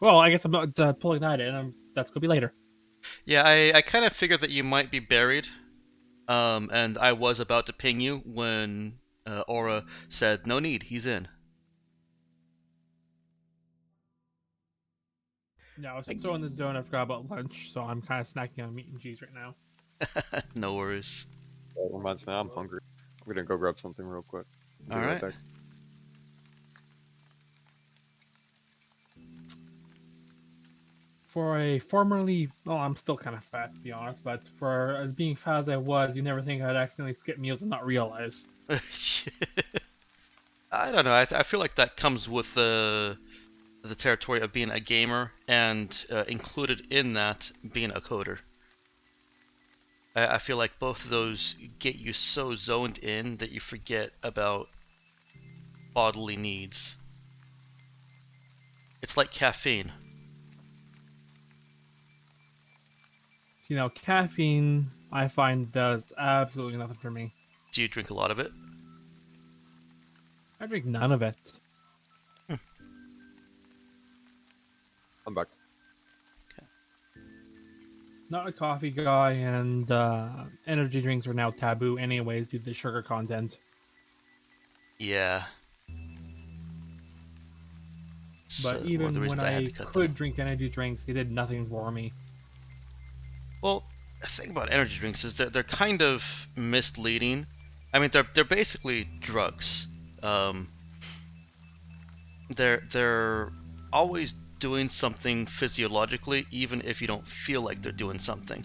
Well, I guess I'm not pulling that in. That's gonna be later. Yeah, I kind of figured that you might be buried. And I was about to ping you when Aura said, "No need, he's in." Yeah, I was so in the zone. I forgot about lunch, so I'm kind of snacking on meat and cheese right now. No worries. That reminds me, I'm hungry. I'm gonna go grab something real quick. I'll All be right right. back. For a formerly, well, I'm still kind of fat to be honest, but for as being fat as I was, you never think I'd accidentally skip meals and not realize. I don't know. I feel like that comes with the territory of being a gamer, and included in that being a coder. I feel like both of those get you so zoned in that you forget about bodily needs. It's like caffeine. So, caffeine I find does absolutely nothing for me. Do you drink a lot of it? I drink none of it. Hmm. I'm back. Not a coffee guy, and energy drinks are now taboo anyways due to the sugar content. Yeah. But So one of the even when reasons I had I to cut them. could drink energy drinks, they did nothing for me. Well, the thing about energy drinks is that they're kind of misleading. I mean, they're basically drugs. Um, they're always doing something physiologically, even if you don't feel like they're doing something.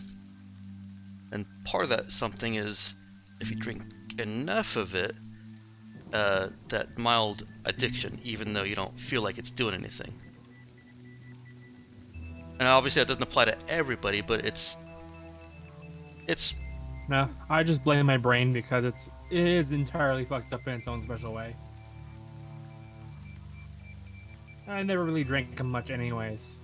And part of that something is if you drink enough of it, that mild addiction, even though you don't feel like it's doing anything. And obviously that doesn't apply to everybody, but it's No, I just blame my brain because it is entirely fucked up in its own special way. I never really drank them much anyways.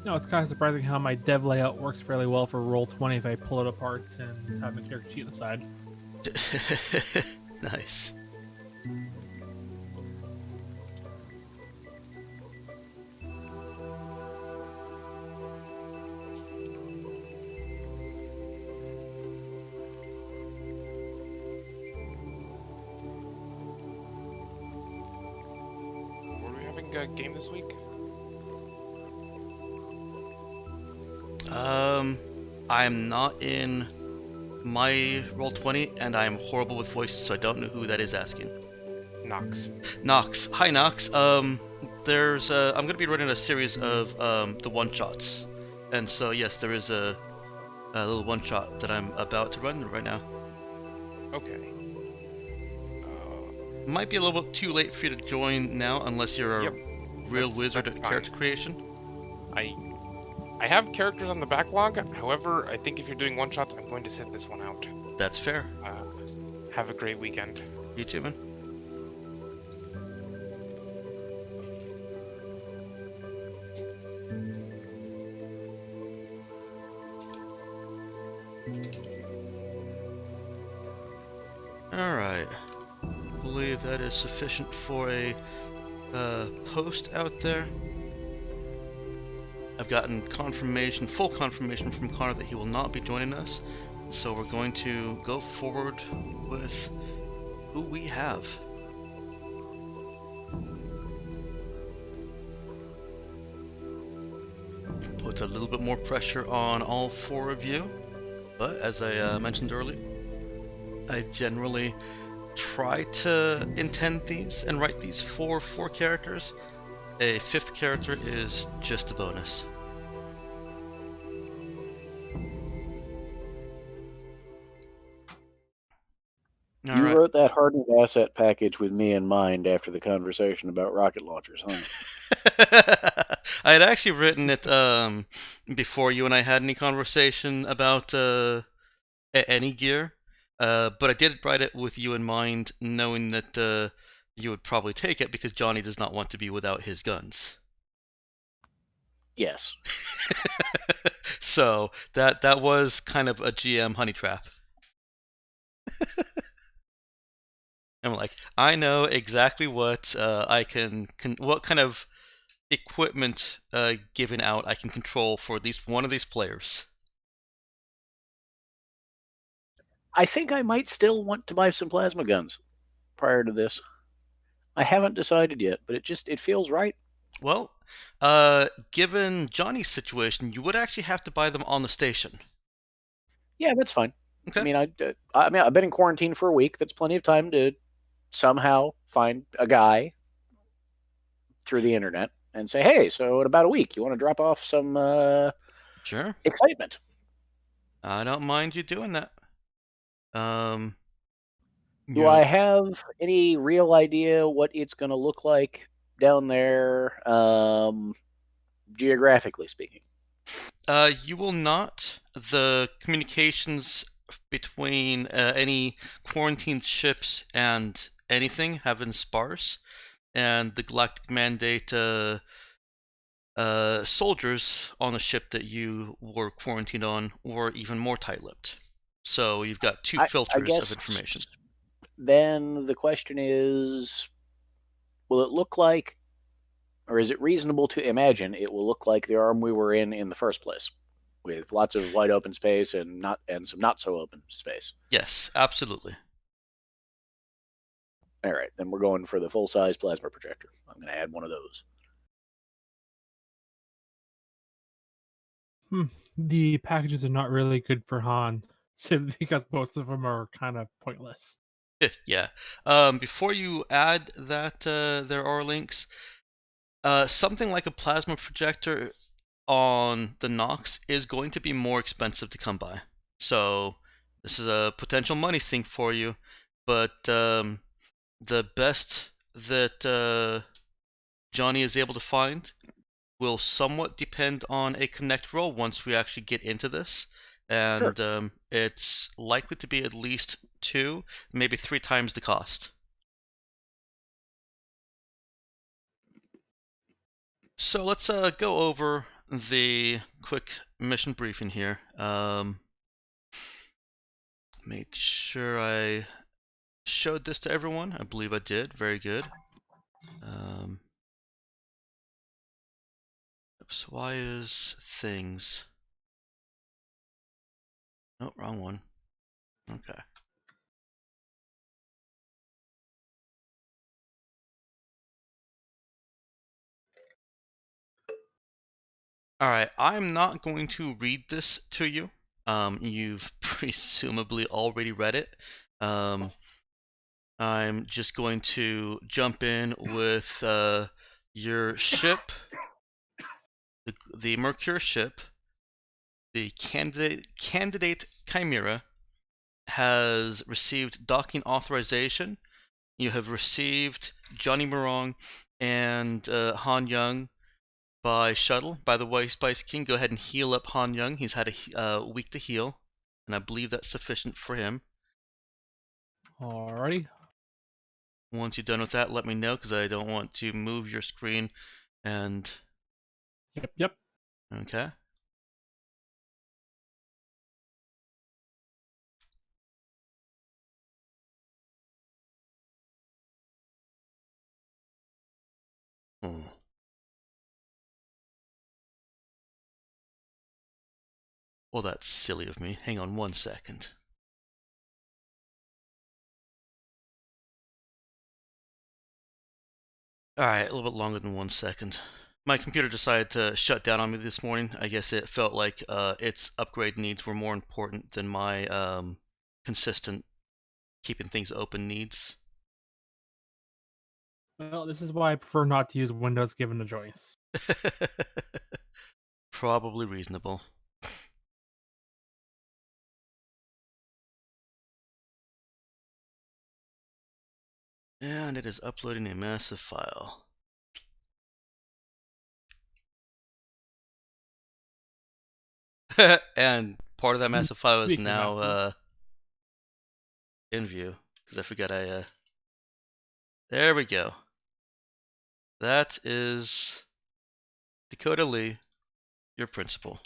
It's kind of surprising how my dev layout works fairly well for Roll20 if I pull it apart and have my character sheet on the side. nice. Were we having a game this week? Um, I'm not in my Roll20, and I'm horrible with voices, so I don't know who that is asking. Nox. Nox. Hi, Nox. I'm gonna be running a series of the one shots, and so yes, there is a little one shot that I'm about to run right now. Okay. Might be a little bit too late for you to join now, unless you're a Yep. real That's wizard at fine. character creation. I have characters on the backlog. However, I think if you're doing one shots, I'm going to sit this one out. That's fair. Have a great weekend. You too, man. Alright. I believe that is sufficient for a post out there. I've gotten full confirmation from Connor that he will not be joining us. So we're going to go forward with who we have. Puts a little bit more pressure on all four of you. But as I mentioned earlier, I generally try to intend these and write these for 4 characters. A 5th character is just a bonus. All You right. wrote that hardened asset package with me in mind after the conversation about rocket launchers, huh? I had actually written it before you and I had any conversation about any gear, but I did write it with you in mind, knowing that you would probably take it because Johnny does not want to be without his guns. Yes. So that was kind of a GM honey trap. I'm like, I know exactly what I what kind of equipment given out I can control for at least one of these players. I think I might still want to buy some plasma guns prior to this. I haven't decided yet, but it feels right. Well, given Johnny's situation, you would actually have to buy them on the station. Yeah, that's fine. Okay. I mean, I've been in quarantine for a week. That's plenty of time to somehow find a guy through the internet and say, "Hey, so in about a week, you want to drop off some Sure. excitement?" I don't mind you doing that. Do I have any real idea what it's going to look like down there, geographically speaking? You will not. The communications between any quarantined ships and anything have been sparse, and the Galactic Mandate soldiers on the ship that you were quarantined on were even more tight-lipped. So you've got two I filters guess of information. then the question is, will it look like, or is it reasonable to imagine it will look like the arm we were in the first place, with lots of wide open space and some not so open space? Yes, absolutely. All right, then we're going for the full size plasma projector. I'm going to add one of those. The packages are not really good for Han, simply because most of them are kind of pointless. Yeah. Before you add that, there are links. Something like a plasma projector on the Nox is going to be more expensive to come by. So this is a potential money sink for you. But the best that Johnny is able to find will somewhat depend on a connect roll once we actually get into this. And Sure. it's likely to be at least 2, maybe 3 times the cost. So let's go over the quick mission briefing here. Make sure I showed this to everyone. I believe I did. Very good. Oops, why is things... Oh, wrong one. Okay. Alright, I'm not going to read this to you. You've presumably already read it. I'm just going to jump in with your ship, the Mercure ship, the candidate Chimera has received docking authorization. You have received Johnny Morong and Han Young by shuttle. By the way, Spice King, go ahead and heal up Han Young. He's had a week to heal, and I believe that's sufficient for him. Alrighty. Once you're done with that, let me know, because I don't want to move your screen and... Yep. Okay. Hmm. Well, that's silly of me. Hang on 1 second. Alright, a little bit longer than 1 second. My computer decided to shut down on me this morning. I guess it felt like its upgrade needs were more important than my consistent keeping things open needs. Well, this is why I prefer not to use Windows given the choice. Probably reasonable. And it is uploading a massive file. And part of that massive file is Speaking of now in view, because I forgot there we go. That is Dakota Lee, your principal.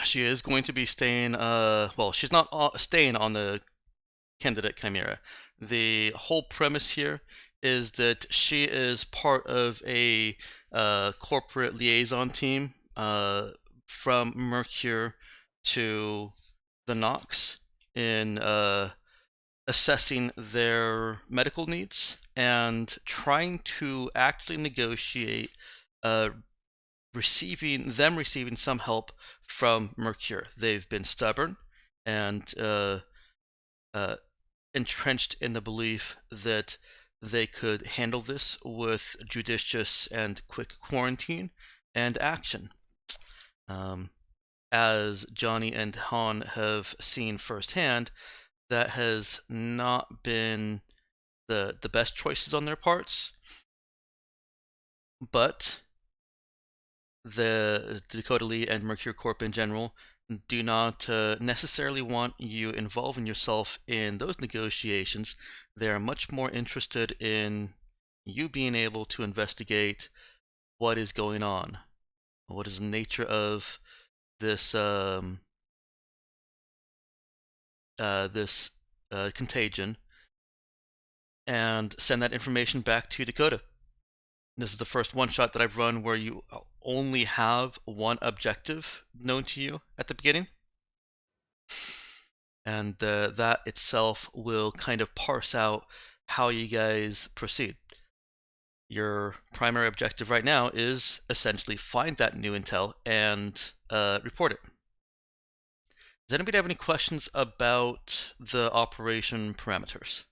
She is going to be staying, well, she's not staying on the candidate Chimera. The whole premise here is that she is part of a corporate liaison team from Mercure to the Nox in assessing their medical needs and trying to actually negotiate receiving some help from Mercure. They've been stubborn and entrenched in the belief that they could handle this with judicious and quick quarantine and action. As Johnny and Han have seen firsthand, that has not been the best choices on their parts, but the Dakota Lee and Mercure Corp in general do not necessarily want you involving yourself in those negotiations. They are much more interested in you being able to investigate what is going on, what is the nature of this contagion, and send that information back to Dakota. This is the first one shot that I've run where you only have one objective known to you at the beginning. And that itself will kind of parse out how you guys proceed. Your primary objective right now is essentially find that new intel and report it. Does anybody have any questions about the operation parameters?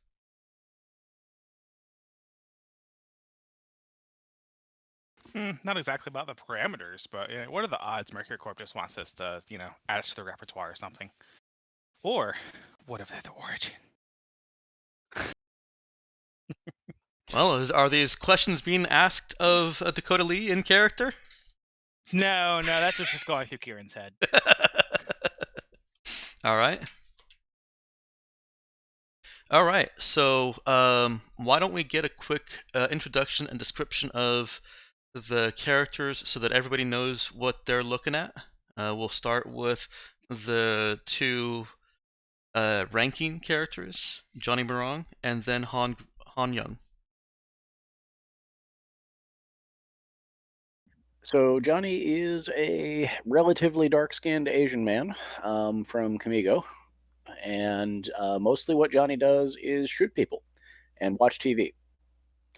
Not exactly about the parameters, but what are the odds Mercury Corp just wants us to, add us to the repertoire or something? Or what if they're the origin? Well, are these questions being asked of Dakota Lee in character? No, that's just going through Kieran's head. All right. All right. So, why don't we get a quick introduction and description of the characters so that everybody knows what they're looking at? We'll start with the two ranking characters, Johnny Morong and then Han Young. So Johnny is a relatively dark-skinned Asian man from Kamigo, and mostly what Johnny does is shoot people and watch TV.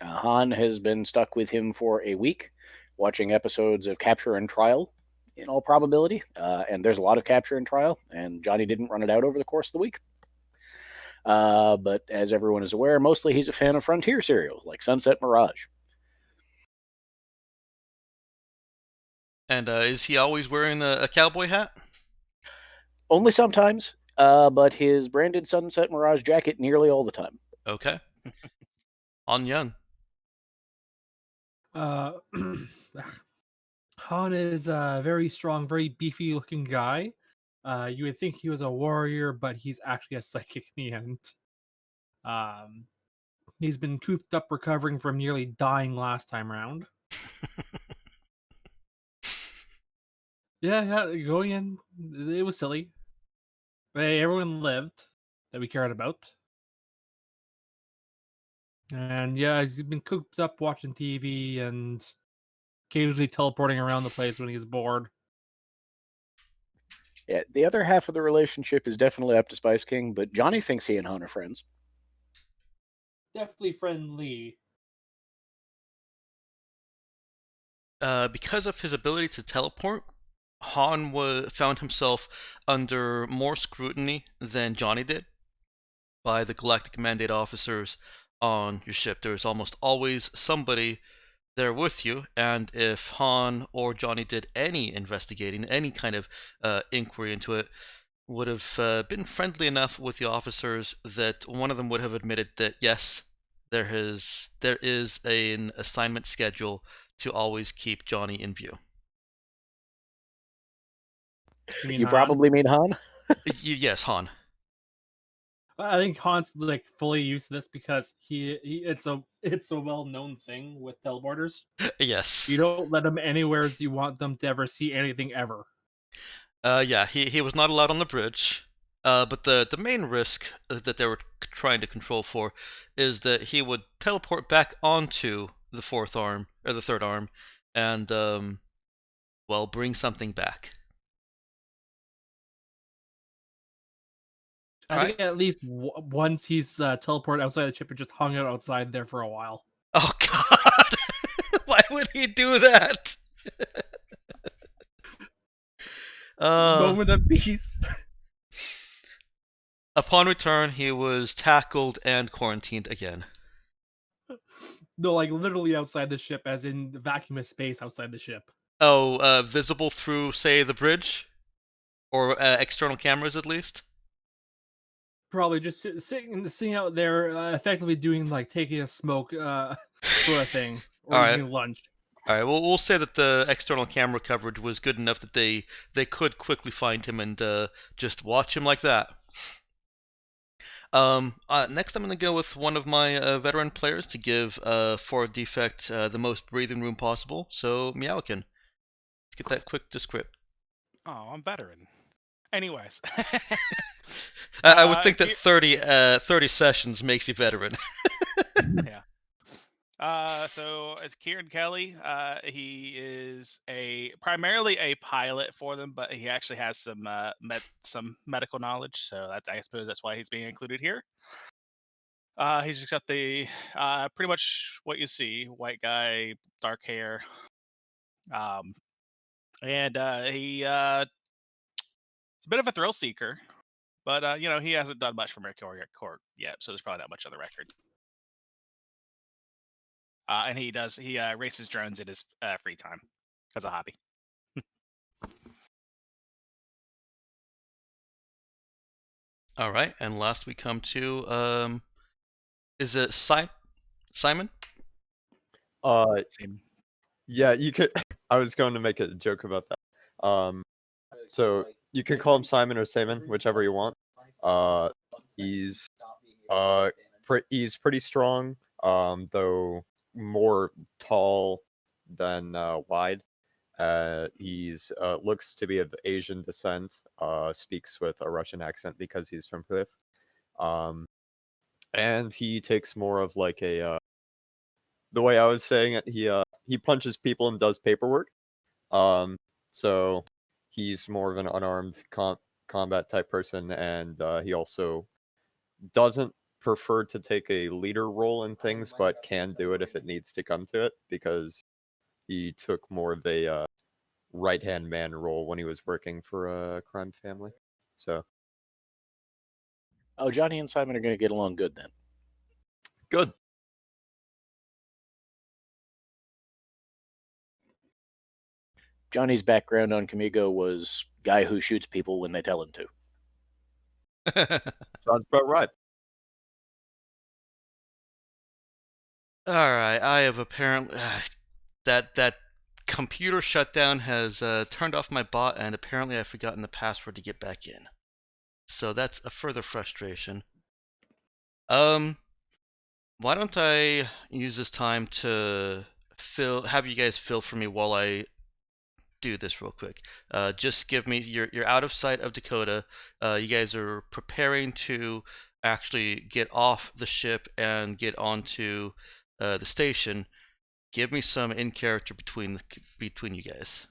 Han has been stuck with him for a week, watching episodes of Capture and Trial, in all probability, and there's a lot of Capture and Trial, and Johnny didn't run it out over the course of the week. But as everyone is aware, mostly he's a fan of Frontier serials like Sunset Mirage. And is he always wearing a cowboy hat? Only sometimes, but his branded Sunset Mirage jacket nearly all the time. Okay. Han Young. Han is a very strong, very beefy looking guy. You would think he was a warrior, but he's actually a psychic in the end. He's been cooped up recovering from nearly dying last time round. Yeah, going in, it was silly. But hey, everyone lived that we cared about. And yeah, he's been cooped up watching TV and occasionally teleporting around the place when he's bored. Yeah, the other half of the relationship is definitely up to Spice King, but Johnny thinks he and Han are friends. Definitely friendly. Because of his ability to teleport, Han found himself under more scrutiny than Johnny did by the Galactic Mandate officers on your ship. There is almost always somebody there with you, and if Han or Johnny did any investigating, any kind of inquiry into it, would have been friendly enough with the officers that one of them would have admitted that yes, there is an assignment schedule to always keep Johnny in view. You mean You Han? probably mean Han? Yes, Han. I think Han's like fully used to this because it's a well-known thing with teleporters. Yes. You don't let them anywhere you want them to ever see anything ever. Yeah, he was not allowed on the bridge. But the main risk that they were trying to control for is that he would teleport back onto the fourth arm or the third arm, and well, bring something back. I think at least once he's teleported outside the ship and just hung out outside there for a while. Oh God! Why would he do that? Moment of peace. Upon return, he was tackled and quarantined again. No, like literally outside the ship, as in the vacuum of space outside the ship. Oh, visible through, say, the bridge? Or external cameras, at least? Probably just sitting out there, effectively doing like taking a smoke, sort of thing, or Alright. eating lunch. Alright, well, we'll say that the external camera coverage was good enough that they could quickly find him and just watch him like that. Next I'm going to go with one of my veteran players to give for defect the most breathing room possible. So, Meowkin, let's get that quick descript. Oh, I'm veteran. Anyways. I would think that 30 sessions makes you veteran. Yeah. So as Kieran Kelly, he is primarily a pilot for them, but he actually has some medical knowledge. So I suppose that's why he's being included here. He's just got the pretty much what you see: white guy, dark hair, and he's a bit of a thrill seeker. But he hasn't done much for Mercury Court yet, so there's probably not much on the record. And he races drones in his free time as a hobby. All right, and last we come to is it Simon? Same. Yeah, you could. I was going to make a joke about that. So you can call him Simon or Simon, whichever you want. He's he's pretty strong, though more tall than wide. He's looks to be of Asian descent. Speaks with a Russian accent because he's from Cliff. And he takes more of like a the way I was saying it. He punches people and does paperwork. So he's more of an unarmed combat type person, and he also doesn't prefer to take a leader role in things, but can do it if it needs to come to it, because he took more of a right-hand man role when he was working for a crime family. So Oh, Johnny and Simon are going to get along good then. good. Johnny's background on Kamigo was guy who shoots people when they tell him to. Sounds about right. All right, I have apparently that computer shutdown has turned off my bot, and apparently I've forgotten the password to get back in. So that's a further frustration. Why don't I use this time to have you guys fill for me while I do this real quick. Just give me you're out of sight of Dakota. You guys are preparing to actually get off the ship and get onto the station. Give me some in character between you guys.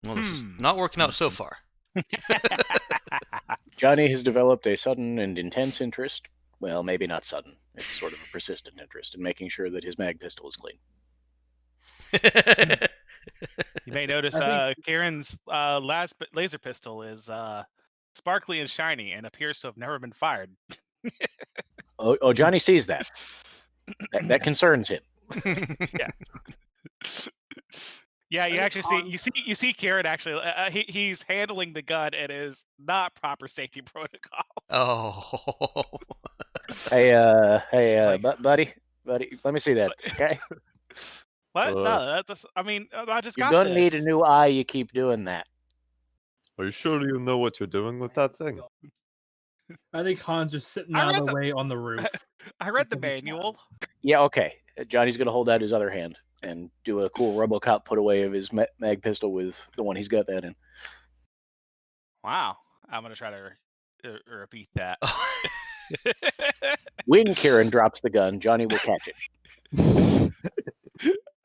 Well, this is not working out so far. Johnny has developed a sudden and intense interest. Well, maybe not sudden. It's sort of a persistent interest in making sure that his mag pistol is clean. You may notice Karen's last laser pistol is sparkly and shiny and appears to have never been fired. Oh, Johnny sees that. That concerns him. Yeah, you I actually you see Kieran actually he's handling the gun and is not proper safety protocol. Oh. Hey, Like- buddy, let me see that. Okay, What? No, that's I mean, I just you're got gonna this. need a new eye. You keep doing that. Are you sure you know what you're doing with that thing? I think Han's just sitting I out read of the the- way on the roof. I read the Because he can. manual. Yeah, okay. Johnny's gonna hold out his other hand and do a cool RoboCop put away of his mag pistol with the one he's got that in. Wow, I'm gonna try to repeat that. When Kieran drops the gun, Johnny will catch it.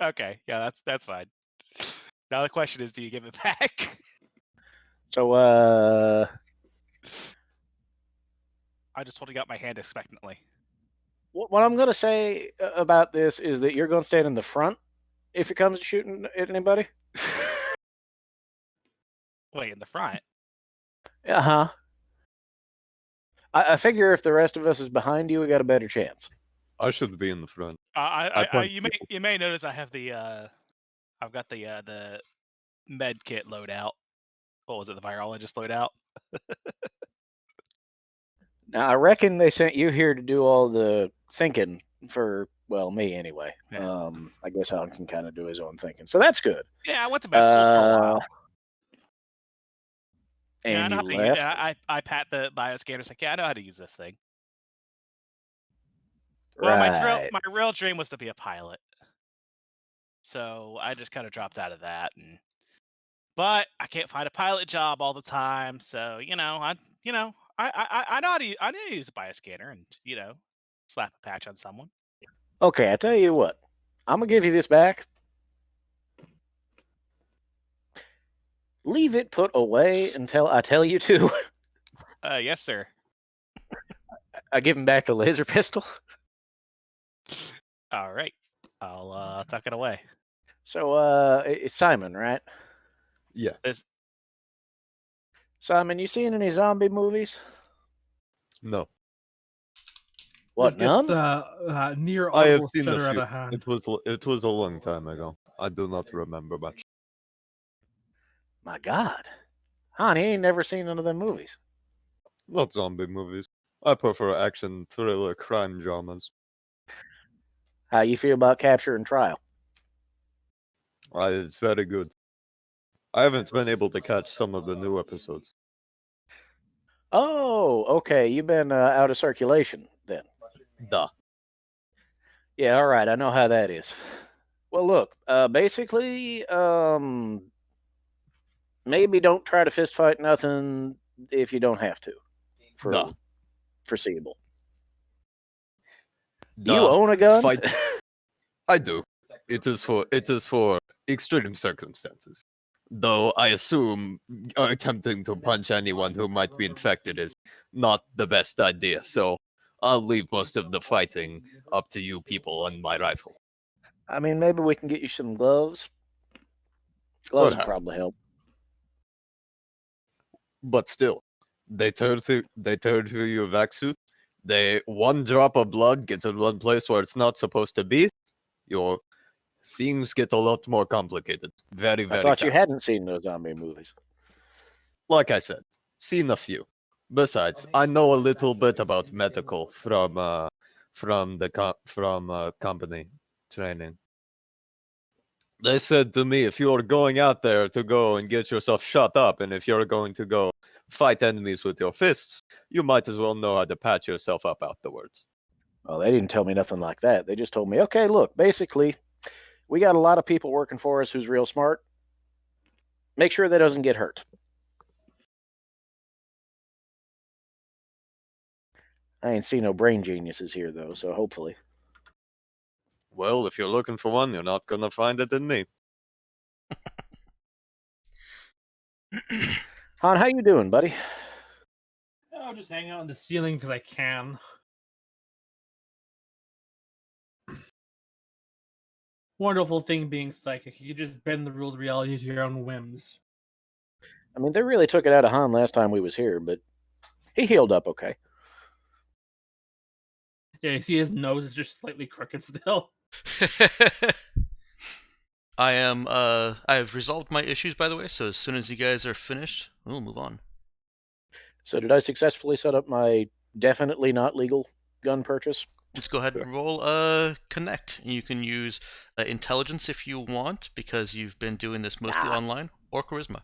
Okay, yeah, that's fine. Now the question is, do you give it back? So, I just holding out my hand expectantly. what I'm gonna say about this is that you're gonna stand in the front if it comes to shooting at anybody. Wait, in the front. Uh-huh. I figure if the rest of us is behind you, we got a better chance. I should be in the front. I punch you may notice I have the I've got the med kit loadout. What was it? The virologist loadout. Now, I reckon they sent you here to do all the thinking for, well, me anyway. Yeah. I guess Alan can kind of do his own thinking. So that's good. Yeah, I went to med school for a while. Yeah, I And know you how to use, left. I pat the bioscanner. It's like, yeah, I know how to use this thing. Right. Well, my real dream was to be a pilot. So I just kind of dropped out of that, but I can't find a pilot job all the time. So I know how to I know how to use a bioscanner and slap a patch on someone. Okay, I tell you what. I'm going to give you this back. Leave it put away until I tell you to. Yes, sir. I give him back the laser pistol. All right, I'll tuck it away. So, it's Simon, right? Yeah. Simon, you seen any zombie movies? No. What, This gets none? near I have audible seen shudder the out few. of hand. It was a long time ago. I do not remember much. My God. Hon, he ain't never seen none of them movies. Not zombie movies. I prefer action, thriller, crime dramas. How you feel about Capture and Trial? It's very good. I haven't been able to catch some of the new episodes. Oh, okay. You've been out of circulation then. Duh. Yeah, all right. I know how that is. Well, look, basically, maybe don't try to fist fight nothing if you don't have to. For Duh. foreseeable. Duh. You own a gun? Fight. I do. It is for extreme circumstances. Though I assume attempting to punch anyone who might be infected is not the best idea. So I'll leave most of the fighting up to you people and my rifle. I mean, maybe we can get you some gloves. Gloves would probably help. But still, they tear through your vac suit. One drop of blood gets in one place where it's not supposed to be. Your things get a lot more complicated. Very, very I thought fast. you hadn't seen those zombie movies. Like I said, seen a few. Besides, I know a little bit about medical from company training. They said to me, if you're going out there to go and get yourself shot up, and if you're going to go fight enemies with your fists, you might as well know how to patch yourself up afterwards. Well, they didn't tell me nothing like that. They just told me, okay, look, basically, we got a lot of people working for us who's real smart. Make sure that doesn't get hurt. I ain't seen no brain geniuses here, though, so hopefully. Well, if you're looking for one, you're not gonna find it in me. Han, how you doing, buddy? I'll just hang out on the ceiling because I can. Wonderful thing being psychic. You can just bend the rules of reality to your own whims. I mean, they really took it out of Han last time we was here, but he healed up okay. Yeah, you see his nose is just slightly crooked still. I've resolved my issues, by the way, so as soon as you guys are finished, we'll move on. So did I successfully set up my definitely not legal gun purchase? Let's go ahead and roll connect. You can use intelligence if you want, because you've been doing this mostly online, or charisma.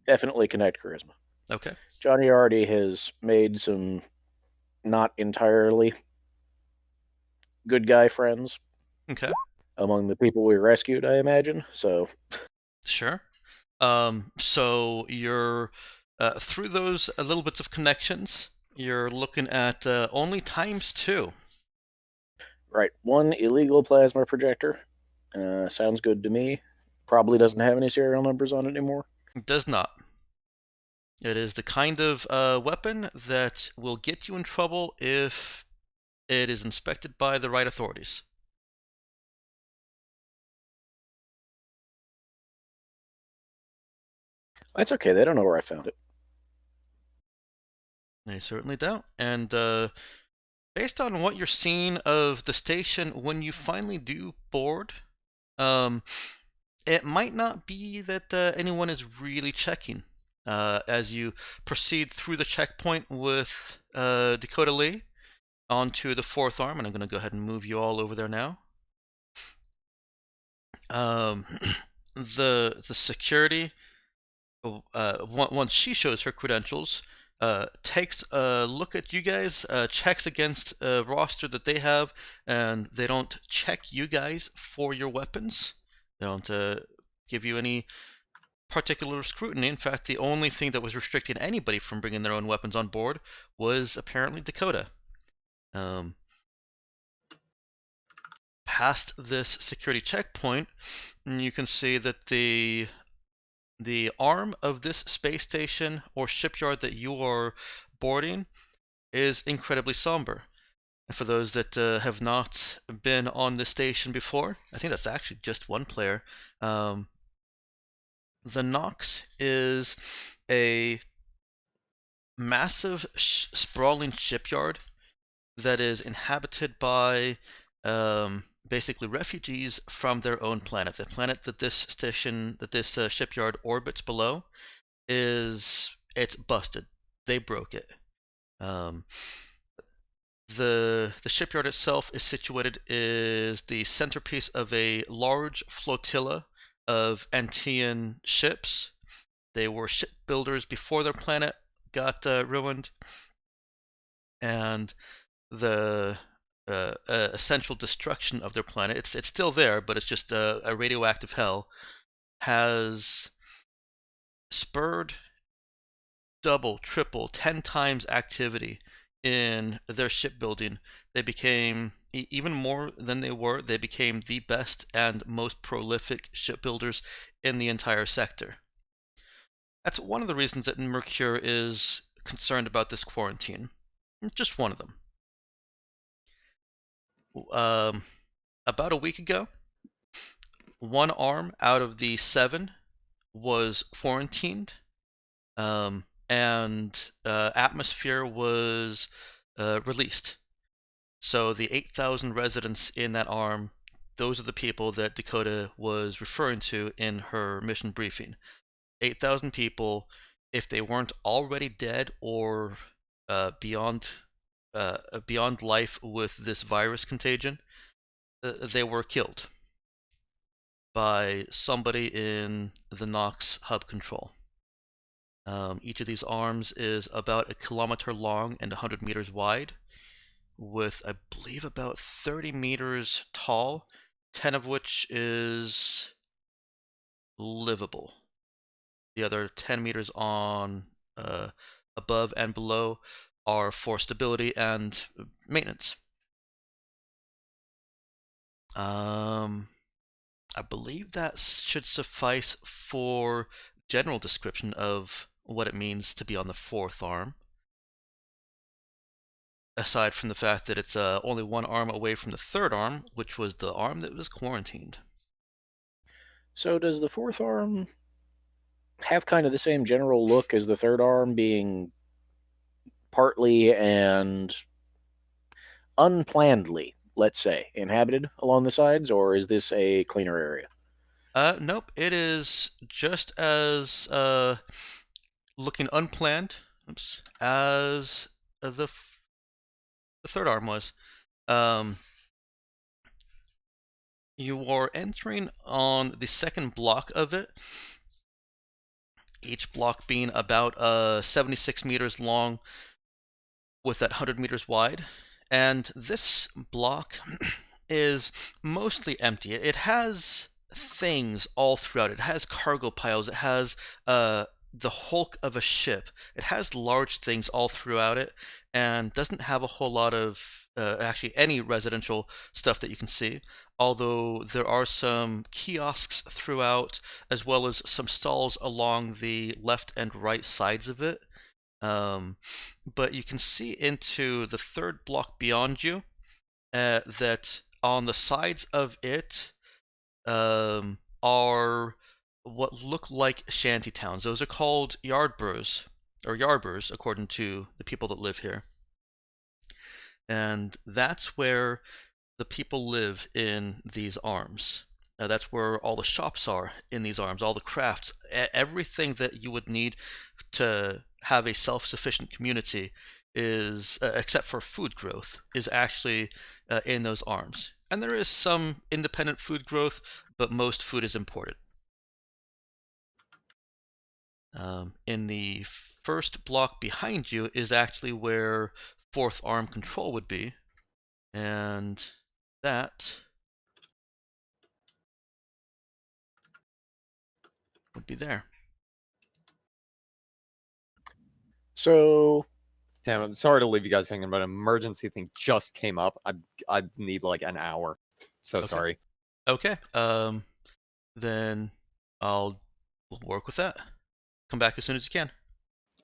Definitely connect charisma. Okay. Johnny already has made some not entirely good guy friends Okay. among the people we rescued, I imagine. So Sure. So you're through those little bits of connections, you're looking at only ×2. right, one illegal plasma projector. Sounds good to me. Probably doesn't have any serial numbers on it anymore. It does not. It is the kind of weapon that will get you in trouble if it is inspected by the right authorities. That's okay. They don't know where I found it. They certainly don't. And based on what you're seeing of the station, when you finally do board, it might not be that anyone is really checking. As you proceed through the checkpoint with Dakota Lee onto the 4th arm, and I'm going to go ahead and move you all over there now. The security, once she shows her credentials, takes a look at you guys, checks against a roster that they have, and they don't check you guys for your weapons. They don't give you any particular scrutiny. In fact, the only thing that was restricting anybody from bringing their own weapons on board was apparently Dakota. Past this security checkpoint, you can see that the arm of this space station or shipyard that you are boarding is incredibly somber. And for those that have not been on this station before, I think that's actually just one player. The Nox is a massive sprawling shipyard that is inhabited by basically refugees from their own planet. The planet that this shipyard orbits below it's busted. They broke it. The shipyard itself is situated is the centerpiece of a large flotilla of Antean ships. They were shipbuilders before their planet got ruined, and the essential destruction of their planet, it's still there, but it's just a radioactive hell, has spurred double, triple, 10 times activity in their shipbuilding. They became, even more than they became the best and most prolific shipbuilders in the entire sector. That's one of the reasons that Mercure is concerned about this quarantine. Just one of them. About a week ago, one arm out of the 7 was quarantined, and atmosphere was released. So the 8,000 residents in that arm, those are the people that Dakota was referring to in her mission briefing. 8,000 people, if they weren't already dead or beyond life with this virus contagion, they were killed by somebody in the Nox hub control. Each of these arms is about 1 kilometer long and 100 meters wide, with, I believe, about 30 meters tall, 10 of which is livable. The other 10 meters on above and below are for stability and maintenance. I believe that should suffice for general description of what it means to be on the 4th arm. Aside from the fact that it's only one arm away from the 3rd arm, which was the arm that was quarantined. So does the 4th arm have kind of the same general look as the 3rd arm, being partly and unplannedly, let's say, inhabited along the sides, or is this a cleaner area? Nope. It is just as looking unplanned as the third arm was. You are entering on the second block of it. Each block being about 76 meters long with that 100 meters wide. And this block is mostly empty. It has things all throughout. It has cargo piles. It has the hulk of a ship. It has large things all throughout it, and doesn't have a whole lot of actually any residential stuff that you can see. Although there are some kiosks throughout, as well as some stalls along the left and right sides of it. But you can see into the third block beyond you that on the sides of it are what look like shanty towns. Those are called yardburs, or yarburs, according to the people that live here. And that's where the people live in these arms. That's where all the shops are in these arms, all the crafts, everything that you would need to have a self-sufficient community is, except for food growth, is actually in those arms. And there is some independent food growth, but most food is imported. In the first block behind you is actually where fourth arm control would be, and that would be there. So, Damn, I'm sorry to leave you guys hanging, but an emergency thing just came up. I need like an hour. So Okay. sorry. Okay. Then we'll work with that. Come back as soon as you can.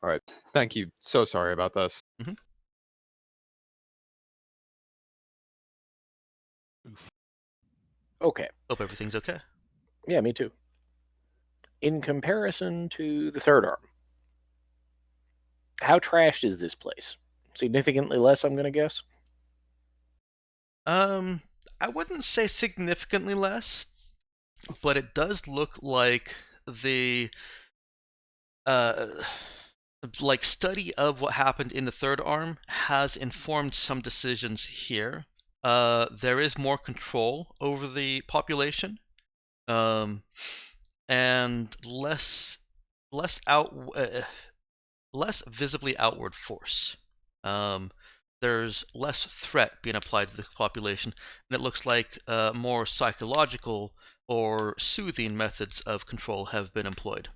All right. Thank you. So sorry about this. okay. Hope everything's okay. Yeah, me too. In comparison to the third arm, how trashed is this place? Significantly less, I'm going to guess. I wouldn't say significantly less, but it does look like the like study of what happened in the third arm has informed some decisions here. There is more control over the population, and less visibly outward force. There's less threat being applied to the population, and it looks like more psychological or soothing methods of control have been employed.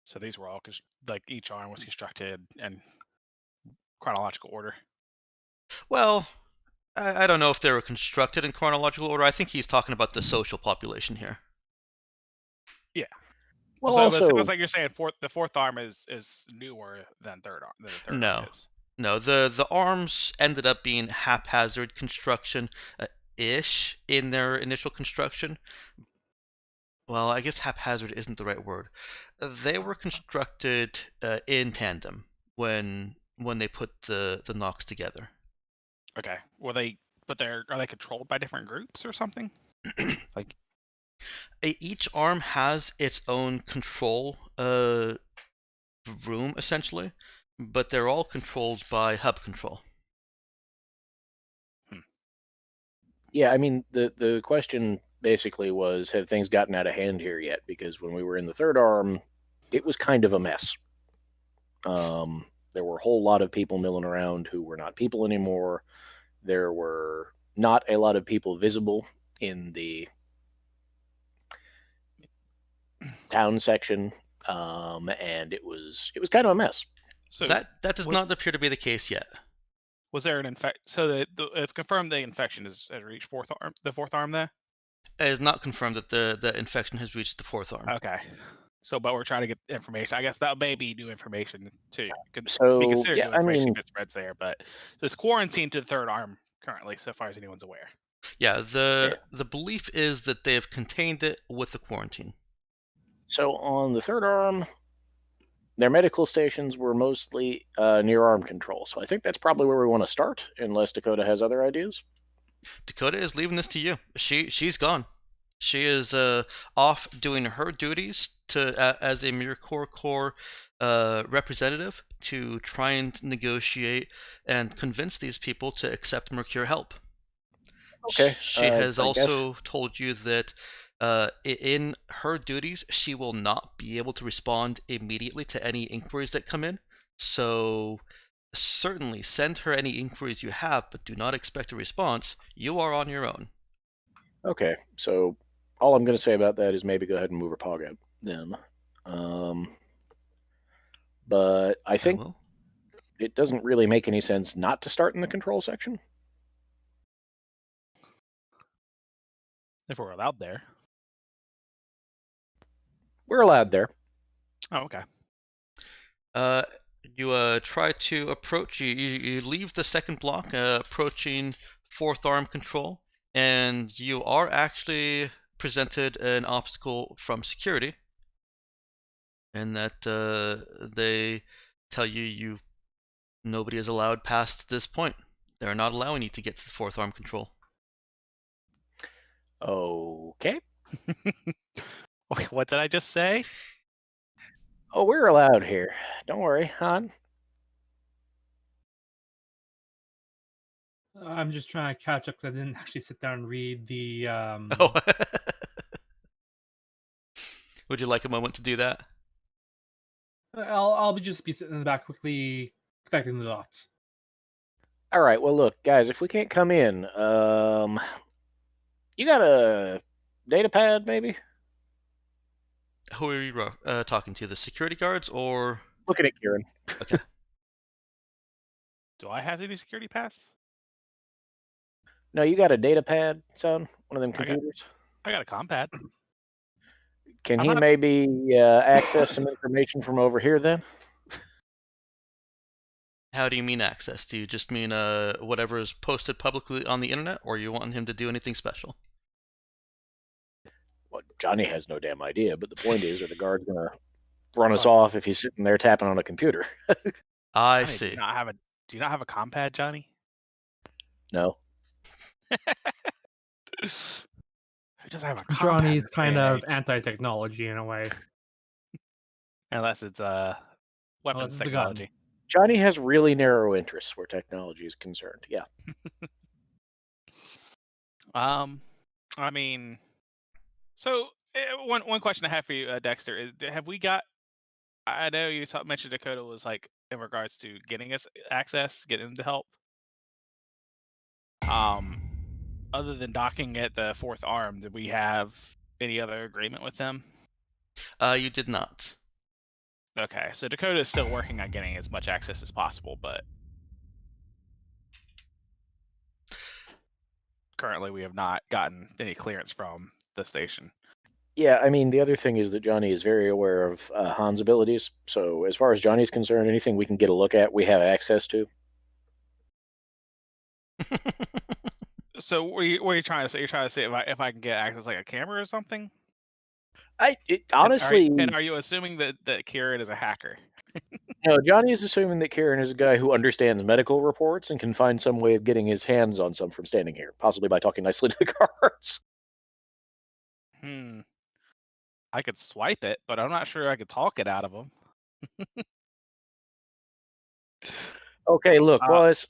So these were all like each arm was constructed in chronological order. Well, I don't know if they were constructed in chronological order. I think he's talking about the social population here. Yeah. Well, so also, it sounds like you're saying the fourth arm is newer than third arm. Than the third No. arm is. No, the arms ended up being haphazard construction ish in their initial construction. Well, I guess haphazard isn't the right word. They were constructed in tandem when they put the knocks together. Okay. Are they controlled by different groups or something? Like Each arm has its own control room essentially, but they're all controlled by hub control. yeah, I mean, the question basically was, have things gotten out of hand here yet? Because when we were in the third arm, it was kind of a mess. There were a whole lot of people milling around who were not people anymore. There were not a lot of people visible in the town section, and it was kind of a mess. so that does not appear to be the case yet. was there an infect? So it's confirmed the infection has reached the fourth arm there. It is not confirmed that the infection has reached the fourth arm. Okay. So, but we're trying to get information. I guess that may be new information too. Could So, be considered yeah, new I information mean, if it spreads there, but it's quarantined to the third arm currently, so far as anyone's aware. Yeah, the belief is that they have contained it with the quarantine. so on the third arm, their medical stations were mostly near arm control, so I think that's probably where we want to start, unless Dakota has other ideas. Dakota is leaving this to you. She's gone. She is off doing her duties as a Miracore Corps representative to try and negotiate and convince these people to accept Mercure help. Okay. She has I guess. also told you that in her duties, she will not be able to respond immediately to any inquiries that come in. So certainly send her any inquiries you have, but do not expect a response. You are on your own. Okay, so all I'm going to say about that is maybe go ahead and move her pog out then. But I think will. it doesn't really make any sense not to start in the control section. If we're allowed there. We're allowed there. Oh, okay. You try to approach. You leave the second block, approaching fourth arm control, and you are actually presented an obstacle from security, and that they tell you nobody is allowed past this point. They're not allowing you to get to the fourth arm control. Okay. Wait, what did I just say? Oh, we're allowed here. Don't worry, Han. I'm just trying to catch up because I didn't actually sit down and read the. Oh. Would you like a moment to do that? I'll just be sitting in the back, quickly connecting the dots. All right. Well, look, guys, if we can't come in, you got a data pad, maybe? Who are you talking to? The security guards or? Looking at Kieran. Okay. Do I have any security pass? No, you got a data pad, son? One of them computers? I got a compad. Can I'm he not- maybe access some information from over here then? How do you mean access? Do you just mean whatever is posted publicly on the internet, or you want him to do anything special? Well, Johnny has no damn idea, but the point is, are the guards going to run us off if he's sitting there tapping on a computer? I Johnny, see. Do you not have a compad, Johnny? No. Who doesn't have a compad? Johnny's this kind day and of age? anti-technology in a way. Unless it's weapons Unless it's a gun. technology. Johnny has really narrow interests where technology is concerned. Yeah. I mean, so one question I have for you, Dexter, is have we got? I know you mentioned Dakota was like in regards to getting us access, getting the help. Other than docking at the fourth arm, did we have any other agreement with them? You did not. Okay, so Dakota is still working on getting as much access as possible, but currently we have not gotten any clearance from the station. Yeah, I mean, the other thing is that Johnny is very aware of Han's abilities. So as far as Johnny's concerned, anything we can get a look at, we have access to. So what are you trying to say? You're trying to say if I can get access like a camera or something? Honestly, And are you assuming that Kieran is a hacker? no, Johnny is assuming that Kieran is a guy who understands medical reports and can find some way of getting his hands on some from standing here, possibly by talking nicely to the guards. I could swipe it, but I'm not sure I could talk it out of them. Okay, look, boys.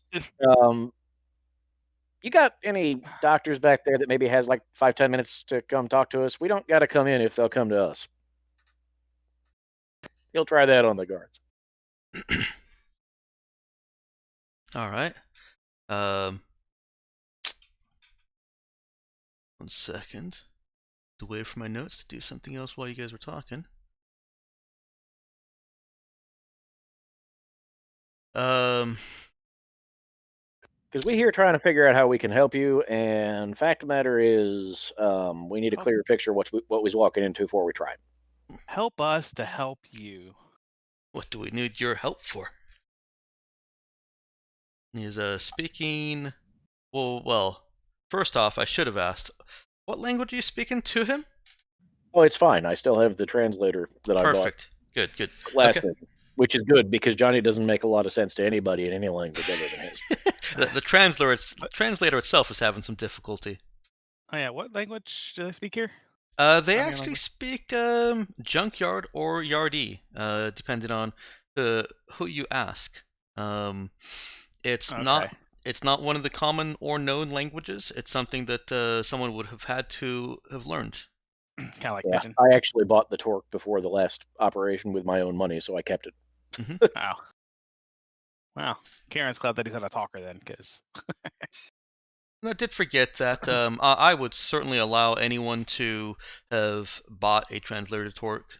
You got any doctors back there that maybe has like 5-10 minutes to come talk to us? We don't got to come in if they'll come to us. He'll try that on the guards. All right. 1 second. Away from my notes to do something else while you guys were talking. Because we here trying to figure out how we can help you, and fact of the matter is, we need a clearer picture of what we's walking into before we try. Help us to help you. What do we need your help for? He's speaking. Well. First off, I should have asked, what language are you speaking to him? Oh, it's fine. I still have the translator that I bought. Perfect. Good. Last Okay. thing. Which is good because Johnny doesn't make a lot of sense to anybody in any language other than his. The translator itself is having some difficulty. Oh yeah, what language do they speak here? They Amian actually language? speak junkyard or yardie, depending on who you ask. It's not Okay. it's not one of the common or known languages. It's something that someone would have had to have learned. Kind of like Yeah, pigeon. I actually bought the torque before the last operation with my own money, so I kept it. Oh. Wow. Karen's glad that he's not a talker then, because And I did forget that I would certainly allow anyone to have bought a translator torque.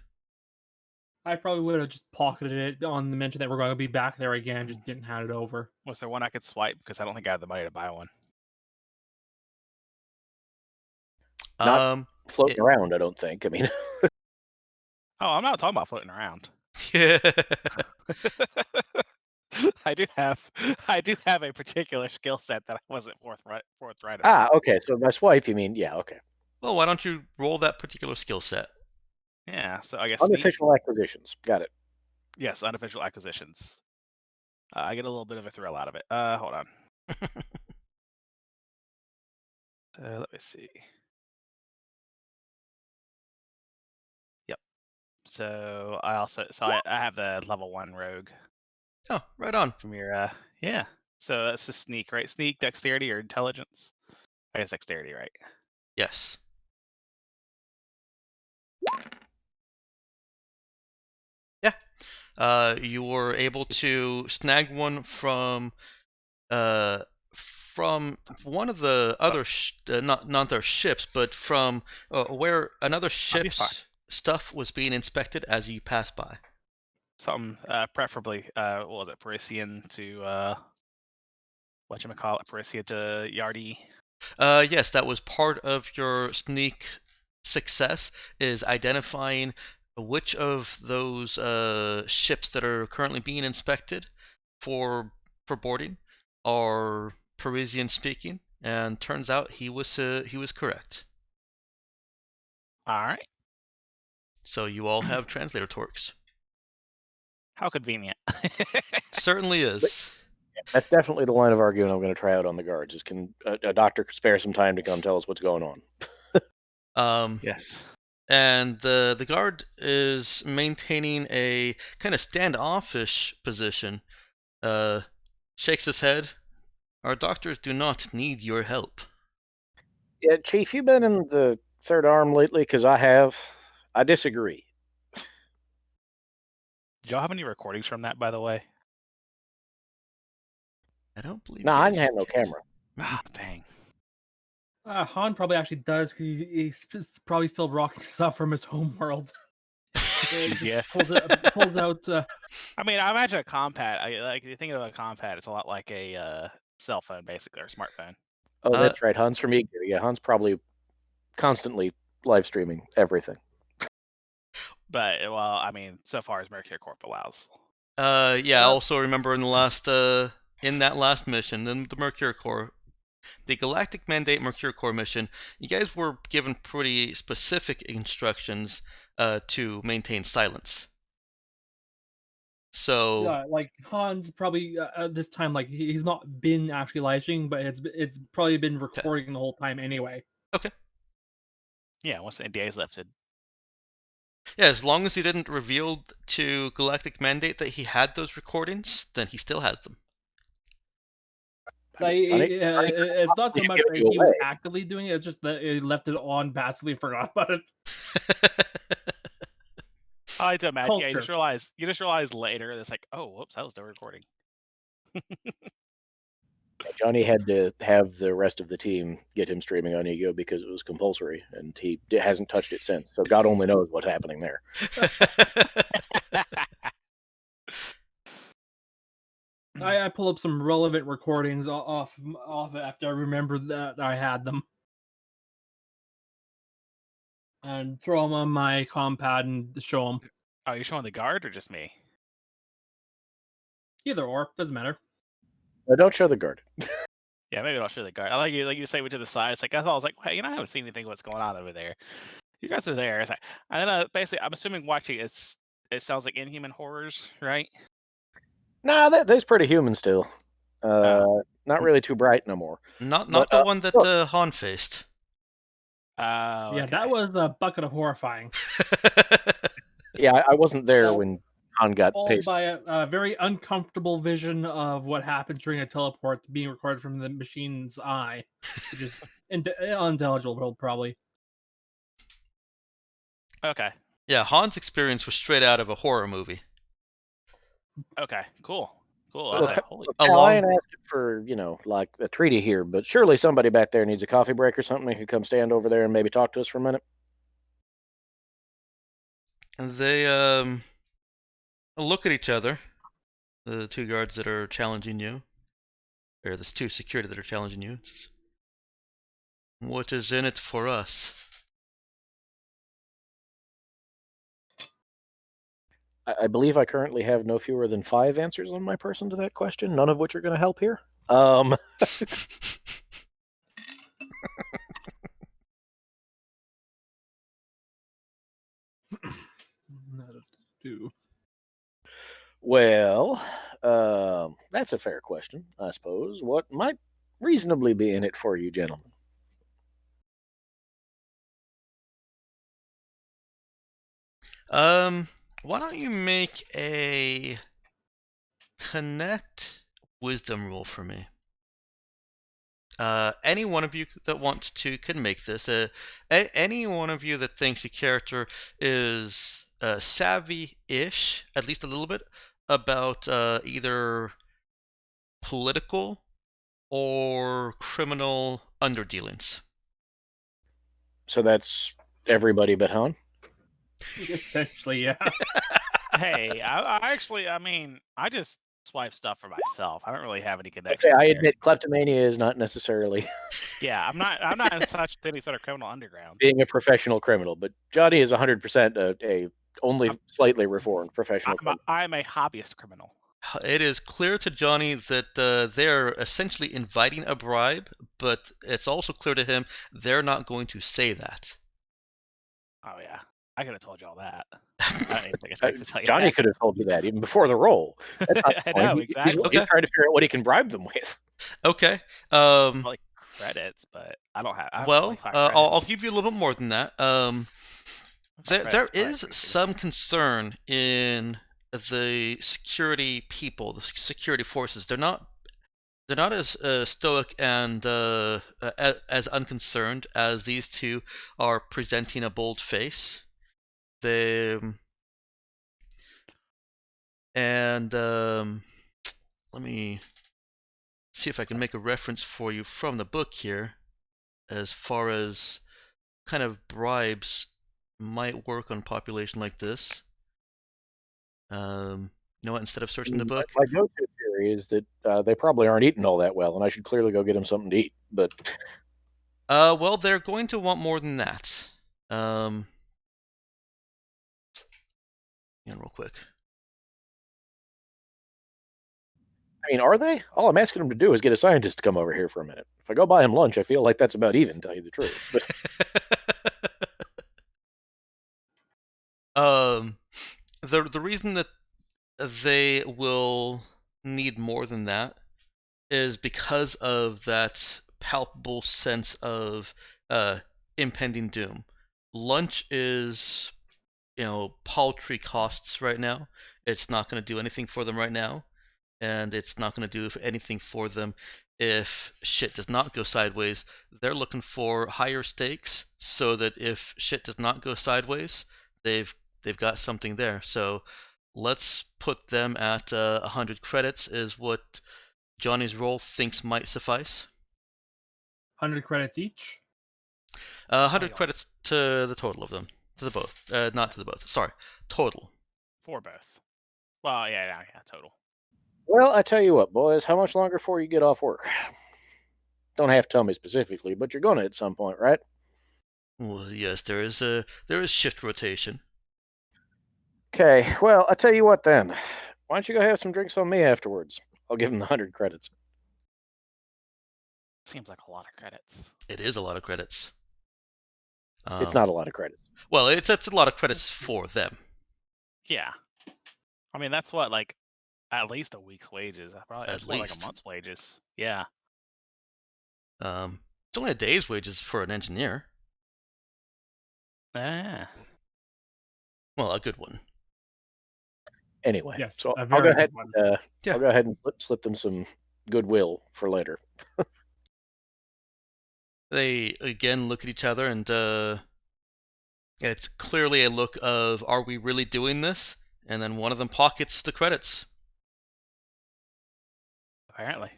I probably would have just pocketed it on the mention that we're going to be back there again, just didn't hand it over. was there one I could swipe? Because I don't think I have the money to buy one. Not Um, Floating around, I don't think. I mean, Oh, I'm not talking about floating around. yeah. I do have a particular skill set that I wasn't forthright about. okay. So by swipe, you mean okay. Well, why don't you roll that particular skill set? Yeah, so I guess sneak, Unofficial acquisitions. Got it. yes, unofficial acquisitions. I get a little bit of a thrill out of it. Hold on. Let me see. Yep. So I have the level 1 rogue Oh, right on. from your yeah. So that's the sneak, right? Sneak, dexterity, or intelligence? I guess dexterity, right? Yes. Yeah. You were able to snag one from one of the other not their ships, but from where another I'll be fine. ship's stuff was being inspected as you passed by. Something preferably what was it, Parisian to whatchamacallit, Parisian to Yardi. Yes, that was part of your sneak success, is identifying which of those ships that are currently being inspected for boarding are Parisian speaking, and turns out he was correct. All right. So you all have translator torques. How convenient. Certainly is. That's definitely the line of arguing I'm going to try out on the guards. Is can a doctor spare some time to come tell us what's going on? Yes. And the guard is maintaining a kind of standoffish position. Shakes his head. Our doctors do not need your help. Yeah, Chief, you been in the third arm lately? Because I have. I disagree. Do y'all have any recordings from that, by the way? I don't believe. No, you I guys didn't have no did. camera. Ah, dang. Han probably actually does because he's probably still rocking stuff from his home world. Yeah. Pulls out. I mean, I imagine a compad. Like you think of a compad, it's a lot like a cell phone, basically, or a smartphone. Oh, that's right. Han's from Eager. Yeah, Han's probably constantly live streaming everything. But well, I mean, so far as Mercury Corp allows. Yeah. I also remember in that last mission, then the Mercury Core, the Galactic Mandate Mercury Core mission, you guys were given pretty specific instructions to maintain silence. So like Han's probably this time, like he's not been actually live streaming, but it's probably been recording the whole time anyway. Okay. Yeah, once the NDA is lifted. Yeah, as long as he didn't reveal to Galactic Mandate that he had those recordings, then he still has them. Like it's not so much that he was actively doing it; it's just that he left it on, passively forgot about it. I like to imagine. Yeah, Culture. you just realize later. It's like, oh, whoops, that was still recording. Johnny had to have the rest of the team get him streaming on Ego because it was compulsory, and he hasn't touched it since. So God only knows what's happening there. I pull up some relevant recordings off it after I remember that I had them, and throw them on my compad and show them. Oh, you're showing the guard or just me? Either or, doesn't matter. Don't show the guard. Yeah, maybe I'll show the guard. I like you say we to the side. It's like I was like, hey, I haven't seen anything. What's going on over there? You guys are there. It's like, and then basically, I'm assuming watching it's it sounds like Inhuman Horrors, right? Nah, that's pretty human still. Oh. Not really too bright no more. Not But, the one that look. Han faced. Oh, Yeah, okay. that was a bucket of horrifying. Yeah, I wasn't there when Han got Followed pasted. by a very uncomfortable vision of what happens during a teleport being recorded from the machine's eye, which is unintelligible, probably. Okay. Yeah, Han's experience was straight out of a horror movie. Okay. Cool. Cool. Look, Holy. Look, Cal, I along ain't asking for, like a treaty here, but surely somebody back there needs a coffee break or something. They could come stand over there and maybe talk to us for a minute. they look at each other. The two guards that are challenging you, or the two security that are challenging you. What is in it for us? I believe I currently have no fewer than 5 answers on my person to that question, none of which are going to help here. Well, that's a fair question, I suppose. What might reasonably be in it for you, gentlemen? Why don't you make a connect wisdom roll for me? Any one of you that wants to can make this. Any one of you that thinks your character is savvy-ish, at least a little bit, about either political or criminal underdealings. So that's everybody but Han? Essentially, yeah. Hey, I mean, I just swipe stuff for myself. I don't really have any Okay, connections. I there. admit kleptomania is not necessarily Yeah, I'm not in such any sort of criminal underground. being a professional criminal, but Johnny is 100% a only slightly reformed professional criminal. I'm a hobbyist criminal. It is clear to Johnny that they're essentially inviting a bribe, but it's also clear to him they're not going to say that. Oh yeah, I could have told you all that. I don't even think I should tell you Johnny that. could have told you that even before the roll. That's not the I point. know, He's exactly. Okay. trying to figure out what he can bribe them with. Okay. Like credits, but I don't have. I have Well, 25 I'll credits. give you a little bit more than that. There is some concern in the security people, the security forces. They're not as stoic and as unconcerned as these two are presenting a bold face. They and let me see if I can make a reference for you from the book here, as far as kind of bribes might work on a population like this. You know what? Instead of searching the book, My go-to theory is that they probably aren't eating all that well, and I should clearly go get them something to eat. But well, they're going to want more than that. Hang on real quick. I mean, are they? All I'm asking them to do is get a scientist to come over here for a minute. If I go buy him lunch, I feel like that's about even, to tell you the truth. But The reason that they will need more than that is because of that palpable sense of impending doom. Lunch is, paltry costs right now. It's not going to do anything for them right now, and it's not going to do anything for them if shit does not go sideways. They're looking for higher stakes so that if shit does not go sideways, they've got something there. So let's put them at 100 credits is what Johnny's roll thinks might suffice. 100 credits each. 100 credits to the total of them. To the both. Not to the both. Sorry. Total. For both. Well, yeah, total. well, I tell you what, boys, how much longer before you get off work? Don't have to tell me specifically, but you're gonna at some point, right? Well, yes, there is shift rotation. Okay, well, I tell you what then. Why don't you go have some drinks on me afterwards? I'll give him the 100 credits. Seems like a lot of credits. It is a lot of credits. It's not a lot of credits. Well, it's a lot of credits for them. Yeah. I mean, that's what, like, at least a week's wages. Probably At that's more like a least. month's wages. Yeah. It's only a day's wages for an engineer. Ah. Well, a good one. Anyway, Yes, so a I'll go very ahead. good one. Yeah. I'll go ahead and slip them some goodwill for later. They again look at each other, and it's clearly a look of, "Are we really doing this?" And then one of them pockets the credits. Apparently.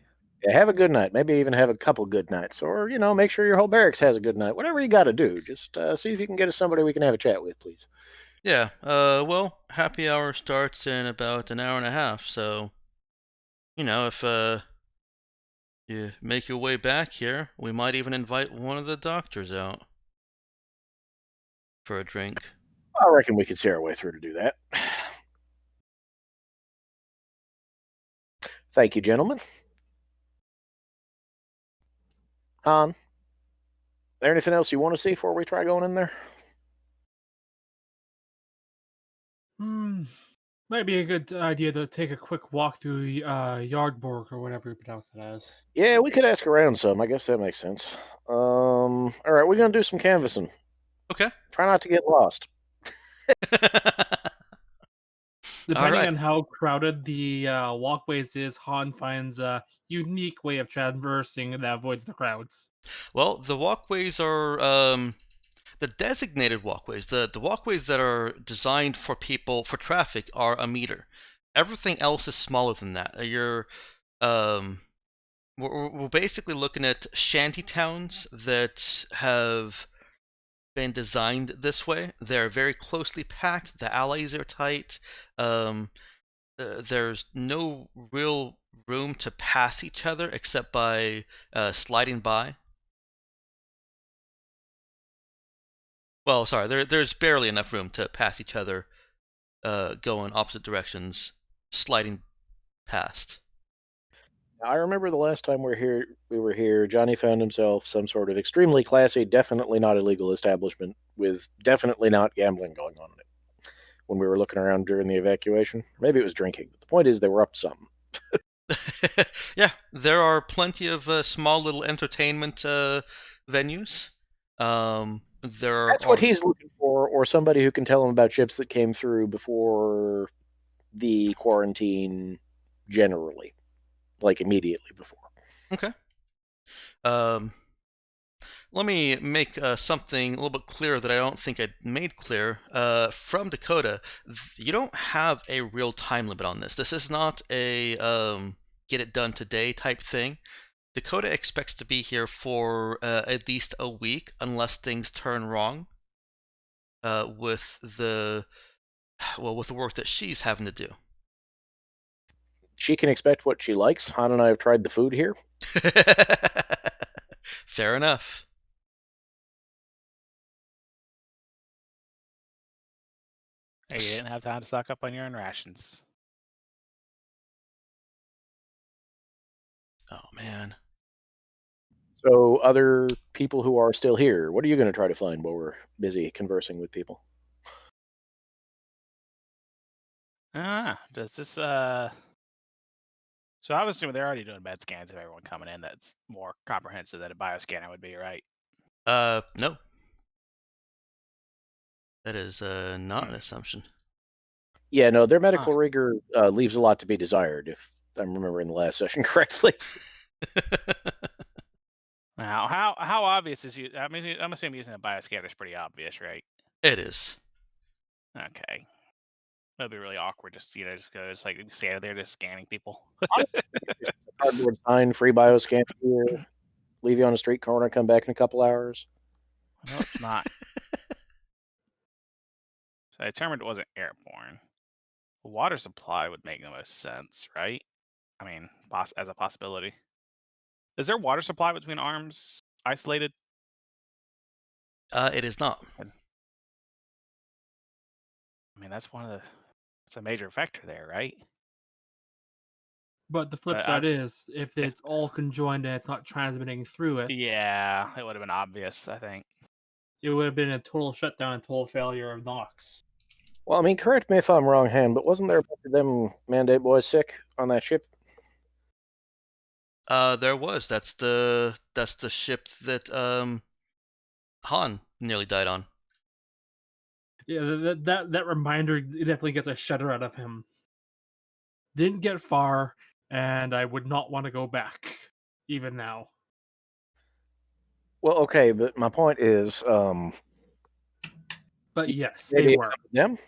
Yeah, have a good night. Maybe even have a couple good nights, or make sure your whole barracks has a good night. Whatever you got to do, just see if you can get us somebody we can have a chat with, please. Yeah. Well, happy hour starts in about an hour and a half, so if you make your way back here, we might even invite one of the doctors out for a drink. I reckon we could see our way through to do that. Thank you, gentlemen. Han, there anything else you want to see before we try going in there? Might be a good idea to take a quick walk through Yardborg or whatever you pronounce it as. Yeah, we could ask around some. I guess that makes sense. All right, we're gonna do some canvassing. Okay. Try not to get lost. Depending right. on how crowded the walkways is, Han finds a unique way of traversing that avoids the crowds. Well, the walkways are the designated walkways. The walkways that are designed for traffic are a meter. Everything else is smaller than that. We're basically looking at shanty towns that have been designed this way. They're very closely packed. The alleys are tight. There's no real room to pass each other except by sliding by. Well, sorry, there's barely enough room to pass each other, going opposite directions, sliding past. I remember the last time we were here, Johnny found himself some sort of extremely classy, definitely not illegal establishment with definitely not gambling going on in it. When we were looking around during the evacuation, maybe it was drinking. But the point is, they were up to something. Yeah, there are plenty of small little entertainment venues. That's what he's looking for, or somebody who can tell him about ships that came through before the quarantine, generally, like immediately before. Okay. Let me make something a little bit clearer that I don't think I made clear. From Dakota, you don't have a real time limit on this. This is not a get it done today type thing. Dakota expects to be here for at least a week unless things turn wrong with the work that she's having to do. She can expect what she likes. Han and I have tried the food here. Fair enough. Hey, you didn't have time to stock up on your own rations. Oh man. So, other people who are still here, what are you going to try to find while we're busy conversing with people? Does this So I was assuming they're already doing med scans of everyone coming in. That's more comprehensive than a bioscanner would be, right? No. That is not an assumption. Yeah, no, their medical rigor leaves a lot to be desired, if I'm remembering the last session correctly. Now, how obvious is you? I mean, I'm assuming using a bioscanner is pretty obvious, right? It is. Okay. That'd be really awkward. Just just like standing there just scanning people. Just a cardboard sign, free bioscan here. Leave you on a street corner, come back in a couple hours. No, it's not. So I determined it wasn't airborne. Water supply would make the most sense, right? I mean, as a possibility. Is there water supply between arms isolated? It is not. I mean, that's a major factor there, right? But the flip side is, if it's all conjoined and it's not transmitting through it, yeah, it would have been obvious, I think. it would have been a total shutdown and total failure of Nox. Well, I mean, correct me if I'm wrong, Han, but wasn't there a bunch of them Mandate boys sick on that ship? There was. That's the ship that Han nearly died on. Yeah, that reminder definitely gets a shudder out of him. Didn't get far, and I would not want to go back, even now. Well, okay, but my point is, But yes, they maybe were. them.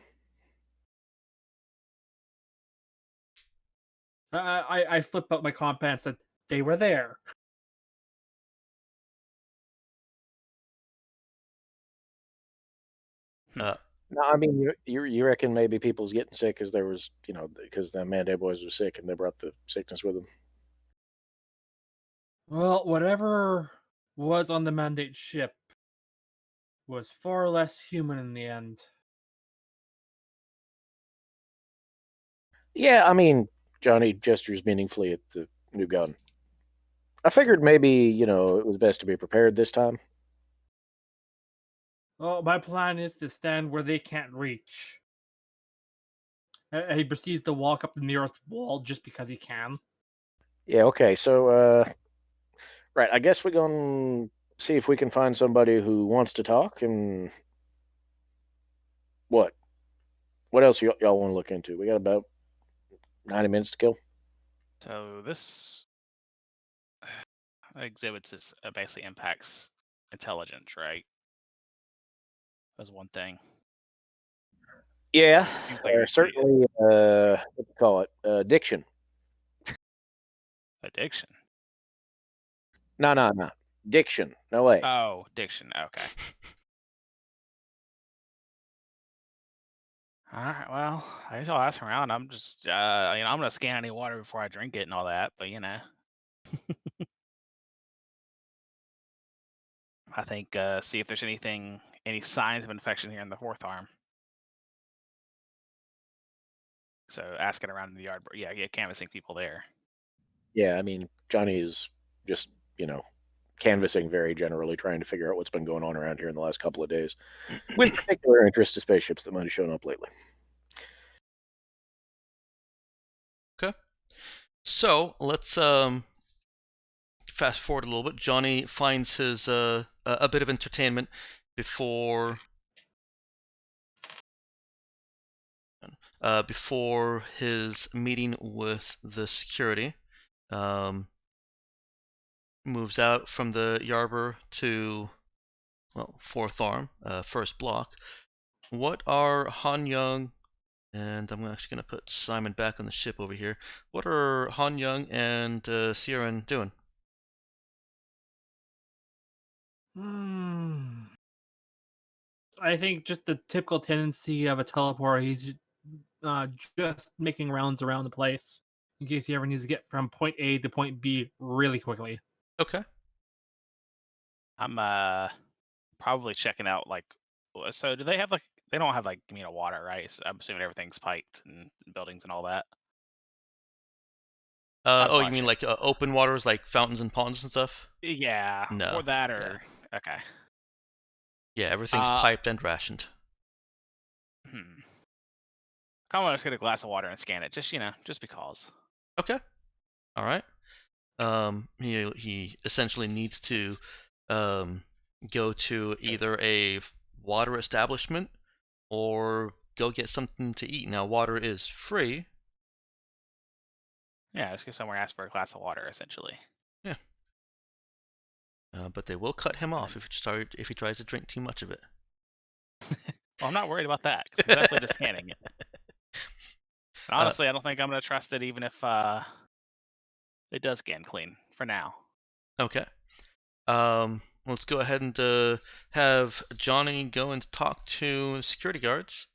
I flipped out my comp and said they were there. Uh, No, I mean, you reckon maybe people's getting sick because there was, because the Mandate boys were sick and they brought the sickness with them. Well, whatever was on the Mandate ship was far less human in the end. Yeah, I mean, Johnny gestures meaningfully at the new gun. I figured maybe, it was best to be prepared this time. Well, my plan is to stand where they can't reach. He proceeds to walk up the nearest wall just because he can. Yeah, okay, so, right, I guess we're going to see if we can find somebody who wants to talk and what? What else y'all want to look into? We got about 90 minutes to kill. So this exhibits is basically impacts intelligence, right? That's one thing. Yeah, Seems like it would be certainly, what do you call it? Addiction. addiction. No. Diction. No way. Oh, diction. Okay. All right. Well, I guess I'll ask around. I'm just, I'm gonna scan any water before I drink it and all that. But I think see if there's any signs of infection here in the fourth arm. So asking around in the yard, yeah, canvassing people there. Yeah, I mean, Johnny is just, canvassing very generally, trying to figure out what's been going on around here in the last couple of days, with particular interest to spaceships that might have shown up lately. okay. So let's fast forward a little bit. Johnny finds his a bit of entertainment before his meeting with the security. Moves out from the Yarbor to fourth arm, first block. What are Han Young and I'm actually gonna put Simon back on the ship over here. What are Han Young and Siren doing? I think just the typical tendency of a teleport. He's just making rounds around the place in case he ever needs to get from point A to point B really quickly. Okay. I'm probably checking out so do they have they don't have water, right? So I'm assuming everything's piped and buildings and all that. Oh, you mean like open waters, like fountains and ponds and stuff? Yeah. No. Or that, or okay. Yeah, everything's piped and rationed. Come on, let's get a glass of water and scan it. Just because. Okay. All right. He essentially needs to go to either a water establishment or go get something to eat. Now, water is free. Yeah, just go somewhere and ask for a glass of water, essentially. Yeah. But they will cut him off if he tries to drink too much of it. Well, I'm not worried about that because I'm definitely just scanning it. And honestly, I don't think I'm gonna trust it, even if it does scan clean for now. Okay. Let's go ahead and have Johnny go and talk to security guards.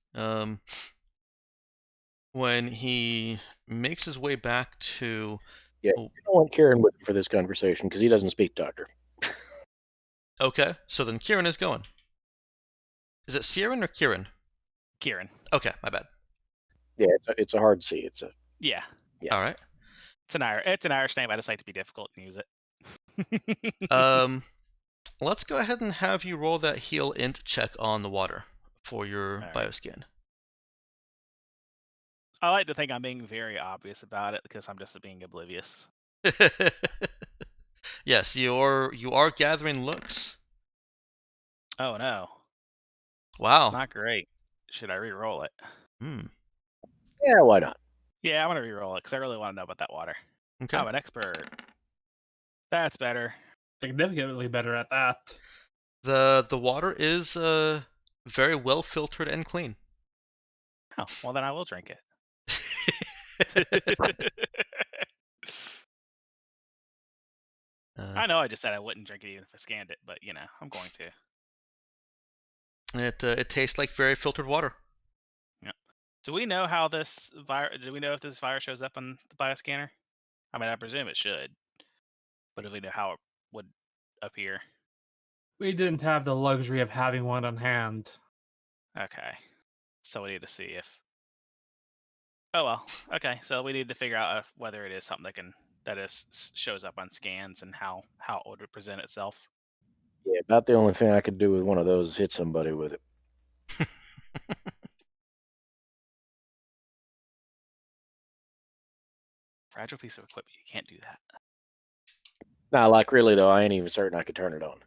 When he makes his way back to... Yeah, you don't want Kieran with him for this conversation because he doesn't speak Doctor. Okay, so then Kieran is going. Is it Siren or Kieran? Kieran. Okay, my bad. Yeah, it's a hard C. Yeah. All right. It's an Irish name. I just like to be difficult and use it. Let's go ahead and have you roll that heal int check on the water for your bioscan. I like to think I'm being very obvious about it because I'm just being oblivious. Yes, you are gathering looks. Oh no, it's Wow. not great. Should I re-roll it? Hmm. Yeah, why not? Yeah, I'm gonna re-roll it because I really want to know about that water. Okay. I'm an expert. That's better. Significantly better at that. The water is very well filtered and clean. Oh, well then I will drink it. Uh, I know I just said I wouldn't drink it even if I scanned it, but I'm going to. it tastes like very filtered water. Yeah. Do we know how this virus? Do we know if this virus shows up on the bioscanner? I mean, I presume it should, but do we know how it would appear? We didn't have the luxury of having one on hand. Okay, so we need to see if. Oh well. Okay, so we need to figure out whether it is something that shows up on scans and how it would present itself. Yeah, about the only thing I could do with one of those is hit somebody with it. Fragile piece of equipment. You can't do that. Nah, like really though, I ain't even certain I could turn it on.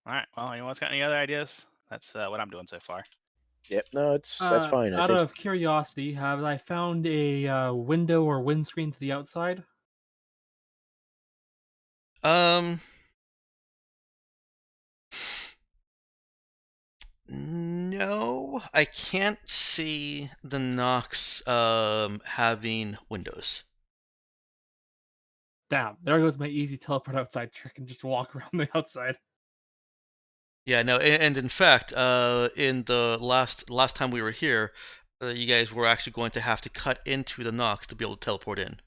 All right. Well, anyone's got any other ideas? That's what I'm doing so far. Yep, no, that's fine. I Out think of curiosity, have I found a window or windscreen to the outside? Um. No, I can't see the Nox having windows. Damn, there goes my easy teleport outside trick and just walk around the outside. Yeah, no, and in fact, in the last time we were here, you guys were actually going to have to cut into the Nox to be able to teleport in.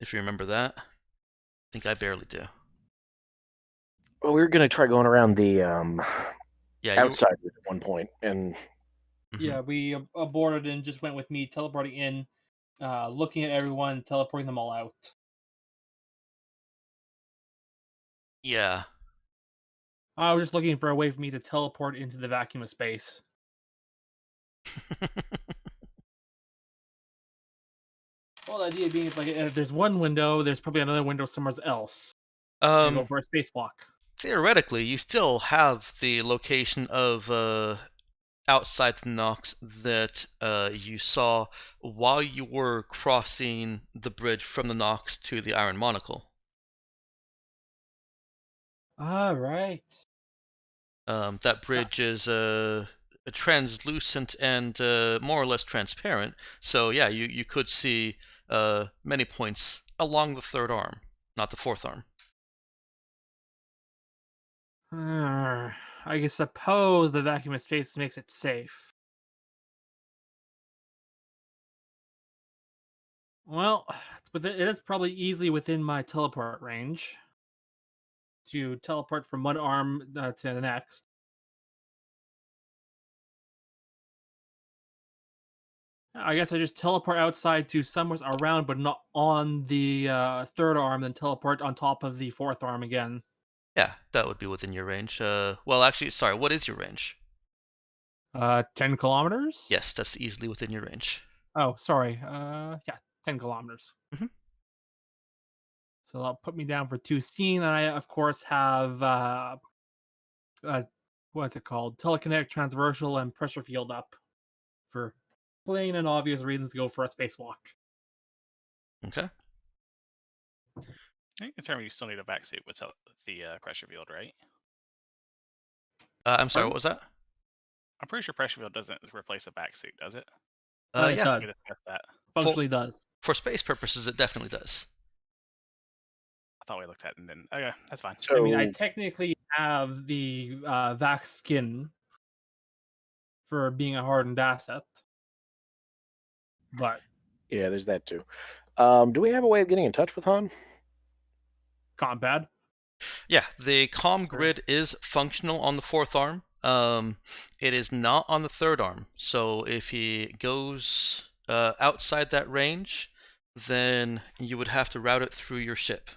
If you remember that, I think I barely do. well, we were gonna try going around the Yeah, outside at one point, and Yeah, we aborted and just went with me teleporting in, looking at everyone, teleporting them all out. Yeah. I was just looking for a way for me to teleport into the vacuum of space. Well, the idea being is like if there's one window, there's probably another window somewhere else. You go for a spacewalk. Theoretically, you still have the location of outside the Nox that you saw while you were crossing the bridge from the Nox to the Iron Monocle. All right. That bridge is translucent and more or less transparent. So yeah, you could see many points along the third arm, not the fourth arm. I suppose the vacuum of space makes it safe. Well, it is probably easily within my teleport range to teleport from one arm to the next. I guess I just teleport outside to somewhere around, but not on the third arm, then teleport on top of the fourth arm again. Yeah, that would be within your range. Well, actually, sorry, what is your range? 10 kilometers? Yes, that's easily within your range. Oh, sorry. Yeah, 10 kilometers. Mhm. So that'll put me down for 2 scene, and I, of course, have what's it called? Telekinetic, transversal, and pressure field up for plain and obvious reasons to go for a spacewalk. Okay. I think determine you still need a vac suit with the pressure field, right? I'm sorry, Pardon? what was that? I'm pretty sure pressure field doesn't replace a vac suit, does it? It Yeah, does. We discussed that. Functionally does. for space purposes, it definitely does. I thought we looked at it and then okay, that's fine. so I mean, I technically have the vac skin for being a hardened asset, but yeah, there's that too. Do we have a way of getting in touch with Han? combat. Yeah, the comm Sure. grid is functional on the fourth arm. It is not on the third arm. So if he goes outside that range, then you would have to route it through your ship.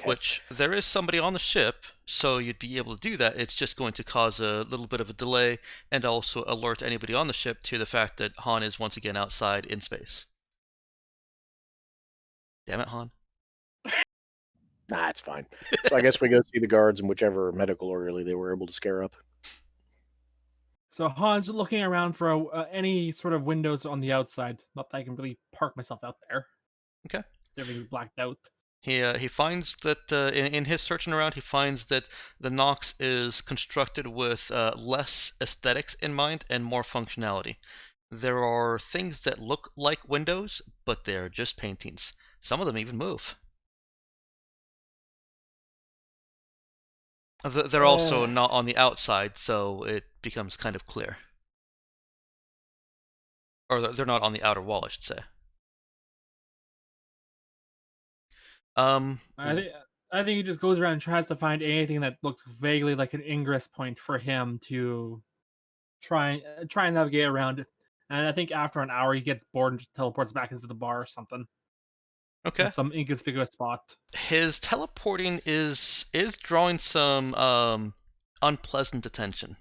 Okay. Which there is somebody on the ship, so you'd be able to do that. It's just going to cause a little bit of a delay and also alert anybody on the ship to the fact that Han is once again outside in space. Damn it, Han. Nah, it's fine. So I guess we go see the guards and whichever medical orderly they were able to scare up. So Han's looking around for any sort of windows on the outside. Not that I can really park myself out there. Okay. Everything's blacked out. He finds that in his searching around, he finds that the Nox is constructed with less aesthetics in mind and more functionality. There are things that look like windows, but they're just paintings. Some of them even move. They're also not on the outside, so it becomes kind of clear. Or they're not on the outer wall, I should say. I think he just goes around and tries to find anything that looks vaguely like an ingress point for him to try and navigate around. And I think after an hour, he gets bored and just teleports back into the bar or something. Okay. In some inconspicuous spot. His teleporting is drawing some unpleasant attention.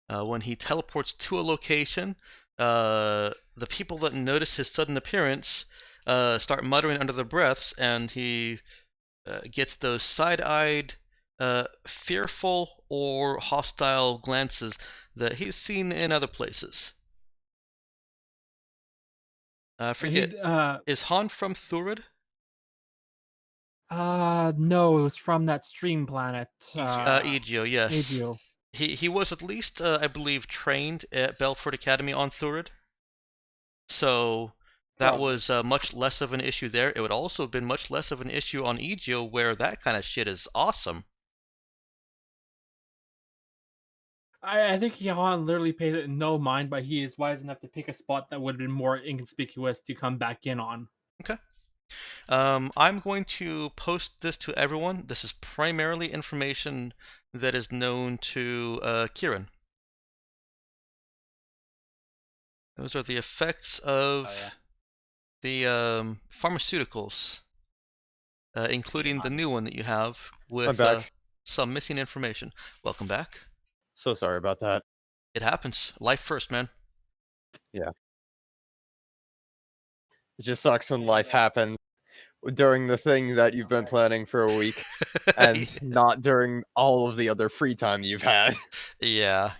When he teleports to a location, the people that notice his sudden appearance start muttering under their breaths, and he gets those side-eyed, fearful or hostile glances that he's seen in other places. Forget, is Han from Thurid? No, it was from that stream planet. Egio, yes. Egio. He was at least, I believe, trained at Belfort Academy on Thurid. So that was much less of an issue there. It would also have been much less of an issue on Egio, where that kind of shit is awesome. I think Han literally pays it no mind, but he is wise enough to pick a spot that would have been more inconspicuous to come back in on. Okay. I'm going to post this to everyone. This is primarily information that is known to Kieran. Those are the effects of the pharmaceuticals, including the new one that you have with some missing information. Welcome back. So sorry about that. It happens. Life first, man. Yeah. It just sucks when life happens during the thing that you've been planning for a week and not during all of the other free time you've had. Yeah.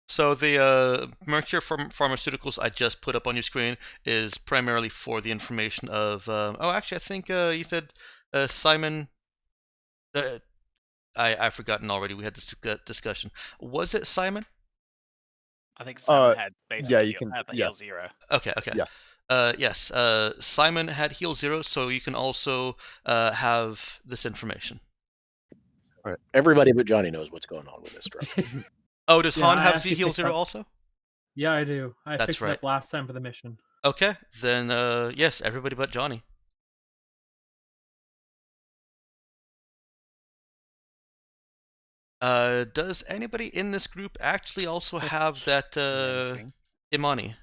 So the Mercure Pharmaceuticals I just put up on your screen is primarily for the information of... actually, I think you said Simon... I've forgotten already. We had this discussion. Was it Simon? I think Simon had basically heal 0. Okay. Yeah. Yes. Simon had heal 0, so you can also have this information. All right. Everybody but Johnny knows what's going on with this drug. Oh, does Han have heal 0 also? Yeah, I do. That's picked it up last time for the mission. Okay, then yes, everybody but Johnny. Does anybody in this group actually also have that Imani?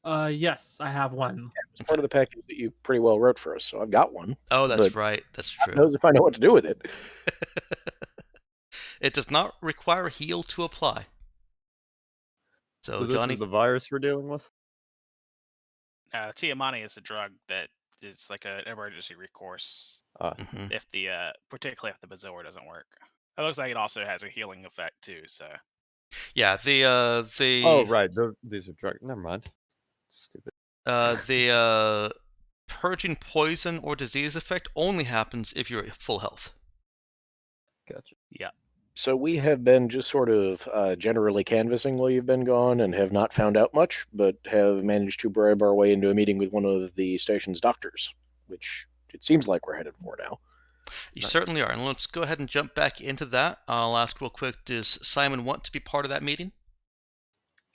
Yes, I have one. It's part of the package that you pretty well wrote for us, so I've got one. Oh, that's right. That's true. God knows if I know what to do with it. It does not require heal to apply. So this Johnny... is the virus we're dealing with? Tiamani is a drug that is like an emergency recourse if particularly if the Bazoar doesn't work. It looks like it also has a healing effect too. So yeah, the oh right, these are drugs. Never mind. Stupid. The purging poison or disease effect only happens if you're at full health. Gotcha. Yeah. So we have been just sort of generally canvassing while you've been gone and have not found out much, but have managed to bribe our way into a meeting with one of the station's doctors, which it seems like we're headed for now. You certainly are. And let's go ahead and jump back into that. I'll ask real quick, does Simon want to be part of that meeting?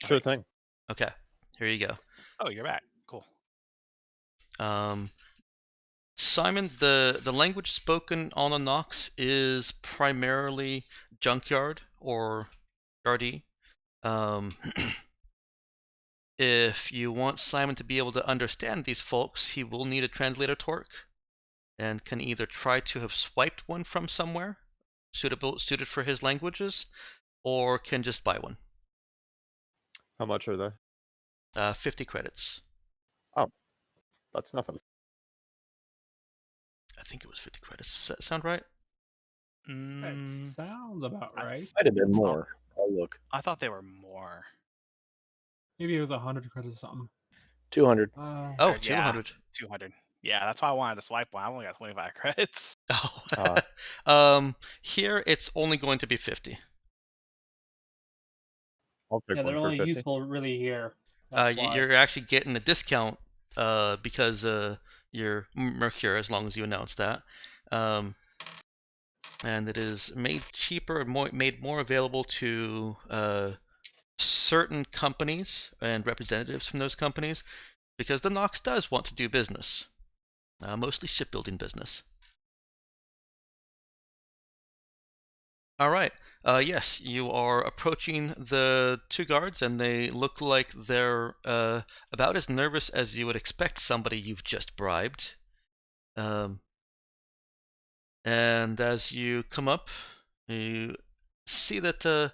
Sure thing. Okay, here you go. Oh, you're back. Cool. Simon, the language spoken on the Nox is primarily junkyard or yardie. If you want Simon to be able to understand these folks, he will need a translator torque, and can either try to have swiped one from somewhere suited for his languages, or can just buy one. How much are they? 50 credits. That's nothing. I think it was 50 credits. Does that sound right? That Mm, sounds about right. Might have been more. I'll look. I thought they were more. Maybe it was 100 credits or something. 200. Oh, Yeah. 200. 200. Yeah, that's why I wanted to swipe one. I only got 25 credits. Oh. Here it's only going to be 50. I'll take Yeah, one they're for only 50. useful really here. That's why. You're actually getting a discount because you're Mercure, as long as you announce that. And it is made cheaper and made more available to certain companies and representatives from those companies, because the Nox does want to do business, mostly shipbuilding business. All right. Yes, you are approaching the two guards, and they look like they're about as nervous as you would expect somebody you've just bribed. And as you come up, you see that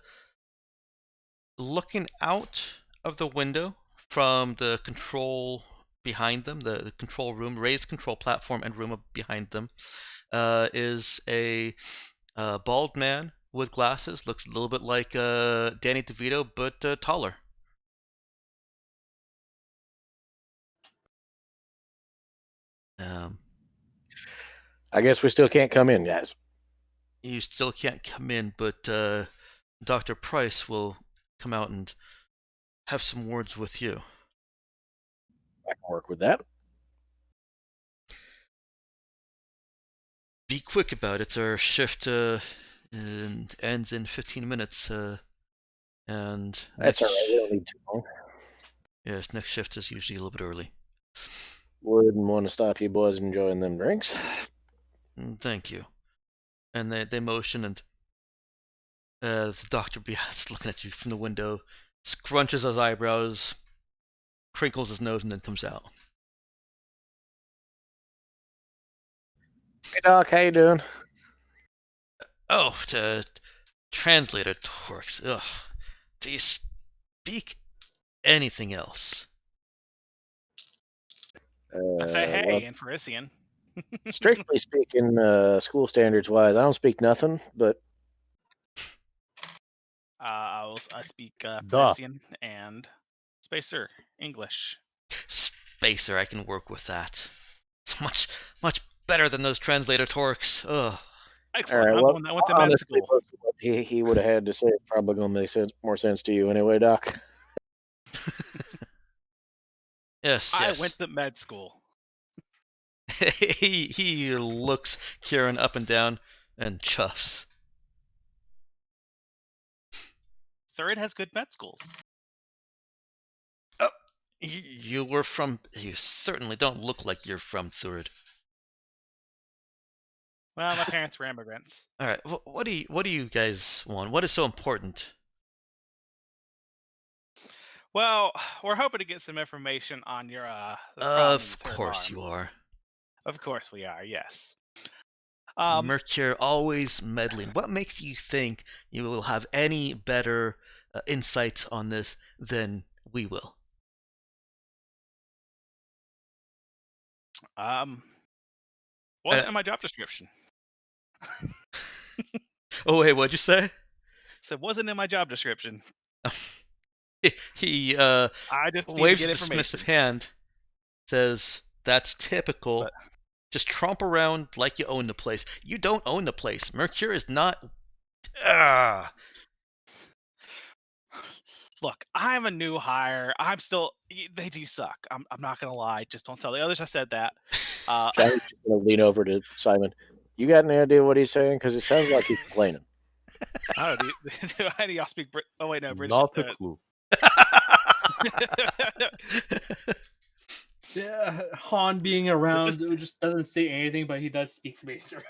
looking out of the window from the control behind them, the control room, raised control platform and room behind them, is a bald man with glasses. Looks a little bit like Danny DeVito, but taller. I guess we still can't come in, guys. You still can't come in, but Dr. Price will come out and have some words with you. I can work with that. Be quick about it. Our shift ends in 15 minutes. And That's all right. We don't need too long. Yes, next shift is usually a little bit early. Wouldn't want to stop you boys enjoying them drinks. Thank you. And they motion, and the doctor is looking at you from the window, scrunches his eyebrows, crinkles his nose, and then comes out. Hey, Doc, how you doing? Oh, to translator torques. Ugh. Do you speak anything else? I say hey Well, in Parisian. strictly speaking, school standards wise, I don't speak nothing, but I speak Duh. Parisian and Spacer English. Spacer, I can work with that. It's much better than those translator torques. Ugh. all Excellent. right. I'm Well, the one that went to med honestly, school. most of what he would have had to say is probably going to make more sense to you anyway, Doc. Yes, I yes. went to med school. he looks Kieran up and down and chuffs. Third has good med schools. Oh, you certainly don't look like you're from Thurd. Well, my parents were immigrants. All right, what do you guys want? What is so important? Well, we're hoping to get some information on your the problem in the Of third course arm. you are. Of course we are. Yes. Mercure always meddling. What makes you think you will have any better insight on this than we will? Wasn't in my job description. Oh wait, what'd you say? So wasn't in my job description. He I just need to waves get a information. dismissive hand, says, "That's typical. But- Just tromp around like you own the place. You don't own the place. Mercure is not." Look, I'm a new hire. I'm still. They do suck. I'm not gonna lie. Just don't tell the others I said that. Johnny's just going to lean over to Simon. You got any idea what he's saying? Because it sounds like he's complaining. I don't know. Do any of y'all speak Brit? Oh wait, no, British. Not a clue. Yeah, Han being around it just doesn't say anything, but he does speak Spacer.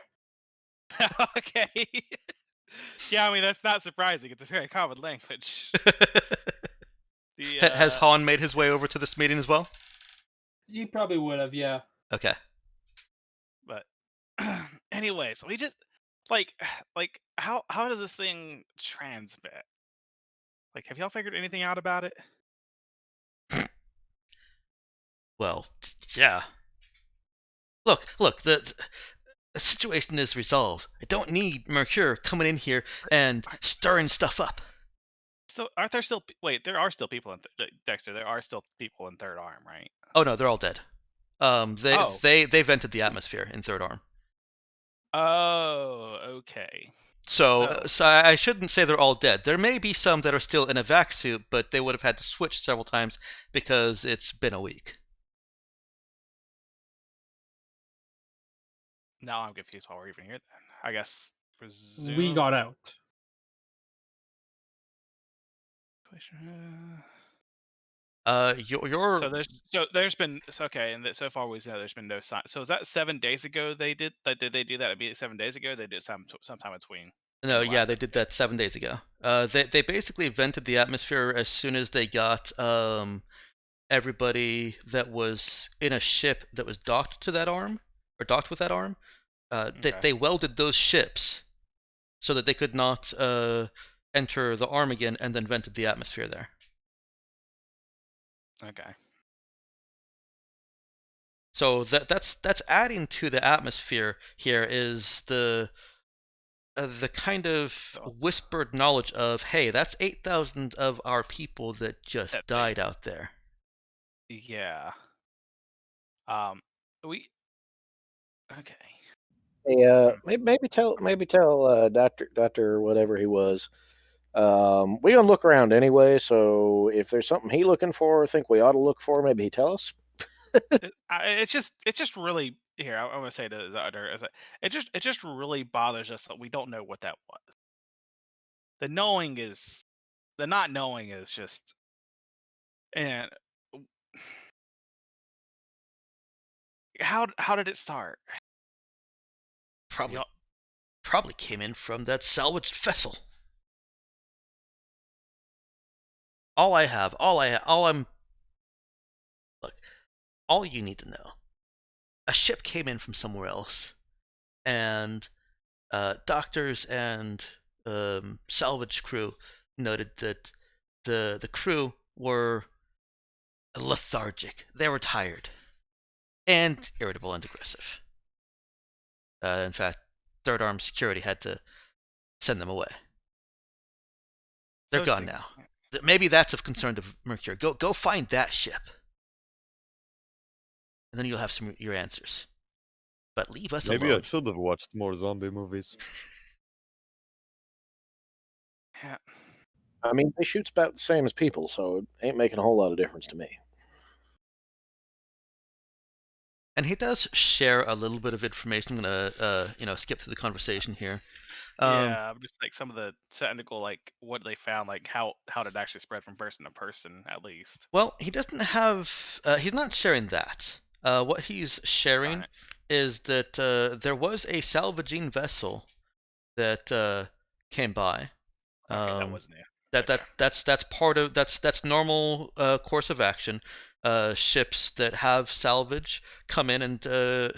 Okay. Yeah, I mean that's not surprising. It's a very common language. The Has Han made his way over to this meeting as well? You probably would have, yeah. Okay. but anyways, we just like how does this thing transmit? Like, have y'all figured anything out about it? Well, yeah. Look, the situation is resolved. I don't need Mercure coming in here and stirring stuff up. So aren't there still? Wait, there are still people in Dexter. There are still people in Third Arm, right? Oh no, they're all dead. They Oh. they vented the atmosphere in Third Arm. Oh, okay. So, Oh. so I shouldn't say they're all dead. There may be some that are still in a vac suit, but they would have had to switch several times because it's been a week. Now I'm confused why we're even here. Then I guess presume We got out. Your So there's been okay, and so far we know there's been no sign. So is that 7 days ago they did that? Did they do that immediately 7 days ago? They did sometime between. No, the yeah, last they 7 did days? that 7 days ago. They basically vented the atmosphere as soon as they got everybody that was in a ship that was docked to that arm or docked with that arm. Okay. They welded those ships so that they could not enter the arm again, and then vented the atmosphere there. Okay. So that's adding to the atmosphere here is the kind of whispered knowledge of, hey, that's 8,000 of our people that just That died out there. Yeah. We. Okay. Hey, maybe tell Doctor whatever he was. We gonna look around anyway. So if there's something he looking for, I think we ought to look for. Maybe he tell us. It's just really here. I want to say to the other is that it just really bothers us that we don't know what that was. The not knowing is just and how did it start? Probably Y'all- probably came in from that salvaged vessel. All I'm look. All you need to know: a ship came in from somewhere else, and doctors and salvage crew noted that the crew were lethargic. They were tired and irritable and aggressive. In fact, Third Arm Security had to send them away. They're those gone things- now. Maybe that's of concern to Mercury. Go find that ship, and then you'll have your answers. But leave us Maybe I alone. should have watched more zombie movies. Yeah. I mean, they shoot's about the same as people, so it ain't making a whole lot of difference to me. And he does share a little bit of information. I'm gonna skip through the conversation here. Yeah, just like some of the technical, like what they found, like how did it actually spread from person to person, at least. Well, he doesn't have. He's not sharing that. What he's sharing Right. is that there was a salvaging vessel that came by. Okay, that was new. That's part of that's normal course of action. Ships that have salvage come in and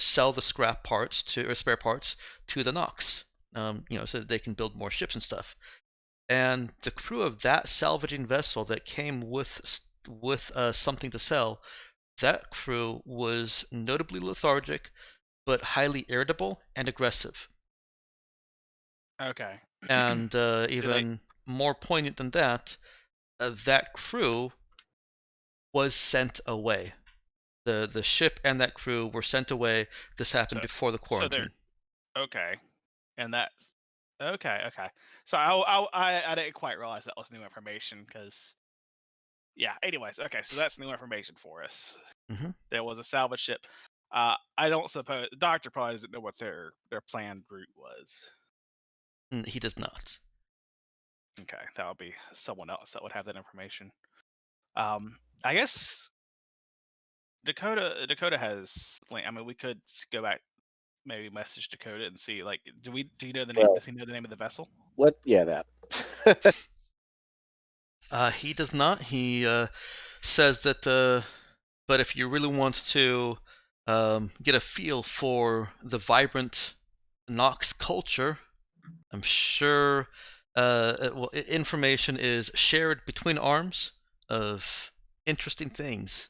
sell the scrap parts to or spare parts to the Nox. So that they can build more ships and stuff. And the crew of that salvaging vessel that came with something to sell, that crew was notably lethargic, but highly irritable and aggressive. Okay. And even more poignant than that, that crew was sent away. The ship and that crew were sent away. This happened before the quarantine. Okay, and that's okay. So I didn't quite realize that was new information because yeah. Anyways, okay, so that's new information for us. Mhm. There was a salvage ship. I don't suppose the doctor probably doesn't know what their planned route was. He does not. Okay, that would be someone else that would have that information. I guess Dakota has. Like, I mean, we could go back, maybe message Dakota and see. Like, do you know the name? Well- Does he know the name of the vessel? Yeah, that. He does not. He says that, but if you really want to get a feel for the vibrant Nox culture, I'm sure information is shared between arms of interesting things.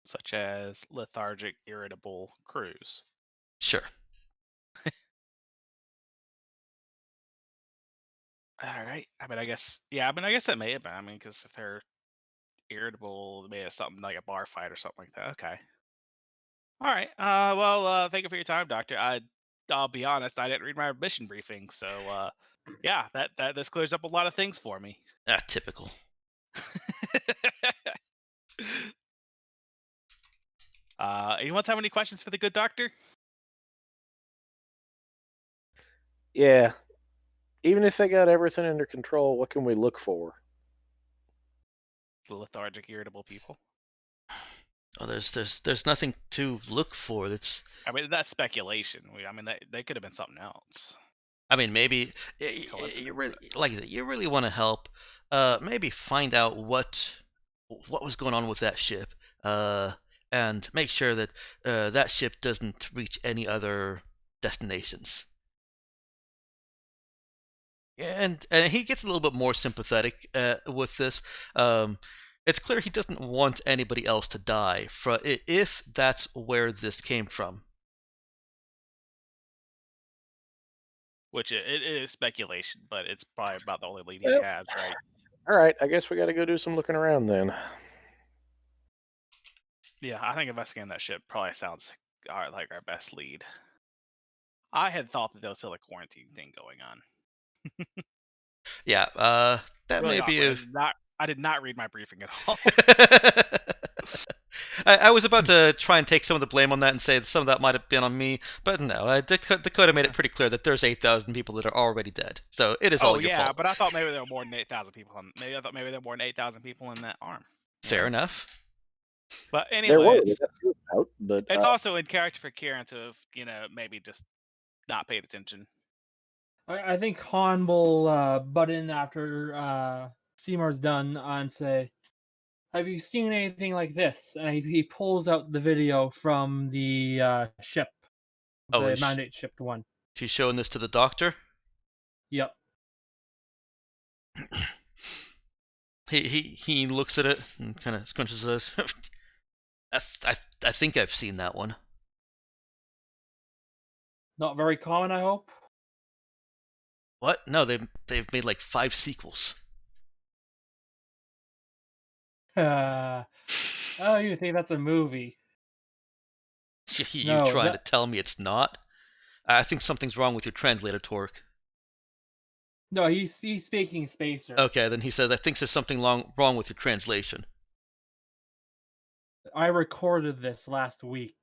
Such as lethargic, irritable crews. Sure. All right. I mean, I guess. Yeah. I mean, I guess that may have been. I mean, because if they're irritable, maybe it's something like a bar fight or something like that. Okay. All right. Well, thank you for your time, Doctor. I'll be honest. I didn't read my mission briefing, so yeah, that this clears up a lot of things for me. Typical. Anyone have any questions for the good doctor? Yeah. Even if they got everything under control, what can we look for? The lethargic, irritable people. Oh, there's nothing to look for. That's. I mean, that's speculation. I mean, they could have been something else. I mean, maybe you really, like I said, you really want to help. Maybe find out what was going on with that ship. And make sure that that ship doesn't reach any other destinations. And he gets a little bit more sympathetic with this. It's clear he doesn't want anybody else to die if that's where this came from. Which it is speculation, but it's probably about the only lead he Well- has, right? All right, I guess we got to go do some looking around then. Yeah, I think investigating that ship probably sounds like our best lead. I had thought that there was still a quarantine thing going on. Yeah, that Really may be a. awkward. I did not read my briefing at all. I was about to try and take some of the blame on that and say that some of that might have been on me, but no. Dakota made it pretty clear that there's 8,000 people that are already dead, so it is all your fault. But I thought maybe there were more than 8,000 people. Maybe there were more than 8,000 people in that arm. Fair enough. But There were anyways, out, but it's also in character for Kieran to have, maybe just not paid attention. I think Han will butt in after Seymour's done and say, "Have you seen anything like this?" And he pulls out the video from the ship, the mandate ship, the one. She's showing this to the doctor. Yep. He looks at it and kind of scrunches his eyes. I think I've seen that one. Not very common, I hope. What? No, they've made like 5 sequels. Oh, you think that's a movie? You trying to tell me it's not? I think something's wrong with your translator, Torque. No, he's speaking Spacer. Okay, then he says, I think there's something wrong with your translation. I recorded this last week.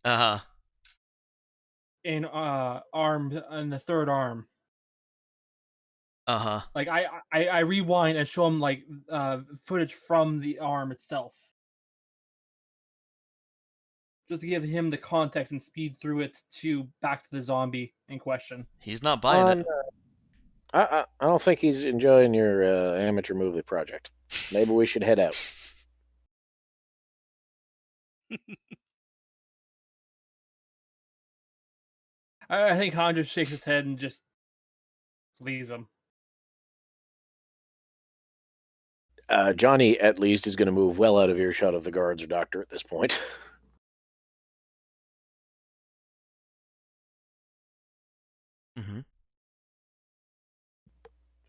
Uh-huh. In the third arm. Uh-huh. Like I rewind and show him like footage from the arm itself. Just to give him the context and speed through it to back to the zombie in question. He's not buying it. I don't think he's enjoying your amateur movie project. Maybe we should head out. I think Han just shakes his head and just leaves him. Johnny, at least, is going to move well out of earshot of the guards or doctor at this point. Mm-hmm.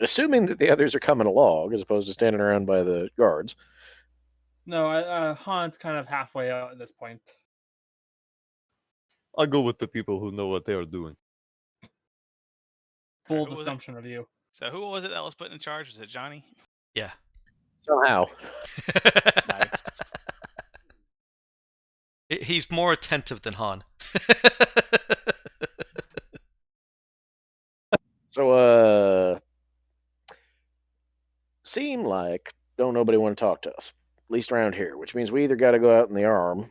Assuming that the others are coming along, as opposed to standing around by the guards. No, Han's kind of halfway out at this point. I'll go with the people who know what they are doing. Bold assumption of you. So who was it that was put in charge? Was it Johnny? Yeah. Somehow. Nice. He's more attentive than Han. So, seem like don't nobody want to talk to us, at least around here, which means we either got to go out in the arm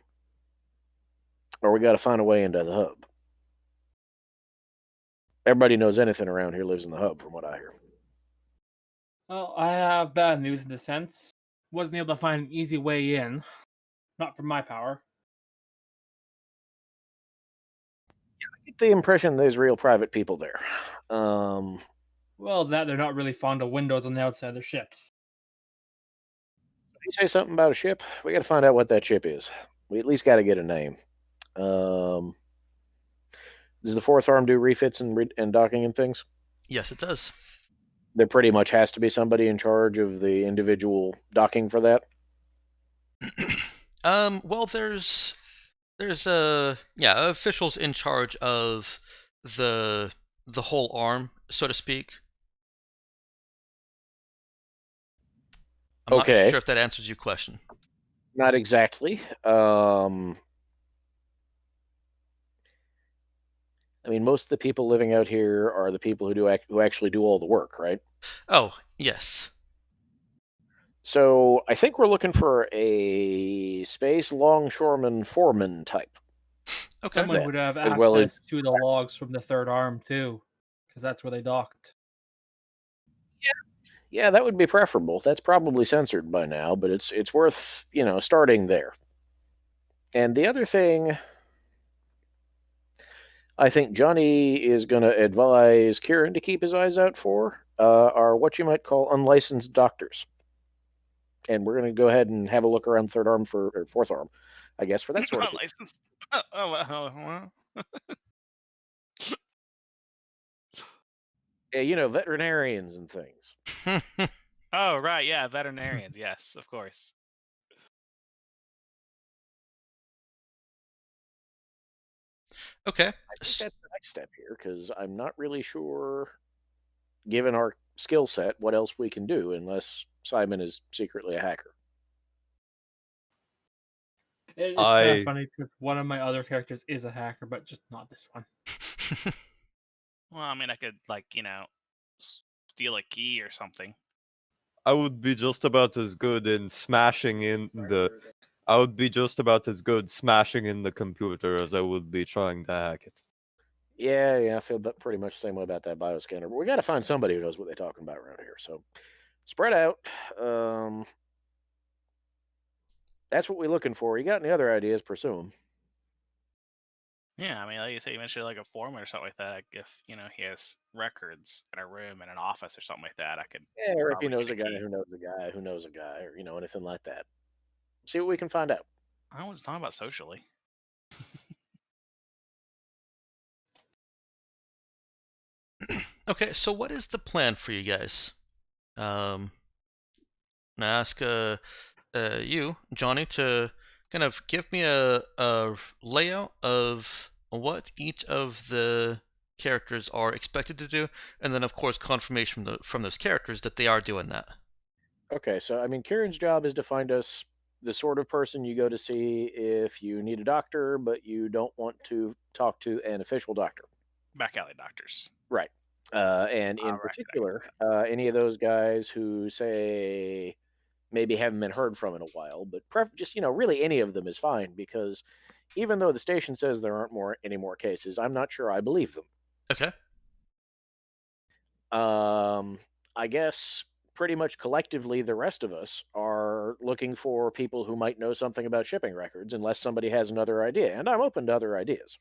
or we got to find a way into the hub. Everybody knows anything around here lives in the hub, from what I hear. Well, I have bad news in the sense. Wasn't able to find an easy way in. Not from my power. I get the impression there's real private people there. Well, that they're not really fond of windows on the outside of their ships. You say something about a ship? We got to find out what that ship is. We at least got to get a name. Um, does the fourth arm do refits and docking and things? Yes, it does. There pretty much has to be somebody in charge of the individual docking for that. Well, there's officials in charge of the whole arm, so to speak. I'm not Okay, sure if that answers your question. not exactly. I mean, most of the people living out here are the people who actually do all the work, right? Oh, yes. So I think we're looking for a space longshoreman foreman type. Okay. Someone would have As well as access to the logs from the third arm too, because that's where they docked. yeah, that would be preferable. That's probably censored by now, but it's worth starting there. And the other thing I think Johnny is going to advise Kieran to keep his eyes out for are what you might call unlicensed doctors. And we're going to go ahead and have a look around third arm or fourth arm, I guess, for that sort of thing. Licensed. Well. Yeah, veterinarians and things. Oh, right. Yeah, veterinarians. Yes, of course. Okay. I think that's the next step here because I'm not really sure, given our skill set, what else we can do unless Simon is secretly a hacker. It's kind of I funny because one of my other characters is a hacker, but just not this one. Well, I mean, I could steal a key or something. I would be just about as good in smashing in the. I would be just about as good smashing in the computer as I would be trying to hack it. Yeah, I feel pretty much the same way about that bioscanner. But we got to find somebody who knows what they're talking about around here. So spread out. That's what we're looking for. You got any other ideas? Pursue them. Yeah, I mean, like you say, you mentioned like a foreman or something like that. Like, if he has records in a room in an office or something like that, I could Yeah, or if he probably knows get a a guy key. who knows a guy who knows a guy, or anything like that. See what we can find out. I was talking about socially. Okay, so what is the plan for you guys? Um, I ask you, Johnny, to kind of give me a layout of what each of the characters are expected to do, and then of course confirmation from those characters that they are doing that. Okay, so I mean, Kieran's job is to find us the sort of person you go to see if you need a doctor, but you don't want to talk to an official doctor. Back alley doctors. Right. And in Right. particular, any of those guys who say maybe haven't been heard from in a while, but just really any of them is fine because even though the station says there aren't any more cases, I'm not sure I believe them. Okay. I guess pretty much collectively, the rest of us are looking for people who might know something about shipping records, unless somebody has another idea, and I'm open to other ideas.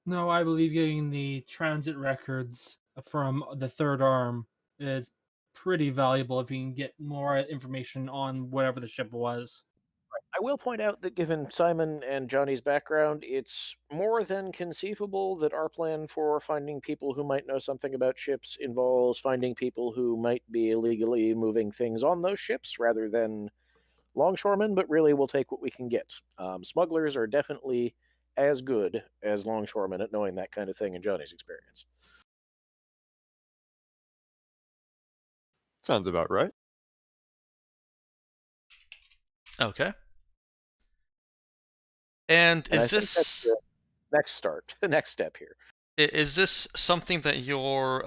No, I believe getting the transit records from the third arm is pretty valuable if you can get more information on whatever the ship was. I will point out that given Simon and Johnny's background, it's more than conceivable that our plan for finding people who might know something about ships involves finding people who might be illegally moving things on those ships rather than longshoremen, but really we'll take what we can get. Smugglers are definitely as good as longshoremen at knowing that kind of thing in Johnny's experience. Sounds about right. Okay. And And I is think that's this the next step here. is this something that you're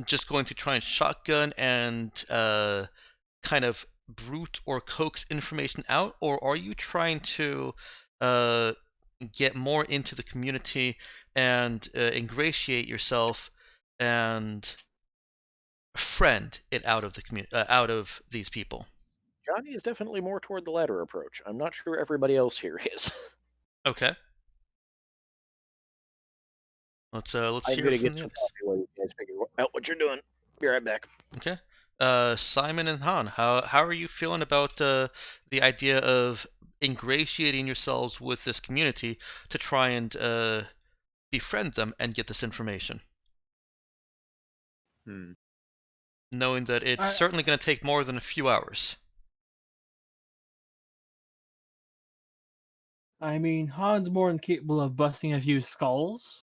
just going to try and shotgun and kind of brute or coax information out, or are you trying to uh, get more into the community and ingratiate yourself and friend it out of the out of these people. Johnny is definitely more toward the latter approach. I'm not sure everybody else here is. Okay. Let's I'm hear gonna from get the some others. coffee while you guys figure out what you're doing. Be right back. Okay. Simon and Han, how are you feeling about the idea of ingratiating yourselves with this community to try and befriend them and get this information, knowing that it's I certainly going to take more than a few hours? I mean, Han's more than capable of busting a few skulls.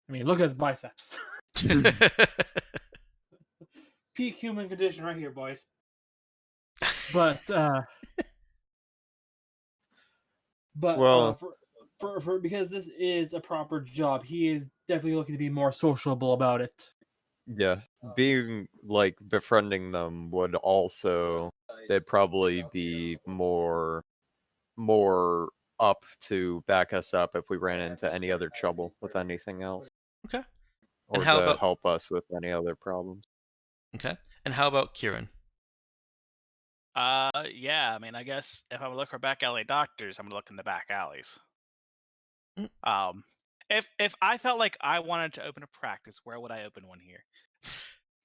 I mean, look at his biceps. Peak human condition right here, boys. But Well, for because this is a proper job, he is definitely looking to be more sociable about it. yeah, being like befriending them would also they'd probably be more up to back us up if we ran into any other trouble with anything else, Okay. And or how to about help us with any other problems. okay? And how about Kieran? Yeah. I mean, I guess if I'm gonna look for back alley doctors, I'm gonna look in the back alleys. Mm. Um, if I felt like I wanted to open a practice, where would I open one here?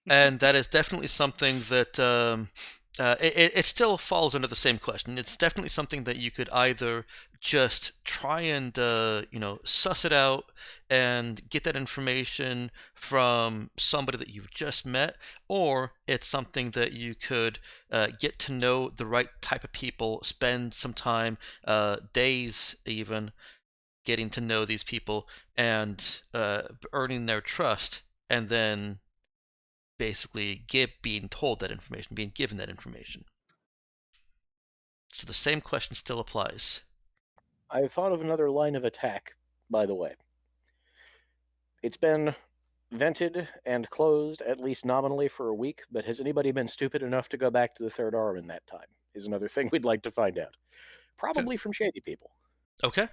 And that is definitely something that it still falls under the same question. It's definitely something that you could either just try and suss it out and get that information from somebody that you've just met, or it's something that you could get to know the right type of people, spend some time, days even, getting to know these people and earning their trust, and then basically being told that information, being given that information. So the same question still applies. I've thought of another line of attack, by the way. It's been vented and closed, at least nominally, for a week, but has anybody been stupid enough to go back to the third arm in that time? Is another thing we'd like to find out. Probably from shady people. Okay.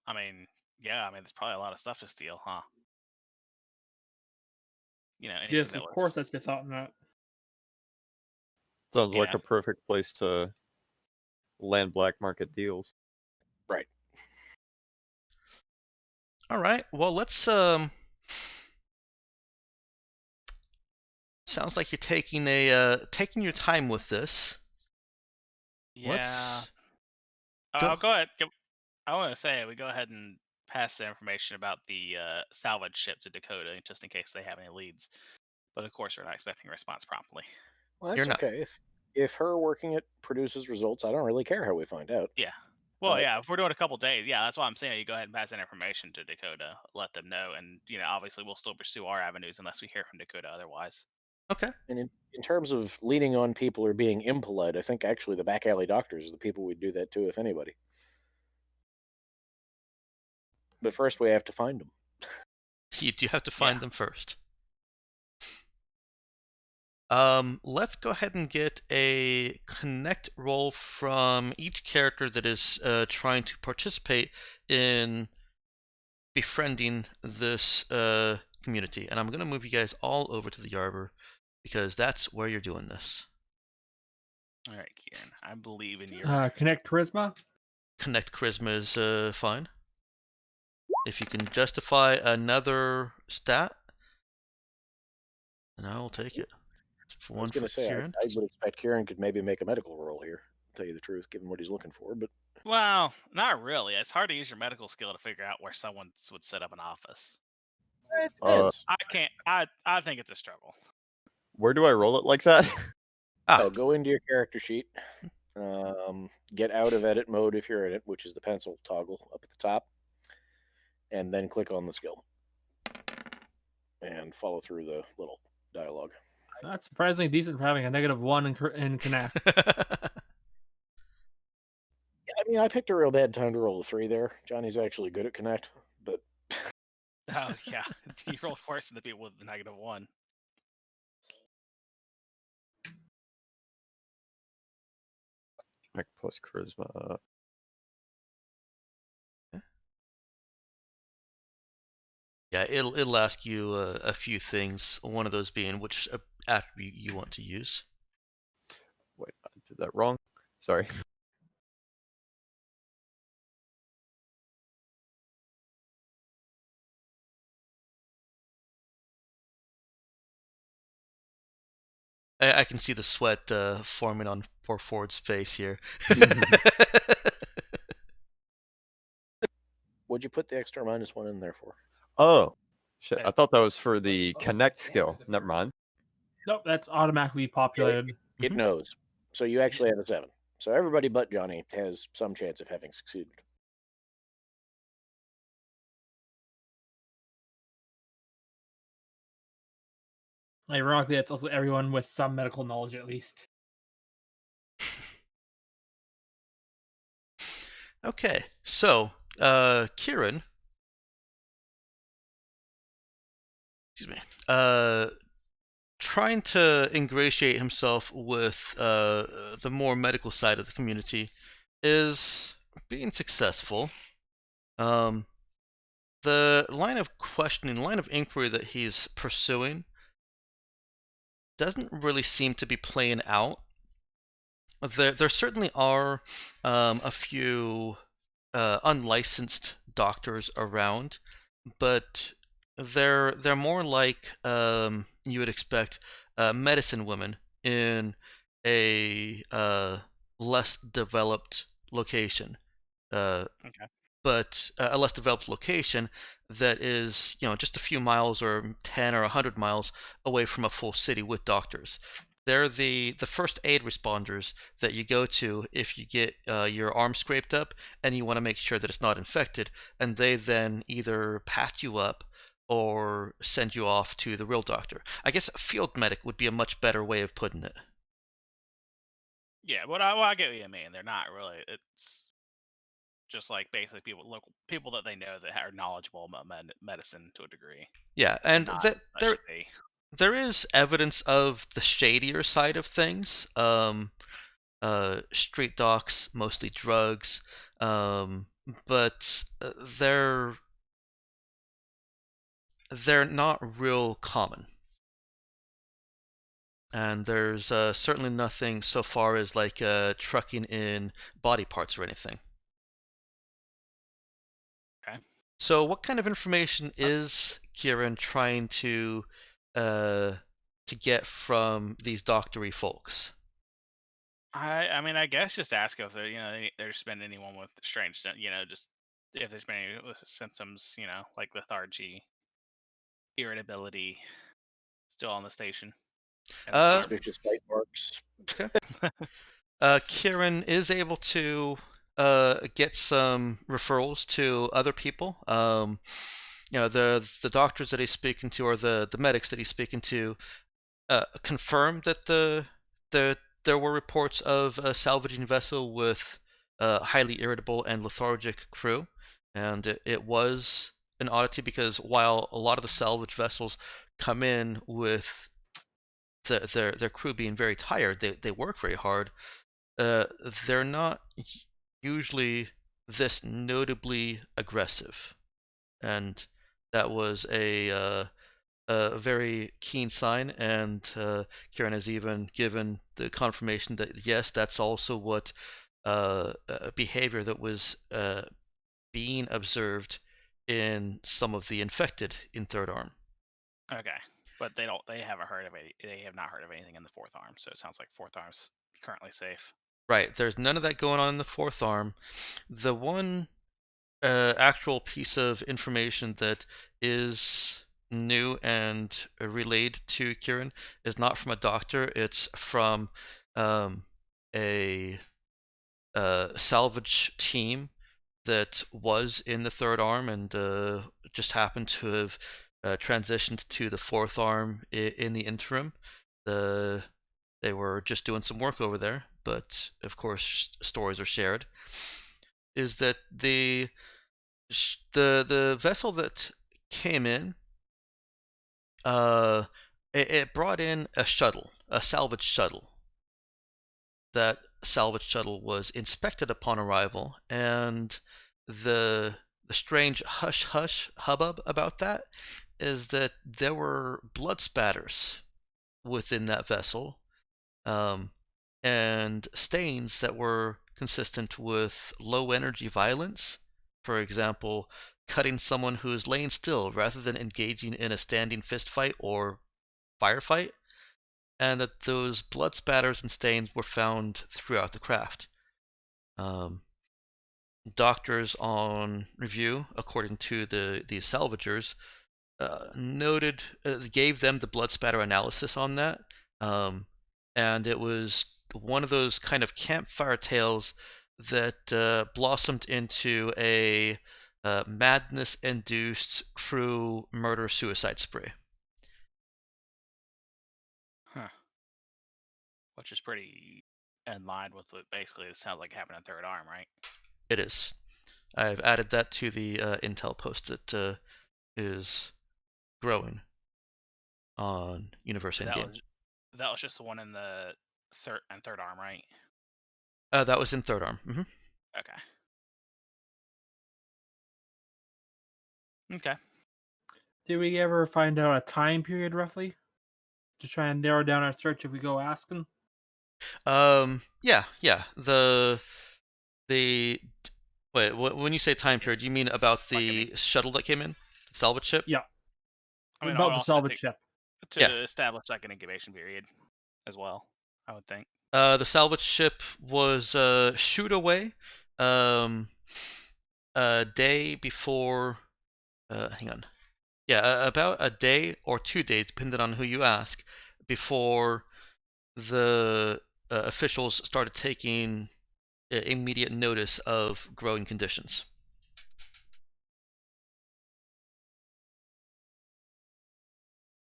I mean, yeah. I mean, there's probably a lot of stuff to steal, huh? Anything Yes, that of course, was, that's your thought on that. Sounds you like know, a perfect place to land black market deals. Right. All right. Well, let's sounds like you're taking your time with this. yeah. Let's I'll go. go ahead. I want to say we go ahead and pass the information about the salvage ship to Dakota, just in case they have any leads. But of course, we're not expecting a response promptly. Well, You're that's not. okay. If her working it produces results, I don't really care how we find out. Yeah. Well, Uh, yeah. If we're doing a couple days, yeah, that's why I'm saying you go ahead and pass that information to Dakota, let them know, and obviously we'll still pursue our avenues unless we hear from Dakota otherwise. Okay. And in terms of leaning on people or being impolite, I think actually the back alley doctors are the people we'd do that to, if anybody. But first, we have to find them. You do have to Yeah. find them first. Let's go ahead and get a connect roll from each character that is trying to participate in befriending this community. And I'm going to move you guys all over to the Arbor because that's where you're doing this. All right, Kieran. I believe in your. Connect charisma. Connect Charisma is fine. If you can justify another stat, then I will take it. For I was one going for to say, Kieran. I would expect Kieran could maybe make a medical roll here, to tell you the truth, given what he's looking for. But Well, not really. It's hard to use your medical skill to figure out where someone would set up an office. it depends. I can't. I think it's a struggle. Where do I roll it like that? Ah, Oh, go into your character sheet. Get out of edit mode if you're in it, which is the pencil toggle up at the top, and then click on the skill and follow through the little dialogue. That's surprisingly decent for having a -1 in connect. I mean, I picked a real bad time to roll a 3 there. Johnny's actually good at connect, but Oh yeah, you rolled worse than the people with the -1. Connect plus charisma. Yeah, it'll ask you a few things. One of those being which attribute you want to use. Wait, I did that wrong. Sorry. I can see the sweat forming on poor Ford's face here. What'd you put the extra -1 in there for? Oh, shit. I thought that was for the connect skill. Never mind. Nope, that's automatically populated. It Mhm. knows. So you actually have a 7. So everybody but Johnny has some chance of having succeeded. Ironically, that's also everyone with some medical knowledge at least. Okay, so Kieran, excuse me, trying to ingratiate himself with the more medical side of the community is being successful. The line of questioning, line of inquiry that he's pursuing doesn't really seem to be playing out. There certainly are a few unlicensed doctors around, but they're more like you would expect medicine women in a less developed location. Okay. But a less developed location that is, just a few miles or 10 or 100 miles away from a full city with doctors. They're the first aid responders that you go to if you get your arm scraped up and you want to make sure that it's not infected, and they then either patch you up or send you off to the real doctor. I guess a field medic would be a much better way of putting it. Yeah, but I get what you mean. They're not really. It's just like basically local people that they know that are knowledgeable about medicine to a degree, Yeah, and and not there shitty. there is evidence of the shadier side of things. Street docs, mostly drugs, but they're not real common. And there's certainly nothing so far as like trucking in body parts or anything. Okay. So, what kind of information is Kieran trying uh, to get from these doctory folks? I mean, I guess just ask if there's been anyone with strange, just if there's been any with symptoms, like lethargy, irritability, still on the station. And the farm. Suspicious bite marks. Kieran is able to get some referrals to other people. The doctors that he's speaking to, or the medics that he's speaking to, confirmed that the there were reports of a salvaging vessel with highly irritable and lethargic crew, and it was an oddity because while a lot of the salvage vessels come in with their crew being very tired, they work very hard. Uh, they're not usually this notably aggressive, and that was a very keen sign. And Kieran has even given the confirmation that yes, that's also what behavior that was being observed in some of the infected in Third Arm. Okay, but they haven't heard of it. They have not heard of anything in the Fourth Arm, so it sounds like Fourth Arm's currently safe. Right, there's none of that going on in the Fourth Arm. The one actual piece of information that is new and relayed to Kieran is not from a doctor. It's from um, a salvage team that was in the Third Arm and just happened to have transitioned to the Fourth Arm in the interim. They were just doing some work over there, but of course stories are shared. Is that the vessel that came in, uh, it brought in a shuttle, a salvage shuttle. That salvage shuttle was inspected upon arrival, and the strange hush hush hubbub about that is that there were blood spatters within that vessel, and stains that were consistent with low energy violence. For example, cutting someone who's laying still rather than engaging in a standing fist fight or firefight, and that those blood spatters and stains were found throughout the craft. Doctors on review, according to the salvagers, noted gave them the blood spatter analysis on that, and it was one of those kind of campfire tales that blossomed into a madness-induced crew murder-suicide spree. Huh. Which is pretty in line with what basically it sounds like having a third arm, right? It is. I've added that to the intel post that is growing on Universe Endgame. That was just the one in the third arm, right? That was in Third Arm. Okay. Okay. Did we ever find out a time period roughly to try and narrow down our search if we go asking? Yeah. The wait, when you say time period, you mean about the shuttle that came in, the salvage ship? Yeah. I mean, About the also, I salvage think ship. to establish like an incubation period as well, I would think. The salvage ship was shoot away, a day before. Hang on. Yeah, about a day or 2 days, depending on who you ask, before the officials started taking immediate notice of growing conditions.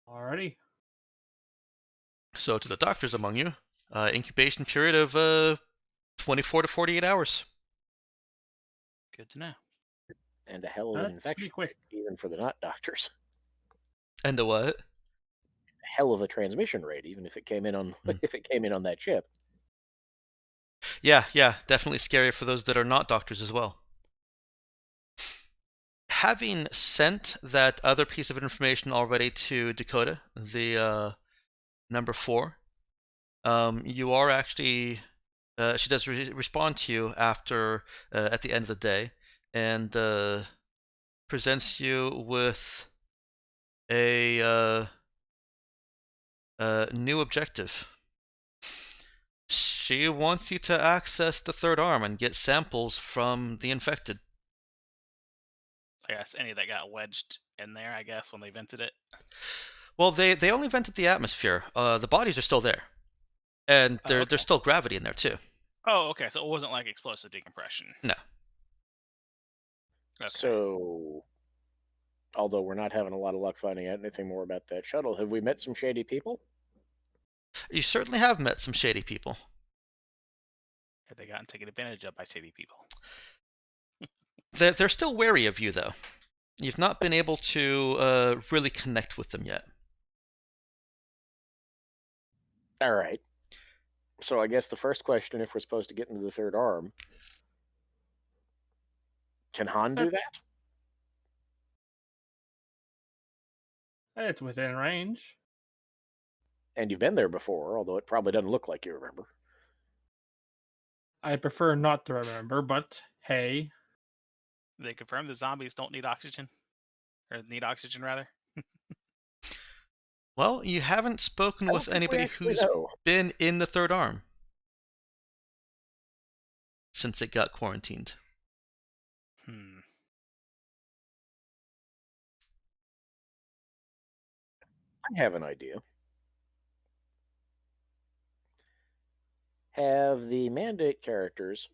Alrighty. So, to the doctors among you, incubation period of 24 to 48 hours. Good to know. And a hell of That's an infection, pretty quick. even for the not doctors. And a what? A hell of a transmission rate, even if it came in on if it came in on that ship. Yeah, definitely scary for those that are not doctors as well. Having sent that other piece of information already to Dakota, the number 4, you are actually she does respond to you after at the end of the day, and presents you with a new objective. She wants you to access the third arm and get samples from the infected. I guess any that got wedged in there, I guess, when they vented it. Well, they only vented the atmosphere. The bodies are still there, and okay. there's still gravity in there too. Oh, okay. So it wasn't like explosive decompression. No. Okay. So, although we're not having a lot of luck finding out anything more about that shuttle, have we met some shady people? You certainly have met some shady people. Have they gotten taken advantage of by shady people? They're still wary of you, though. You've not been able to really connect with them yet. All right. So I guess the first question, if we're supposed to get into the third arm, can Han do that? It's within range. And you've been there before, although it probably doesn't look like you remember. I prefer not to remember, but hey. They confirm the zombies don't need oxygen? Or need oxygen, rather? Well, you haven't spoken with anybody who's been in the third arm since it got quarantined. I have an idea. Have the Mandate characters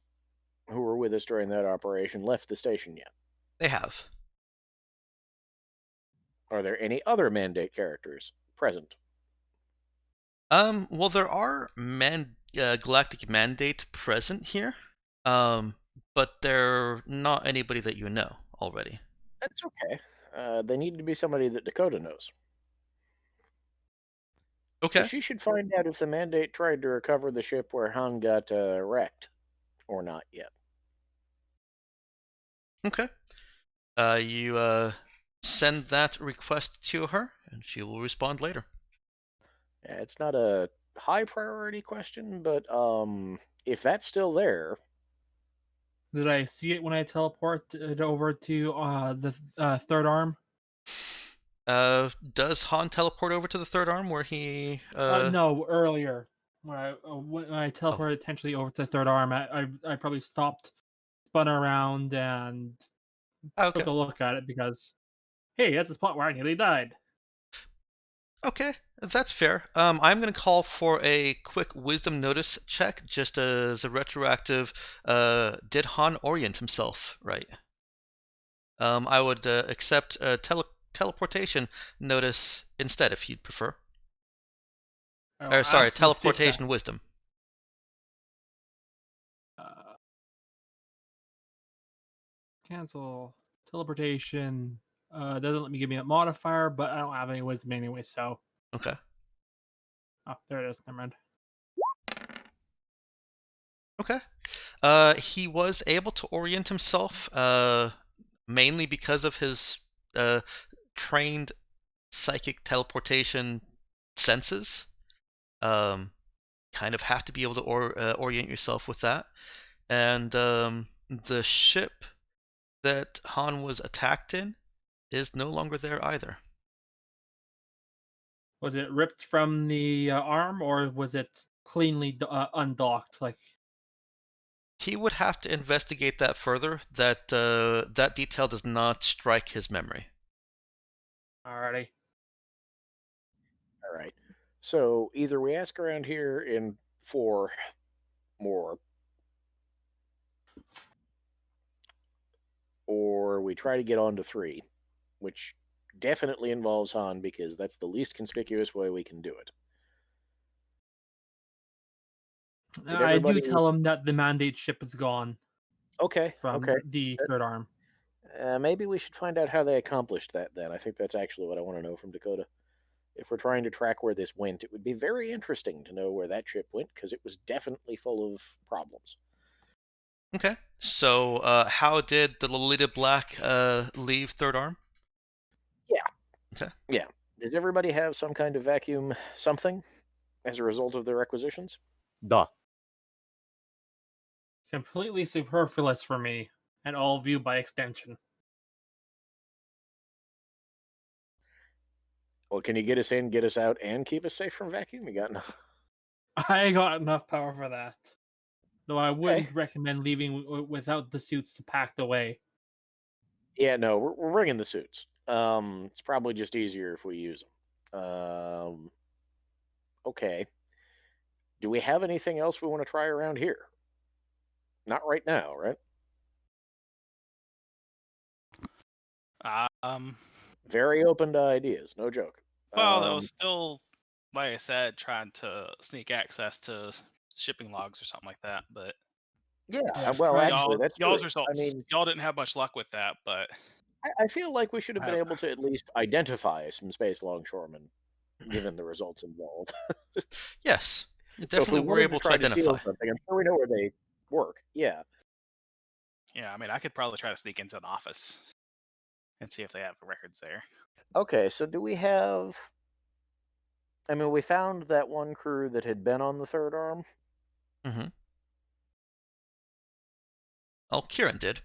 who were with us during that operation left the station yet? They have. Are there any other Mandate characters present? Well, there are Galactic Mandate present here, but they're not anybody that you know already. That's okay. They need to be somebody that Dakota knows. Okay. She should find out if the Mandate tried to recover the ship where Han got wrecked or not yet. Okay. You send that request to her, and she will respond later. Yeah, it's not a high priority question, but if that's still there, Did I see it when I teleported over to the third arm? Does Han teleport over to the third arm where he? No, earlier when I Oh, teleported potentially over to the third arm, I probably stopped, spun around, and okay. took a look at it because, hey, that's the spot where I nearly died. Okay, that's fair. I'm gonna call for a quick wisdom notice check, just as a retroactive. Did Han orient himself right? I would accept a teleportation notice instead, if you'd prefer. I will Or sorry, absolutely take that. teleportation wisdom. Cancel teleportation. Doesn't let me give me a modifier, but I don't have any wisdom anyway, so. Okay. Oh, there it is. Never mind. Okay. He was able to orient himself, mainly because of his trained psychic teleportation senses. Kind of have to be able to orient yourself with that. And the ship that Han was attacked in is no longer there either. Was it ripped from the arm, or was it cleanly undocked? Like, He would have to investigate that further. That detail does not strike his memory. alrighty. all right. So either we ask around here in 4 more, or we try to get on to 3, which definitely involves Han because that's the least conspicuous way we can do it. Did I do everybody? tell him that the mandate ship is gone Okay, from okay. the third arm. Maybe we should find out how they accomplished that then. I think that's actually what I want to know from Dakota. If we're trying to track where this went, it would be very interesting to know where that ship went because it was definitely full of problems. Okay. So, how did the Lolita Black leave Third Arm? Yeah. Okay. Yeah. Does everybody have some kind of vacuum something as a result of their requisitions? Duh. Completely superfluous for me, and all of you by extension. Well, can you get us in, get us out, and keep us safe from vacuum? You got enough? I got enough power for that. Though I Okay. wouldn't recommend leaving without the suits packed away. Yeah, no, we're bringing the suits. It's probably just easier if we use them. Okay. Do we have anything else we want to try around here? Not right now, right? Um, Very open to ideas, no joke. well, that was still, like I said, trying to sneak access to shipping logs or something like that. But Yeah, Yeah, well, try- actually, that's true. y'all's I results, mean, y'all didn't have much luck with that. But I feel like we should have been I- able to at least identify some space longshoremen, given the results involved. Yes. You So if we definitely were wanted to able to try to steal identify. something, I'm sure we know where they work. Yeah. yeah, I mean, I could probably try to sneak into an office and see if they have records there. Okay, so do we have? I mean, we found that one crew that had been on the third arm. Mm-hmm. Oh, Kieran did.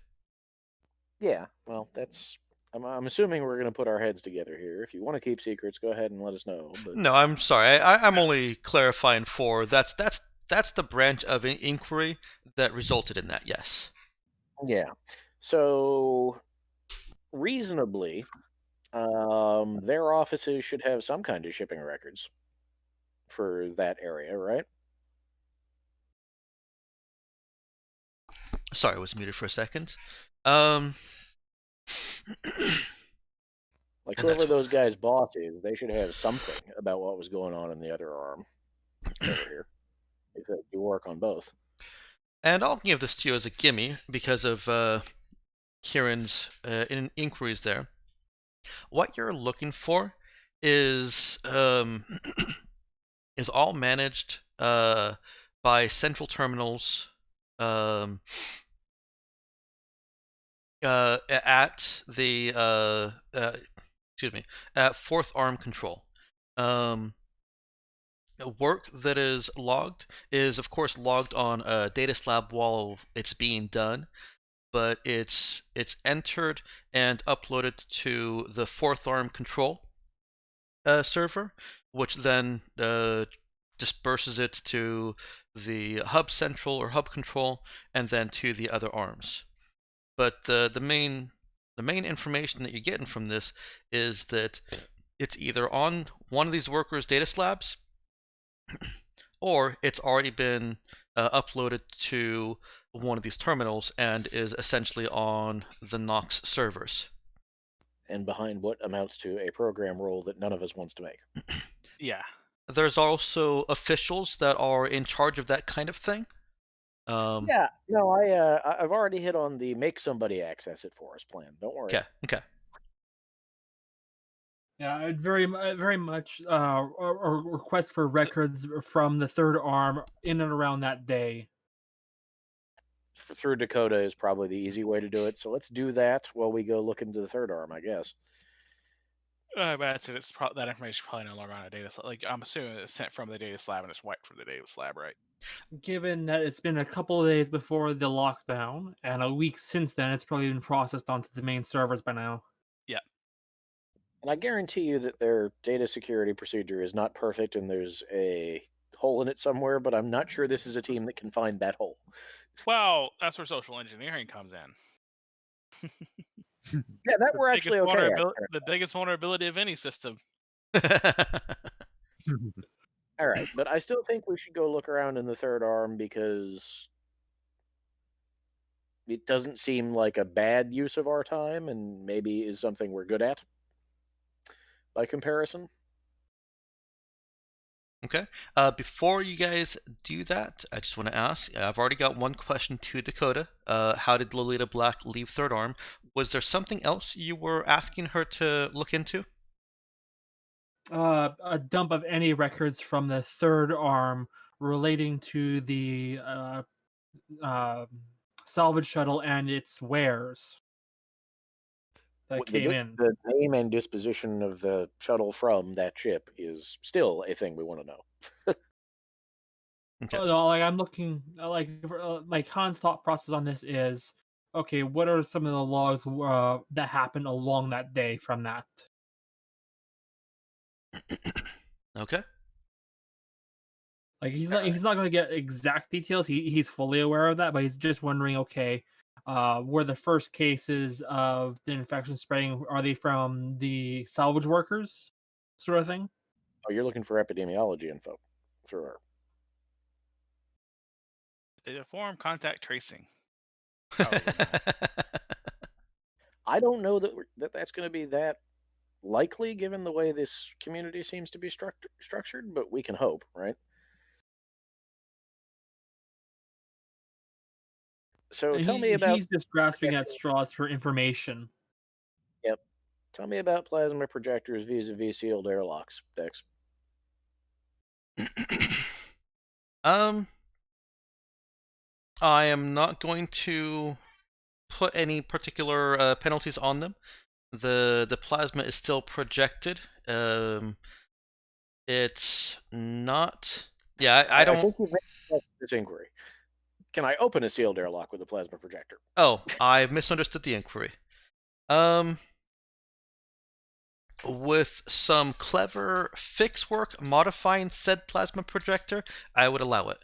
Yeah. Well, that's. I'm assuming we're going to put our heads together here. If you want to keep secrets, go ahead and let us know. But No, I'm sorry. I'm only clarifying for that's the branch of inquiry that resulted in that. Yes. yeah. So reasonably, their offices should have some kind of shipping records for that area, right? Sorry, I was muted for a second. Um. Like And that's whoever those guys' boss is, they should have something about what was going on in the other arm over here. If they do work on both. And I'll give this to you as a gimme because of Kieran's inquiries there. What you're looking for is is all managed by central terminals, um, at the excuse me, at fourth arm control. Work that is logged is of course logged on a data slab while it's being done, but it's entered and uploaded to the fourth arm control server, which then disperses it to the hub central or hub control, and then to the other arms. But the main information that you're getting from this is that it's either on one of these workers' data slabs, or it's already been uploaded to one of these terminals and is essentially on the Nox servers. And behind what amounts to a program role that none of us wants to make. Yeah. There's also officials that are in charge of that kind of thing. Yeah, no, I've already hit on the make somebody access it for us plan. Don't worry. Okay. Yeah, I'd very much a request for records from the third arm in and around that day. Through Dakota is probably the easy way to do it. So let's do that while we go look into the third arm, I guess. But that's it. That information is probably no longer on a data slab. Like, I'm assuming it's sent from the data slab and it's wiped from the data slab, right? Given that it's been a couple of days before the lockdown and a week since then, it's probably been processed onto the main servers by now. Yeah. And I guarantee you that their data security procedure is not perfect and there's a hole in it somewhere, but I'm not sure this is a team that can find that hole. Well, that's where social engineering comes in. Yeah, that we're actually okay at. The biggest vulnerability of any system. All right, but I still think we should go look around in the third arm because it doesn't seem like a bad use of our time and maybe is something we're good at by comparison. Okay. Before you guys do that, I just want to ask. I've already got one question to Dakota. How did Lolita Black leave Third Arm? Was there something else you were asking her to look into? A dump of any records from the third arm relating to the salvage shuttle and its wares that came in. The name and disposition of the shuttle from that ship is still a thing we want to know. Okay. No, like I'm looking like Han's thought process on this is okay. What are some of the logs that happened along that day from that? Okay. Like he's not going to get exact details. He's fully aware of that, but he's just wondering. Okay, were the first cases of the infection spreading? Are they from the salvage workers, sort of thing? Oh, you're looking for epidemiology info through her. They perform contact tracing. I don't know that that's going to be that likely given the way this community seems to be structured, but we can hope, right? So tell me about... He's just grasping at straws for information. Yep. Tell me about plasma projectors vis-a-vis sealed airlocks, Dex. I am not going to put any particular penalties on them. The plasma is still projected. It's not. Yeah, I don't. I think you've made this inquiry. Can I open a sealed airlock with a plasma projector? Oh, I misunderstood the inquiry. With some clever fix work modifying said plasma projector, I would allow it,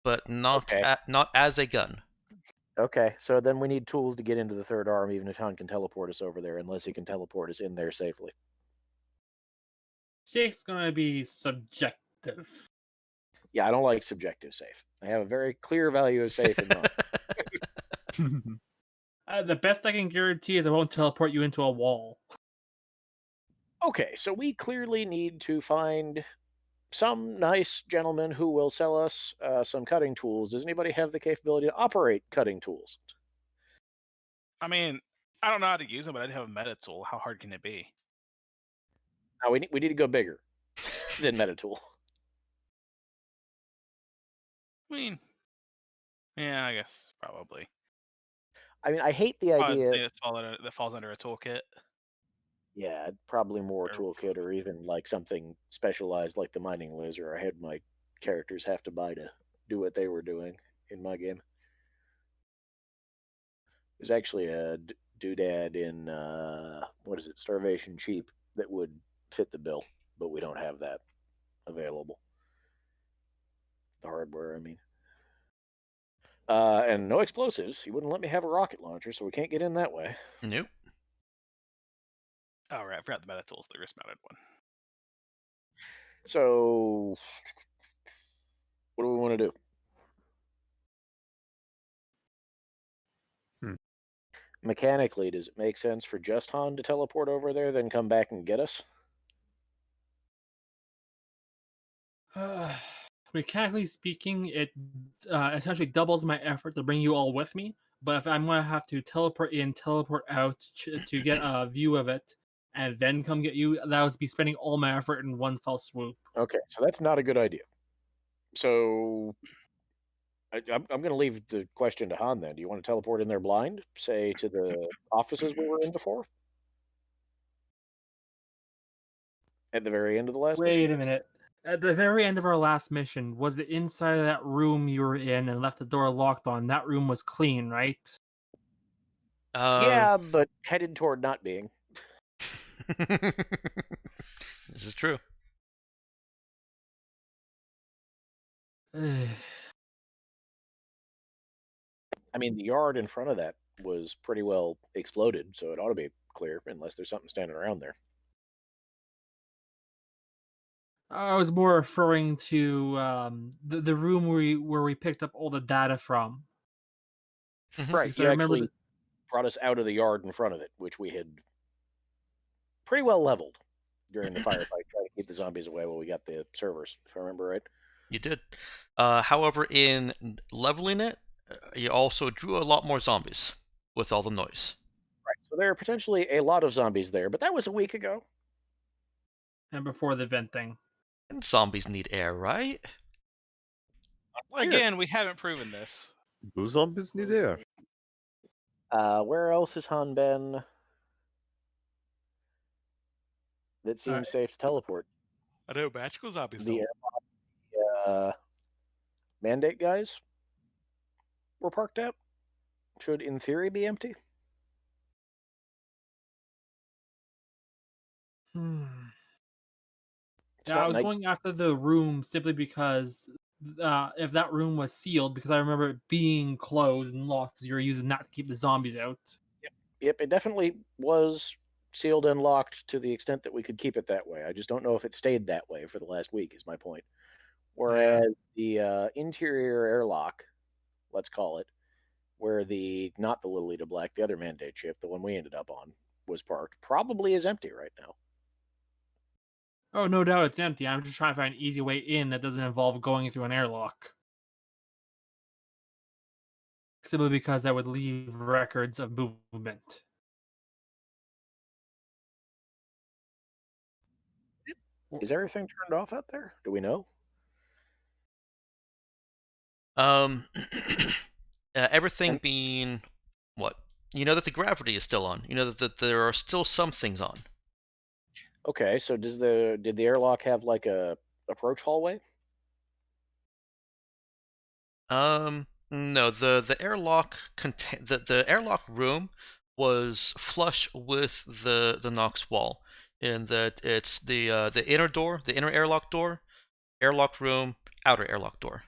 but not not as a gun. Okay, so then we need tools to get into the third arm, even if Han can teleport us over there, unless he can teleport us in there safely. Safe's going to be subjective. Yeah, I don't like subjective safe. I have a very clear value of safe in mind. The best I can guarantee is I won't teleport you into a wall. Okay, so we clearly need to find some nice gentleman who will sell us some cutting tools. Does anybody have the capability to operate cutting tools? I mean, I don't know how to use them, but I have a meta tool. How hard can it be? Now we need to go bigger than meta tool. I mean, yeah, I guess probably. I mean, I hate the I idea. think that falls under a toolkit. Yeah, probably more a Or, toolkit or even like something specialized like the mining laser I had my characters have to buy to do what they were doing in my game. There's actually a doodad in what is it, Starvation Cheap, that would fit the bill, but we don't have that available. The hardware, I mean. And no explosives. He wouldn't let me have a rocket launcher, so we can't get in that way. Nope. oh right, I forgot the meta tools, the wrist mounted one. So, what do we want to do? Mechanically, does it make sense for just Han to teleport over there, then come back and get us? Mechanically speaking, it essentially doubles my effort to bring you all with me. But if I'm gonna have to teleport in, teleport out to get a view of it, and then come get you, that would be spending all my effort in one fell swoop. Okay, so that's not a good idea. So, I'm going to leave the question to Han then. Do you want to teleport in there blind, say to the offices we were in before? At the very end of the last mission? Wait a minute. At the very end of our last mission, was the inside of that room you were in and left the door locked on? That room was clean, right? Yeah, but headed toward not being. This is true. I mean, the yard in front of that was pretty well exploded, so it ought to be clear, unless there's something standing around there. I was more referring to the room where we picked up all the data from. Mhm. Right, Because I you remember actually brought us out of the yard in front of it, which we had pretty well leveled during the firefight, trying to keep the zombies away while we got the servers, if I remember right. You did. However, in leveling it, you also drew a lot more zombies with all the noise. Right, so there are potentially a lot of zombies there, but that was a week ago. and before the vent thing. And zombies need air, right? Again, we haven't proven this. Do zombies need air? Where else has Han been that seems safe to teleport? I know magical zombies The don't. mandate guys were parked out. Should, in theory, be empty. It's Yeah, I not was night. going after the room simply because if that room was sealed, because I remember it being closed and locked because you were using that to keep the zombies out. Yep, it definitely was sealed and locked to the extent that we could keep it that way. I just don't know if it stayed that way for the last week, is my point. Whereas the interior airlock, let's call it, where not the Lily to Black, the other mandate ship, the one we ended up on, was parked, probably is empty right now. Oh, no doubt it's empty. I'm just trying to find an easy way in that doesn't involve going through an airlock. Simply because that would leave records of movement. Is everything turned off out there? Do we know? Everything And- being what? You know that the gravity is still on. You know that there are still some things on. Okay, so did the airlock have like a approach hallway? No, the airlock the airlock room was flush with the Nox wall, in that it's the inner door, the inner airlock door, airlock room, outer airlock door.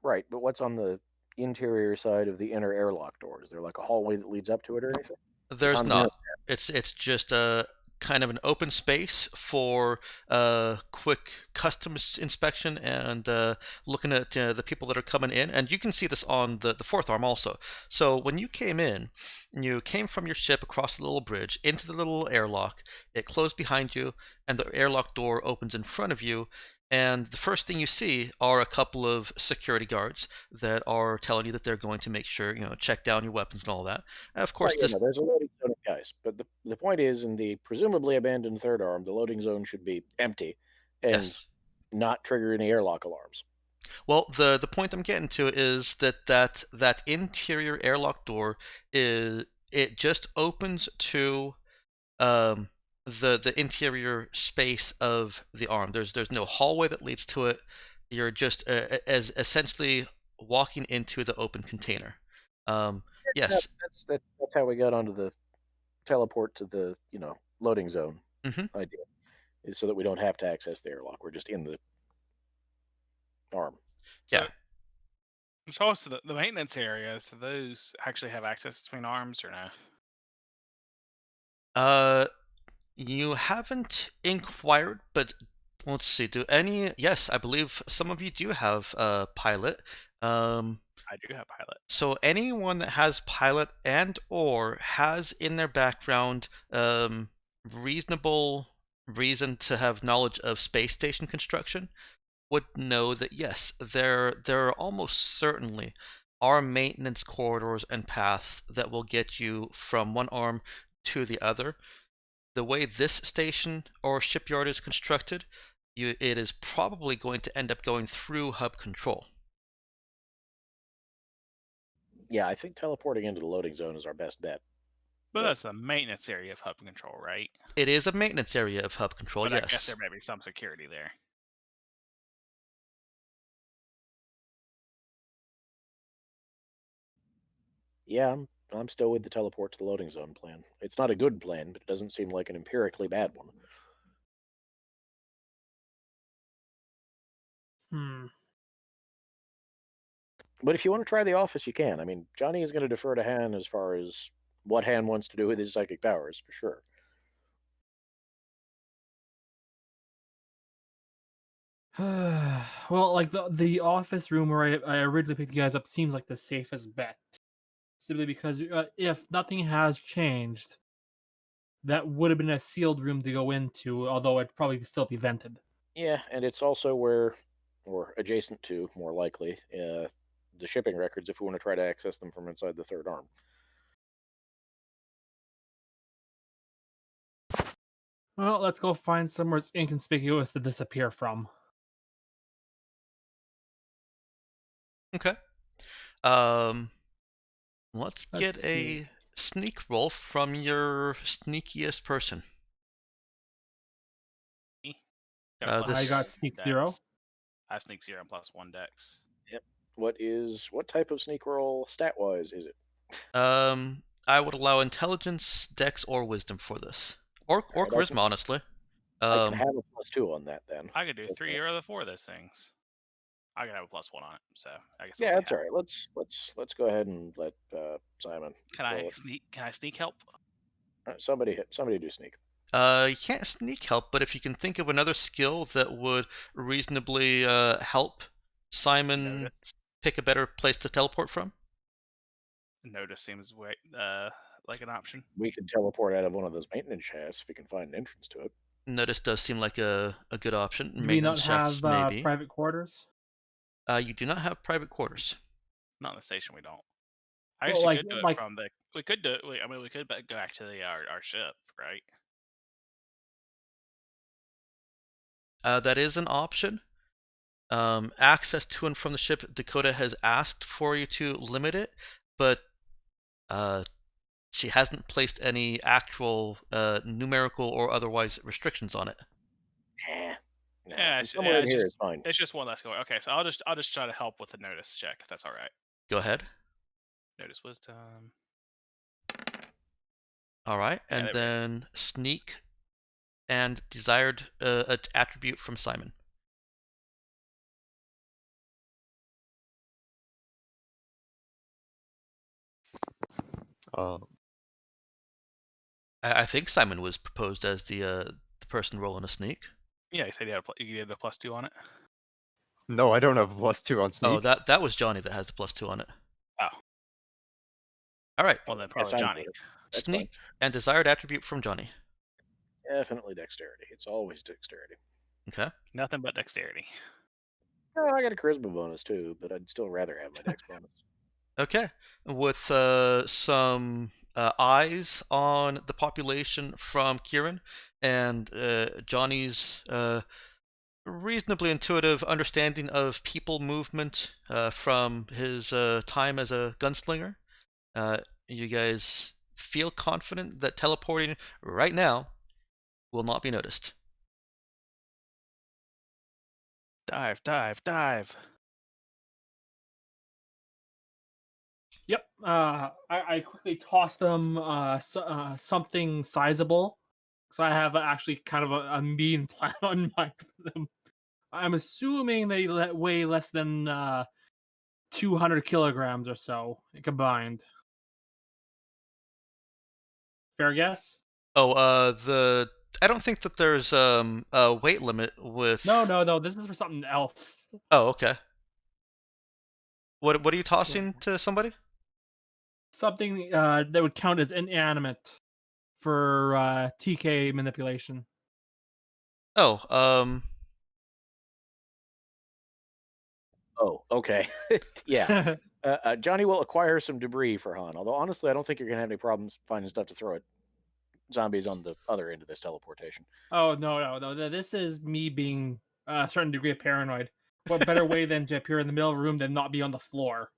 Right, but what's on the interior side of the inner airlock door? Is there like a hallway that leads up to it or anything? There's Hans not. It's just a kind of an open space for quick customs inspection and looking at the people that are coming in. And you can see this on the fourth arm also. So when you came in, you came from your ship across the little bridge into the little airlock. It closed behind you, and the airlock door opens in front of you. And the first thing you see are a couple of security guards that are telling you that they're going to make sure, check down your weapons and all that. Of course, Right, yeah, no, there's a loading zone, guys. But the point is, in the presumably abandoned third arm, the loading zone should be empty and yes. not trigger any airlock alarms. Well, the point I'm getting to is that interior airlock door is it just opens to um, the interior space of the arm. There's no hallway that leads to it. You're just as essentially walking into the open container. Yes. That's how we got onto the teleport to the loading zone Hmm. idea, is so that we don't have to access the airlock. We're just in the arm. So, Yeah. so also the maintenance areas, do those actually have access between arms or no? You haven't inquired, but let's see. Do any? Yes, I believe some of you do have pilot. Um, I do have pilot. so anyone that has pilot and or has in their background reasonable reason to have knowledge of space station construction would know that yes, there almost certainly are maintenance corridors and paths that will get you from one arm to the other. The way this station or shipyard is constructed, it is probably going to end up going through hub control. Yeah, I think teleporting into the loading zone is our best bet. But that's the maintenance area of hub control, right? It is a maintenance area of hub control, But I guess yes. there may be some security there. Yeah, I'm still with the teleport to the loading zone plan. It's not a good plan, but it doesn't seem like an empirically bad one. Hmm. But if you want to try the office, you can. I mean, Johnny is going to defer to Han as far as what Han wants to do with his psychic powers, for sure. Well, like the office room where I originally picked you guys up seems like the safest bet, simply because if nothing has changed, that would have been a sealed room to go into, although it'd probably still be vented. Yeah, and it's also where, or adjacent to, more likely, the shipping records if we want to try to access them from inside the third arm. Well, let's go find somewhere it's inconspicuous to disappear from. Okay. Um, let's Let's get see. a sneak roll from your sneakiest person. Got a This I got +1 sneak dex. 0. I have sneak 0 and +1 dex. Yep. What type of sneak roll stat wise is it? I would allow intelligence, dex, or wisdom for this, or Alright, charisma, honestly. I can Um, have a +2 on that then. I could do Okay. 3 or the 4 of those things. I could have a +1 on it, so I guess. Yeah, that's all right. Let's go ahead and let Simon. Can I roll it. sneak? Can I sneak help? Somebody do sneak. you can't sneak help, but if you can think of another skill that would reasonably help Simon Notice. pick a better place to teleport from. Notice seems like an option. We could teleport out of one of those maintenance shafts if we can find an entrance to it. Notice does seem like a good option. Do we not Maintenance shafts, have maybe. private quarters? You do not have private quarters. Not in the station. We don't. I Well, guess like- you could do it like- from the. We could do it. I mean, we could go back to our ship, right? That is an option. Access to and from the ship, Dakota has asked for you to limit it, but she hasn't placed any actual numerical or otherwise restrictions on it. Nah, Yeah, from somewhere in it's here just- is fine. It's just one less going. Okay, so I'll just try to help with the notice check if that's all right. Go ahead. Notice wisdom. All right, Yeah, and there we go. then sneak and desired attribute from Simon. I think Simon was proposed as the person rolling a sneak. Yeah, you said you had a +2 on it. No, I don't have a +2 on sneak. Oh, that was Johnny that has the +2 on it. Oh. All right. Well, then Yes, probably I'm Johnny. good. That's Sneak and desired attribute from Johnny. Definitely dexterity. It's always dexterity. Okay. Nothing but dexterity. Oh, I got a charisma bonus too, but I'd still rather have my dex bonus. Okay. With some eyes on the population from Kieran and Johnny's reasonably intuitive understanding of people movement from his time as a gunslinger. You guys feel confident that teleporting right now will not be noticed. Dive, dive, dive. Yep. I quickly toss them something sizable, because I have actually kind of a mean plan on mind for them. I'm assuming they weigh less than 200 kilograms or so combined. Fair guess? Oh, I don't think that there's a weight limit with. No. This is for something else. Oh, okay. What are you tossing to somebody? Something that would count as inanimate for TK manipulation. Oh, Oh, okay. Yeah. Johnny will acquire some debris for Han, although honestly, I don't think you're going to have any problems finding stuff to throw at zombies on the other end of this teleportation. Oh no! This is me being a certain degree of paranoid. What better way than to appear in the middle of a room than not be on the floor?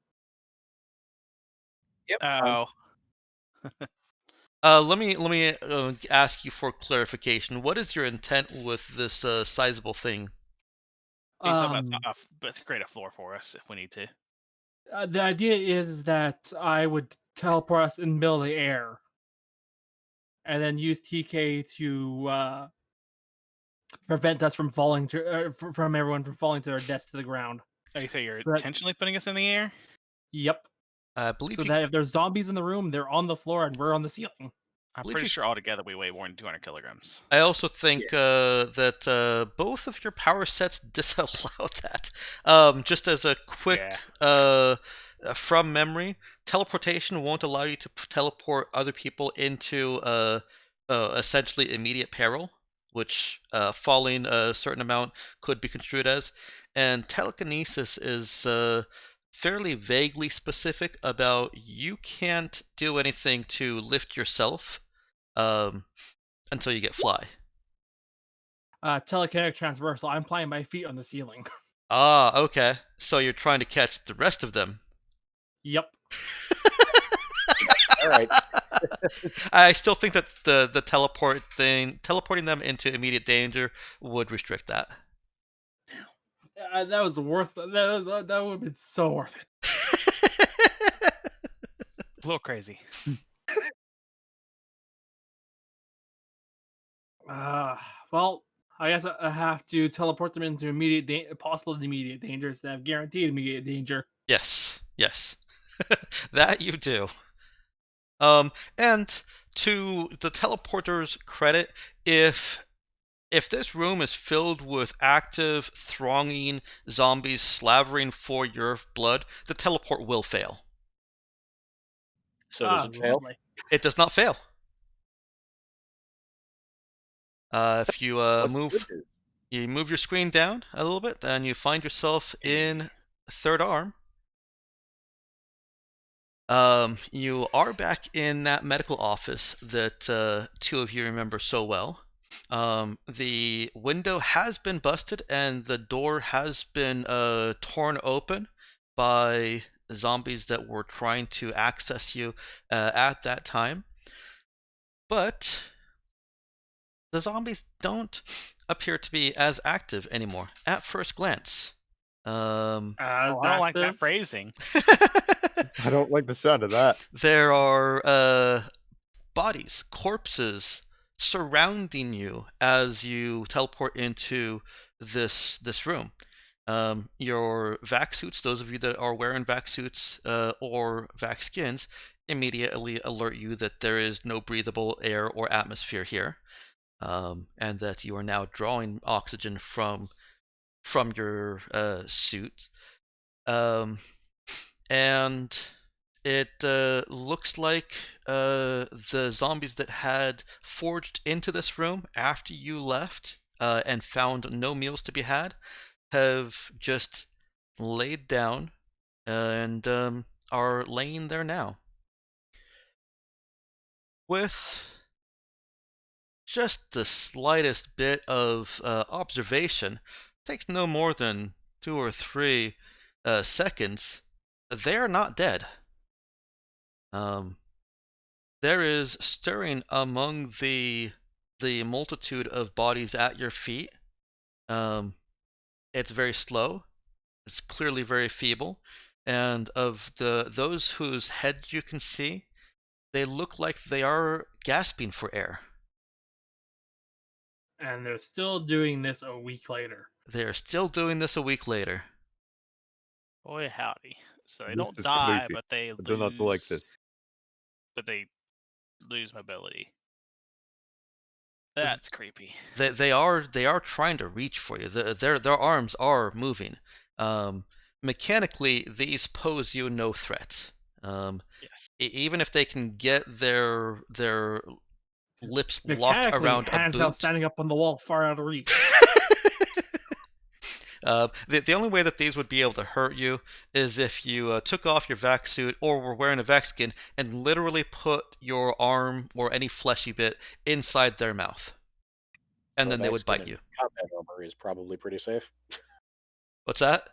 Yep. Oh, let me ask you for clarification. What is your intent with this sizable thing? he's about to create a floor for us if we need to. The idea is that I would teleport us in the middle of the air, and then use TK to prevent us from falling from everyone from falling to their deaths to the ground. Oh, you say you're So that- intentionally putting us in the air? Yep. I believe So you. that if there's zombies in the room, they're on the floor and we're on the ceiling. I'm Believe pretty you- sure altogether we weigh more than 200 kilograms. I also think that both of your power sets disallow that. Just as a quick from memory, teleportation won't allow you to teleport other people into essentially immediate peril, which falling a certain amount could be construed as. And telekinesis is fairly vaguely specific about you can't do anything to lift yourself until you get fly. Telekinetic transversal. I'm playing my feet on the ceiling. Ah, okay. So you're trying to catch the rest of them. Yep. All right. I still think that the teleporting them into immediate danger would restrict that. That was worth. That would have been so worth it. A little crazy. Well, I guess I have to teleport them into possible immediate danger instead of guaranteed immediate danger. Yes, that you do. And to the teleporter's credit, if this room is filled with active, thronging zombies slavering for your blood, the teleport will fail. So does it fail? Lovely. It does not fail. If you What's the move good news? you move your screen down a little bit, then you find yourself in third arm. You are back in that medical office that two of you remember so well. The window has been busted and the door has been torn open by zombies that were trying to access you at that time. But the zombies don't appear to be as active anymore at first glance. As I don't like that active. phrasing. I don't like the sound of that. There are bodies, corpses surrounding you as you teleport into this room. Your vac suits, those of you that are wearing vac suits or vac skins, immediately alert you that there is no breathable air or atmosphere here, and that you are now drawing oxygen from your suit. And it looks like the zombies that had forged into this room after you left and found no meals to be had have just laid down and are laying there now. With just the slightest bit of observation, takes no more than 2 or 3 seconds, they are not dead. There is stirring among the multitude of bodies at your feet. It's very slow. It's clearly very feeble, and of those whose heads you can see, they look like they are gasping for air. And they're still doing this a week later. They are still doing this a week later. Boy, howdy. So they This don't is die, creepy. but they I do not like lose. this. But they lose mobility. That's creepy. They are trying to reach for you. Their arms are moving. Mechanically, these pose you no threat. Yes. Even if they can get their lips locked Mechanically, around a hands now boot. standing up on the wall, far out of reach. The only way that these would be able to hurt you is if you took off your vac suit or were wearing a vac skin and literally put your arm or any fleshy bit inside their mouth. And then they would bite you. Combat armor is probably pretty safe. What's that?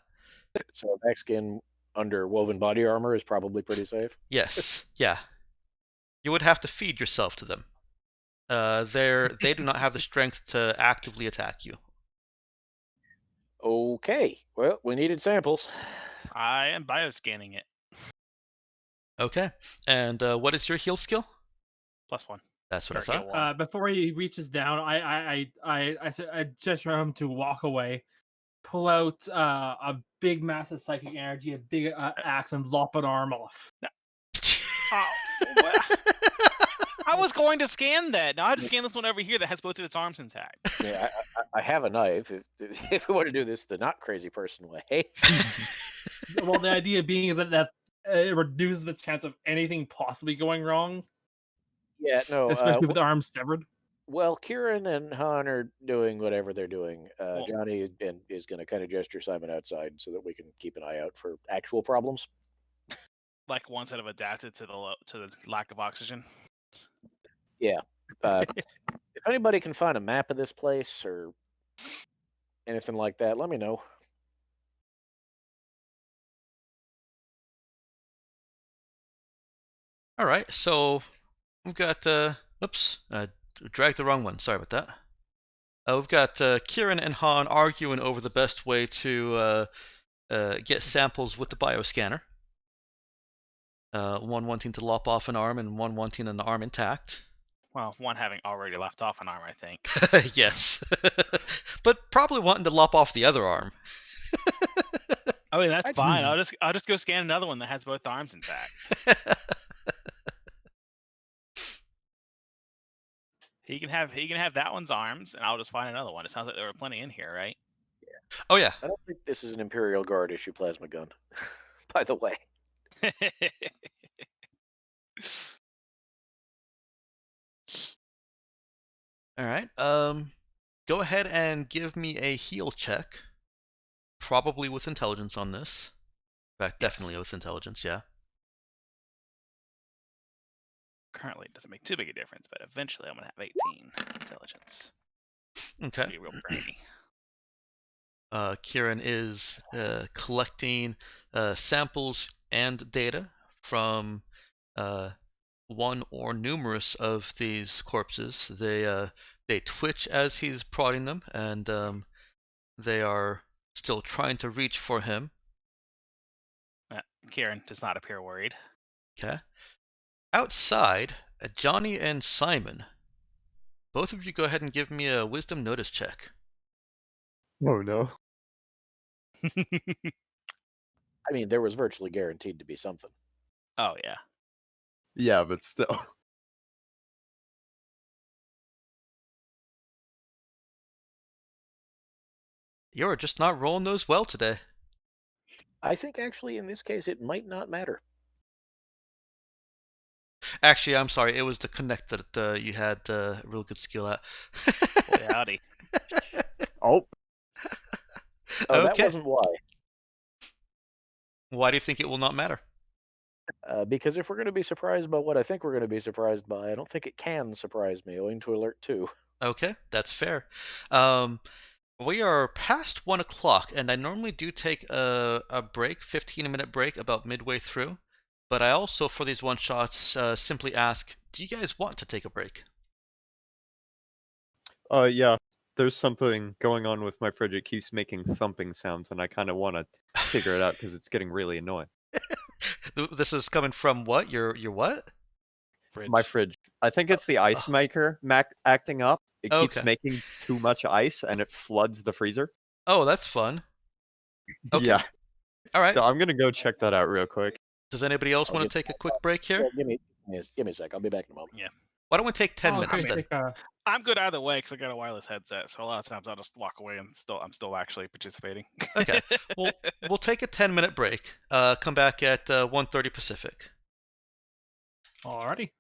So a vac skin under woven body armor is probably pretty safe. Yes, yeah. You would have to feed yourself to them. They do not have the strength to actively attack you. Okay, well, we needed samples. I am bioscanning it. Okay, and what is your heal skill? +1. That's what I Or thought. heal 1. Before he reaches down, I gesture him to walk away, pull out a big mass of psychic energy, a big axe, and lop an arm off. I was going to scan that. Now I have to scan this one over here that has both of its arms intact. Yeah, I have a knife. If we want to do this the not crazy person way. Well, the idea being is that it reduces the chance of anything possibly going wrong, Yeah, no. especially with the arms severed. Well, Kieran and Han are doing whatever they're doing. Well- Johnny is going to kind of gesture Simon outside so that we can keep an eye out for actual problems. Like ones that have adapted to the lack of oxygen. If anybody can find a map of this place or anything like that, let me know. All right, so we've got oops, dragged the wrong one. Sorry about that. We've got Kieran and Han arguing over the best way to get samples with the bioscanner. One wanting to lop off an arm and one wanting an arm intact. Well, one having already left off an arm, I think. Yes, but probably wanting to lop off the other arm. I mean, that's Actually- fine. I'll just go scan another one that has both arms intact. He can have that one's arms, and I'll just find another one. It sounds like there were plenty in here, right? Oh yeah. I don't think this is an Imperial Guard issue plasma gun, by the way. All right. Go ahead and give me a heal check. Probably with intelligence on this. In fact, definitely with intelligence. Yeah. Currently, it doesn't make too big a difference, but eventually I'm gonna have 18 intelligence. Okay. Be real brainy. Kieran is collecting samples and data from one or numerous of these corpses. They twitch as he's prodding them, and they are still trying to reach for him. Kieran does not appear worried. Okay. Outside, Johnny and Simon. Both of you go ahead and give me a wisdom notice check. Oh no. I mean, there was virtually guaranteed to be something. Oh yeah. Yeah, but still. You're just not rolling those well today. I think actually in this case it might not matter. Actually, I'm sorry. It was the connect that you had real good skill at. Boy, howdy. Oh, Oh, that Okay. wasn't why. Why do you think it will not matter? Because if we're going to be surprised by what I think we're going to be surprised by, I don't think it can surprise me, owing to Alert 2. Okay, that's fair. We are past 1 o'clock, and I normally do take a break, 15-minute break, about midway through. But I also, for these one-shots, simply ask, do you guys want to take a break? Yeah. There's something going on with my fridge. It keeps making thumping sounds, and I kind of want to figure it out because it's getting really annoying. This is coming from what? Your what? My fridge. I think it's the ice maker acting up. It keeps Okay. making too much ice, and it floods the freezer. Oh, that's fun. Okay. Yeah. All right. So I'm gonna go check that out real quick. Does anybody else I'll want give- to take a quick break Yeah, here? give me a sec. I'll be back in a moment. Yeah. Why don't we take 10 Oh, minutes okay, then? take a I'm good either way because I got a wireless headset. So a lot of times I'll just walk away and I'm still actually participating. Okay. We'll take a 10-minute break. Come back at 1:30 Pacific. alrighty.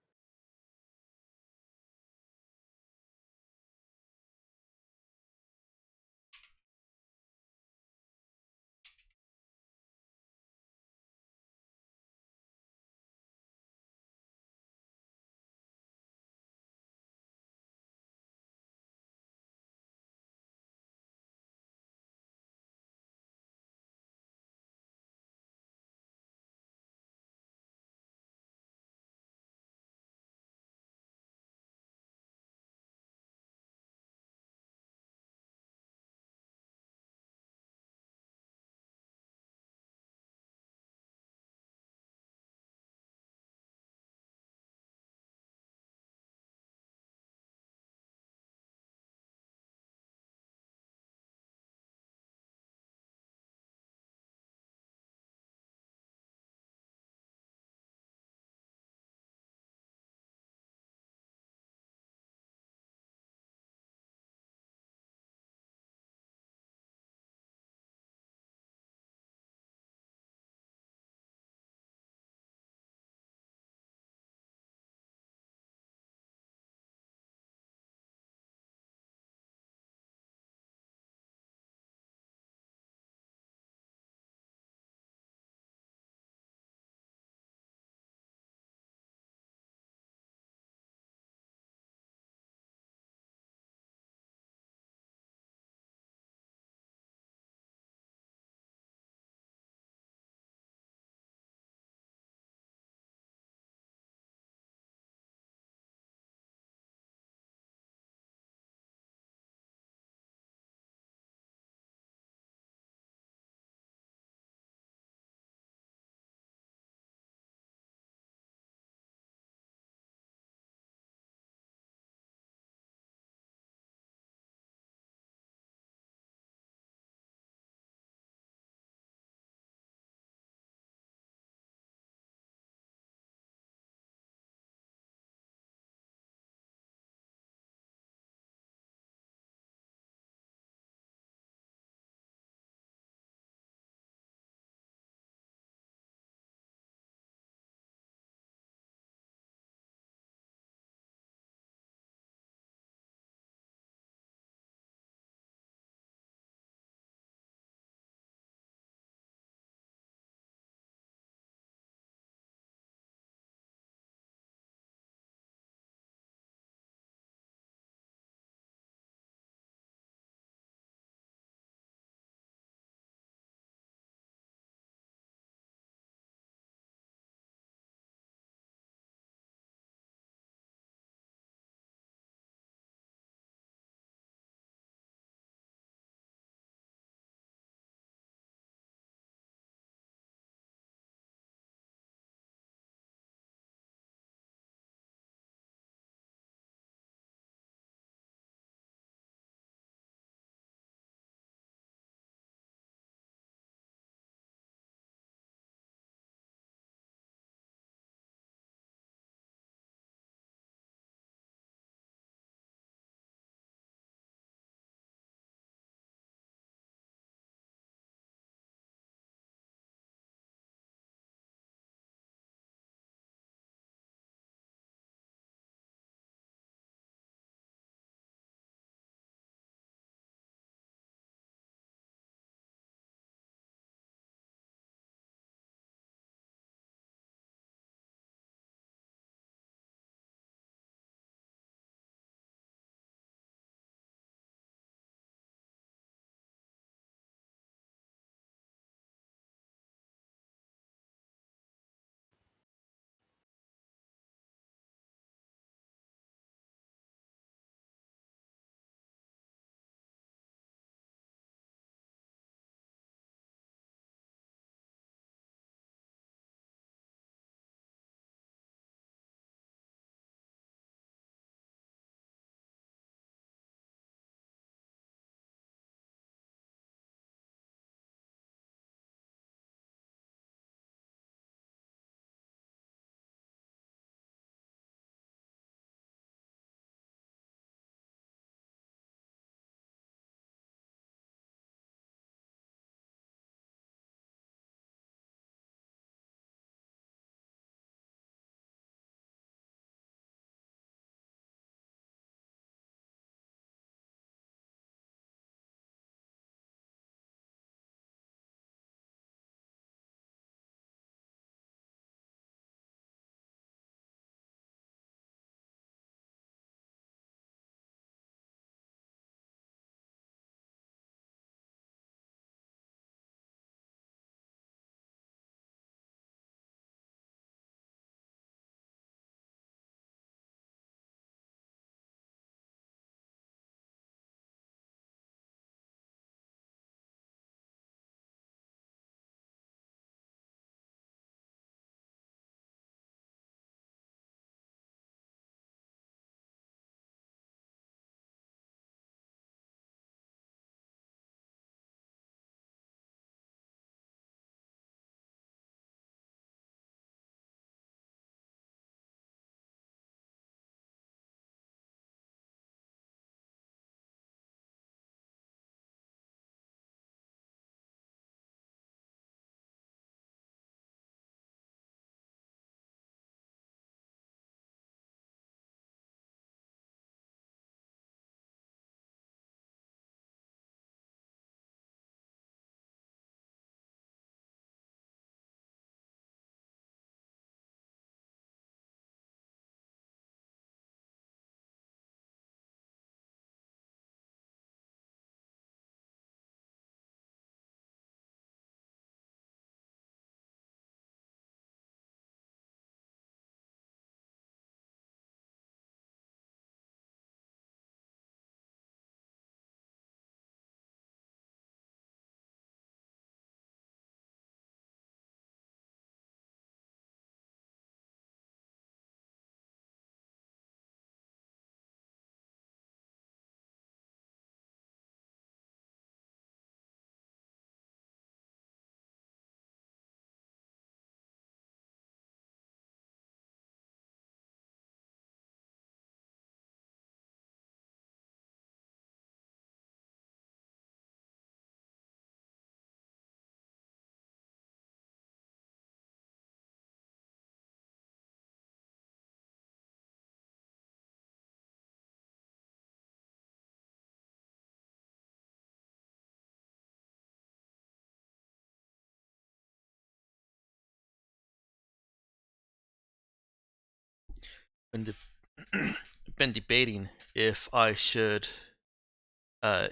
been debating if I should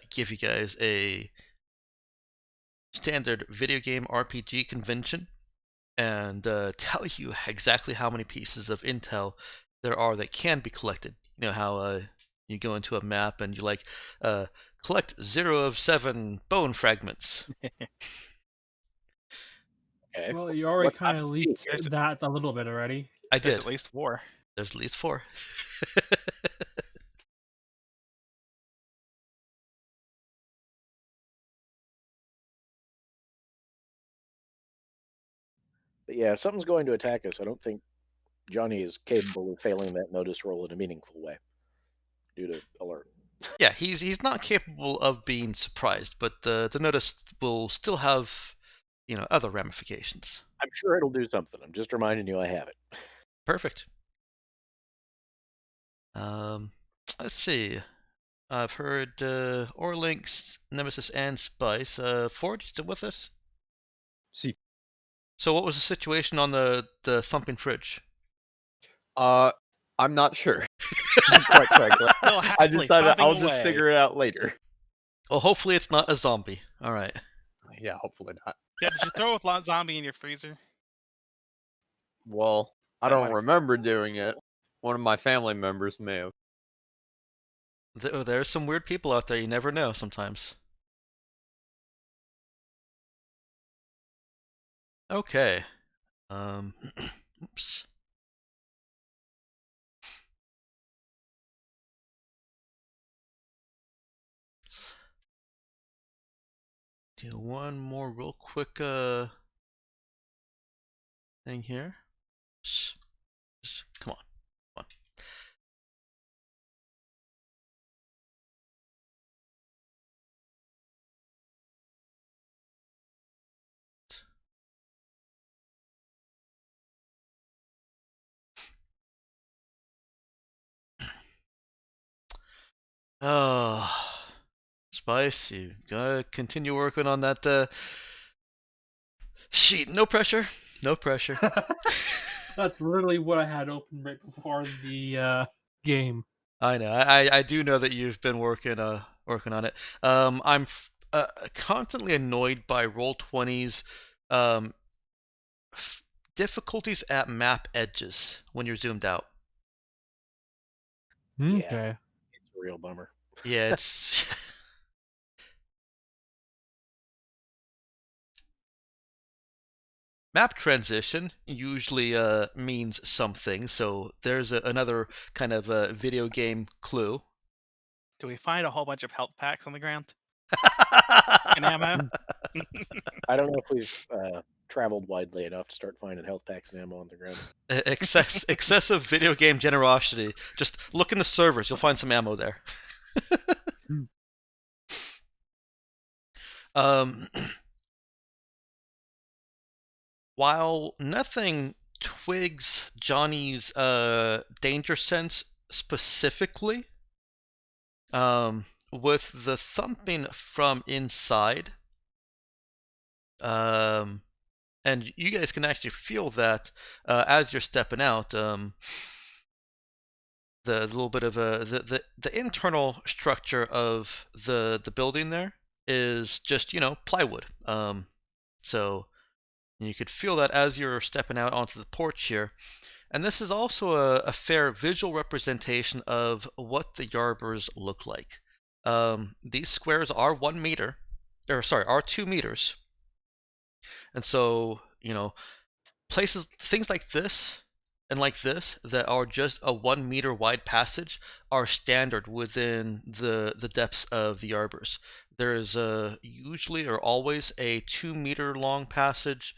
give you guys a standard video game RPG convention and tell you exactly how many pieces of intel there are that can be collected. You know how you go into a map and you like collect 0 of 7 bone fragments. Okay. Well, you already What kind type of of leaked piece? that a little bit already. I There's did. at least 4. There's at least 4. But yeah, if something's going to attack us, I don't think Johnny is capable of failing that notice roll in a meaningful way due to alert. Yeah, he's not capable of being surprised, but the notice will still have, you know, other ramifications. I'm sure it'll do something. I'm just reminding you I have it. Perfect. Let's see. I've heard Orlinks, Nemesis, and Spice. Ford, you still with us? See, So what was the situation on the thumping fridge? I'm not sure. Quite frankly, Still I happily decided I'll thumping just away. figure it out later. Well, hopefully it's not a zombie. All right. Yeah, hopefully not. Yeah, did you throw a zombie in your freezer? Well, I That don't might have- remember doing it. One of my family members may have. There's some weird people out there. You never know sometimes. Okay. Oops. Do one more real quick thing here. Come on. Come on. Oh, Spice, you gotta continue working on that sheet. No pressure. No pressure. That's literally what I had open right before the game. I know. I do know that you've been working on it. I'm constantly annoyed by Roll20's um, difficulties at map edges when you're zoomed out. Okay. It's a real bummer. Yeah, it's map transition usually means something. So there's another kind of video game clue. Do we find a whole bunch of health packs on the ground? And ammo? I don't know if we've traveled widely enough to start finding health packs and ammo on the ground. Excessive video game generosity. Just look in the servers, you'll find some ammo there. um, while nothing twigs Johnny's danger sense specifically, with the thumping from inside, and you guys can actually feel that as you're stepping out. The little bit of the internal structure of the building there is just, you know, plywood. So you could feel that as you're stepping out onto the porch here. And this is also a fair visual representation of what the Yarbors look like. These squares are 1 meter, or sorry, are 2 meters. And so, you know, things like this and like this that are just a 1 meter wide passage are standard within the depths of the arbors. There is usually or always a 2 meter long passage,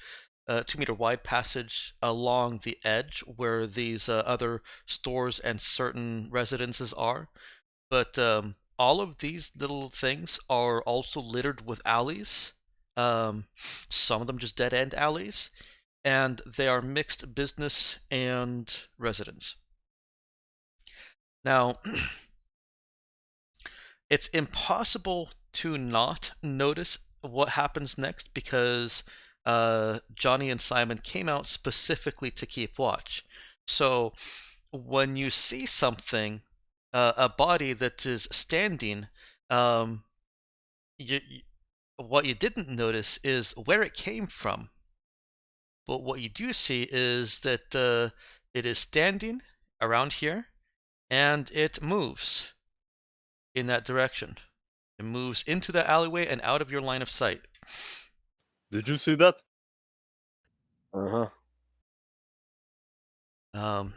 2 meter wide passage along the edge where these other stores and certain residences are. But all of these little things are also littered with alleys. Some of them just dead end alleys, and they are mixed business and residence. Now, it's impossible to not notice what happens next because Johnny and Simon came out specifically to keep watch. So when you see something, a body that is standing, you, what you didn't notice is where it came from. But what you do see is that it is standing around here, and it moves in that direction. It moves into the alleyway and out of your line of sight. Did you see that? Uh huh.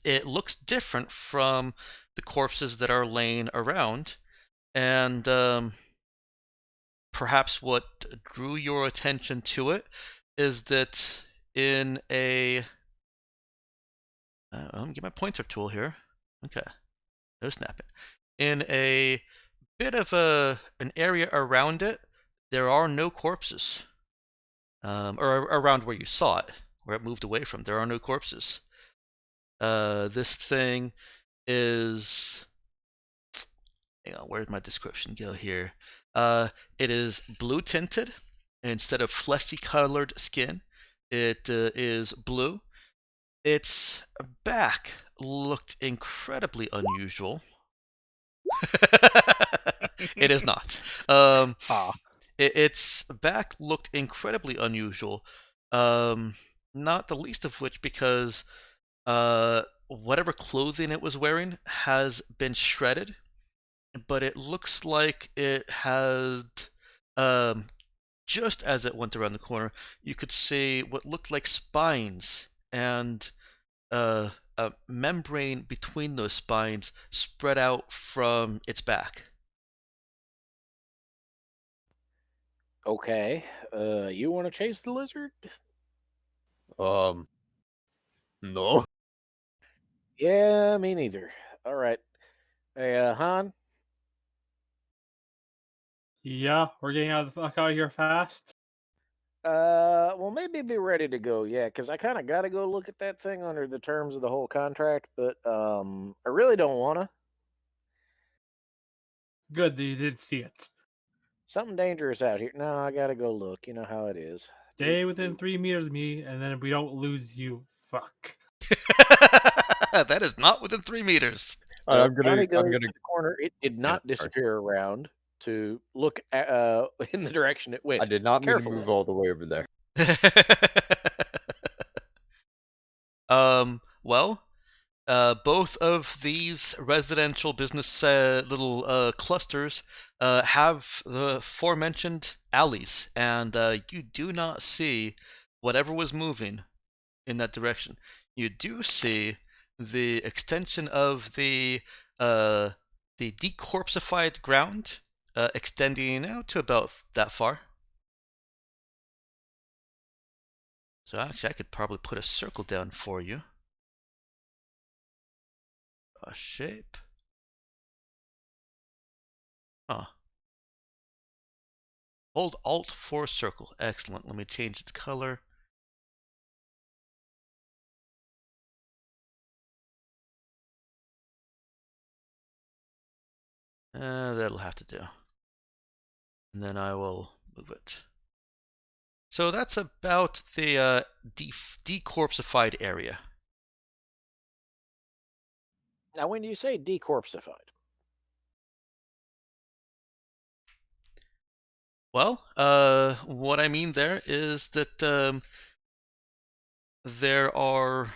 It looks different from the corpses that are laying around, and perhaps what drew your attention to it is that in a let me get my pointer tool here. Okay, no snapping. In a bit of an area around it, there are no corpses. Or around where you saw it, where it moved away from, there are no corpses. This thing is. Hang on, where did my description go here? It is blue tinted instead of fleshy colored skin. It is blue. Its back looked incredibly unusual. It is not. Its back looked incredibly unusual. Not the least of which because whatever clothing it was wearing has been shredded, but it looks like it had just as it went around the corner, you could see what looked like spines and a membrane between those spines spread out from its back. Okay. You want to chase the lizard? No. Yeah, me neither. All right. Hey, Han. Yeah, we're getting out of the fuck out of here fast. Well, maybe be ready to go. Yeah, because I kind of got to go look at that thing under the terms of the whole contract, but I really don't want to. Good that you did see it. Something dangerous out here. No, I got to go look. You know how it is. Stay within 3 meters of me, and then we don't lose you. Fuck. That is not within 3 meters. I'm Johnny gonna. goes to the corner. It did not sorry. disappear around to look at, in the direction it went. I did not mean to Careful. move all the way over there. Well, both of these residential business little clusters have the aforementioned alleys, and you do not see whatever was moving in that direction. You do see the extension of the decorpsified ground extending out to about that far. So actually, I could probably put a circle down for you. A shape. Huh. Hold Alt for circle. Excellent. Let me change its color. That'll have to do. And then I will move it. So that's about the decorpsified area. Now, when you say decorpsified, Well, what I mean there is that there are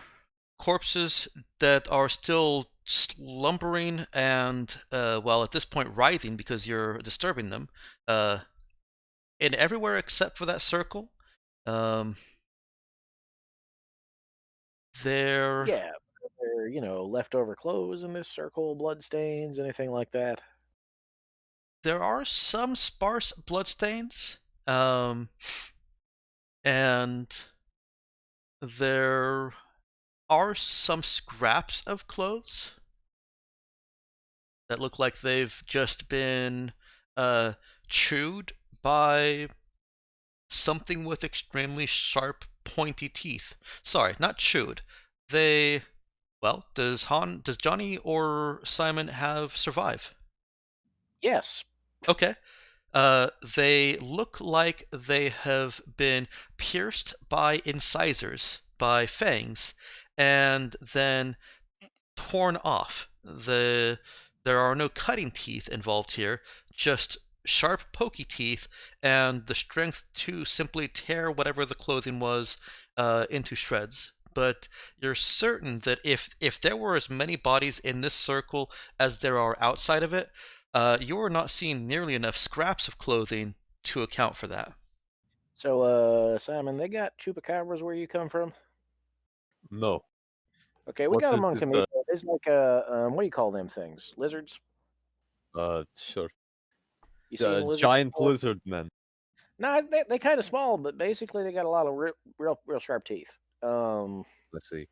corpses that are still slumbering and, well, at this point, writhing because you're disturbing them. In everywhere except for that circle, there. yeah, there leftover clothes in this circle, blood stains, anything like that. There are some sparse bloodstains, and there are some scraps of clothes that look like they've just been chewed by something with extremely sharp, pointy teeth. Sorry, not chewed. They. Well, does Johnny or Simon have survive? Yes. Okay. They look like they have been pierced by incisors, by fangs, and then torn off. There are no cutting teeth involved here, just sharp, pokey teeth, and the strength to simply tear whatever the clothing was into shreds. But you're certain that if there were as many bodies in this circle as there are outside of it, you are not seeing nearly enough scraps of clothing to account for that. So, Simon, they got chupacabras where you come from? No. Okay, we What got is them on this, Kamiko. There's like what do you call them things? Lizards? Sure. You seen lizards Giant before? lizard men. No, they kind of small, but basically they got a lot of real sharp teeth. Let's see.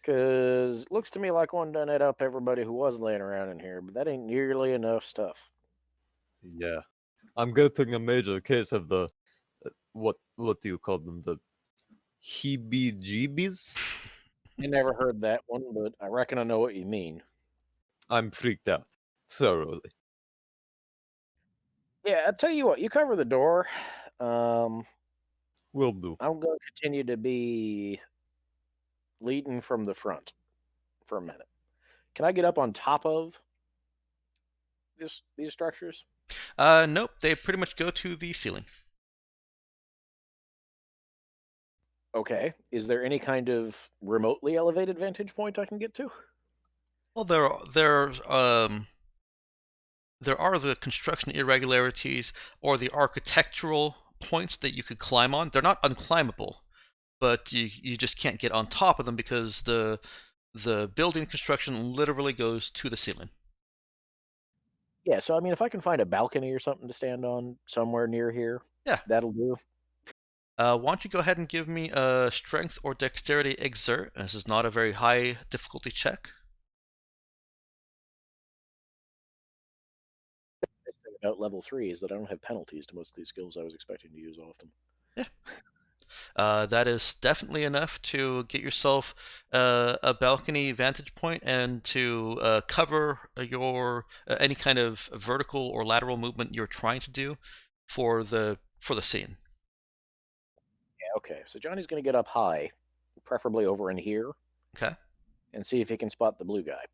Cause looks to me like one done it up everybody who was laying around in here, but that ain't nearly enough stuff. Yeah. I'm getting a major case of the what do you call them? The heebie-jeebies? I never heard that one, but I reckon I know what you mean. I'm freaked out. Thoroughly. Yeah, I tell you what, you cover the door. Um, Will do. I'm going to continue to be leading from the front for a minute. Can I get up on top of these structures? Nope, they pretty much go to the ceiling. Okay. Is there any kind of remotely elevated vantage point I can get to? Well, there are the construction irregularities or the architectural points that you could climb on. They're not unclimbable, but you just can't get on top of them because the building construction literally goes to the ceiling. Yeah, so I mean, if I can find a balcony or something to stand on somewhere near here, Yeah. that'll do. Why don't you go ahead and give me a strength or dexterity exert? This is not a very high difficulty check. Nice thing about level 3 is that I don't have penalties to most of these skills I was expecting to use often. Yeah. That is definitely enough to get yourself a balcony vantage point and to cover your any kind of vertical or lateral movement you're trying to do for the scene. Yeah, okay. So Johnny's going to get up high, preferably over in here, Okay. and see if he can spot the blue guy.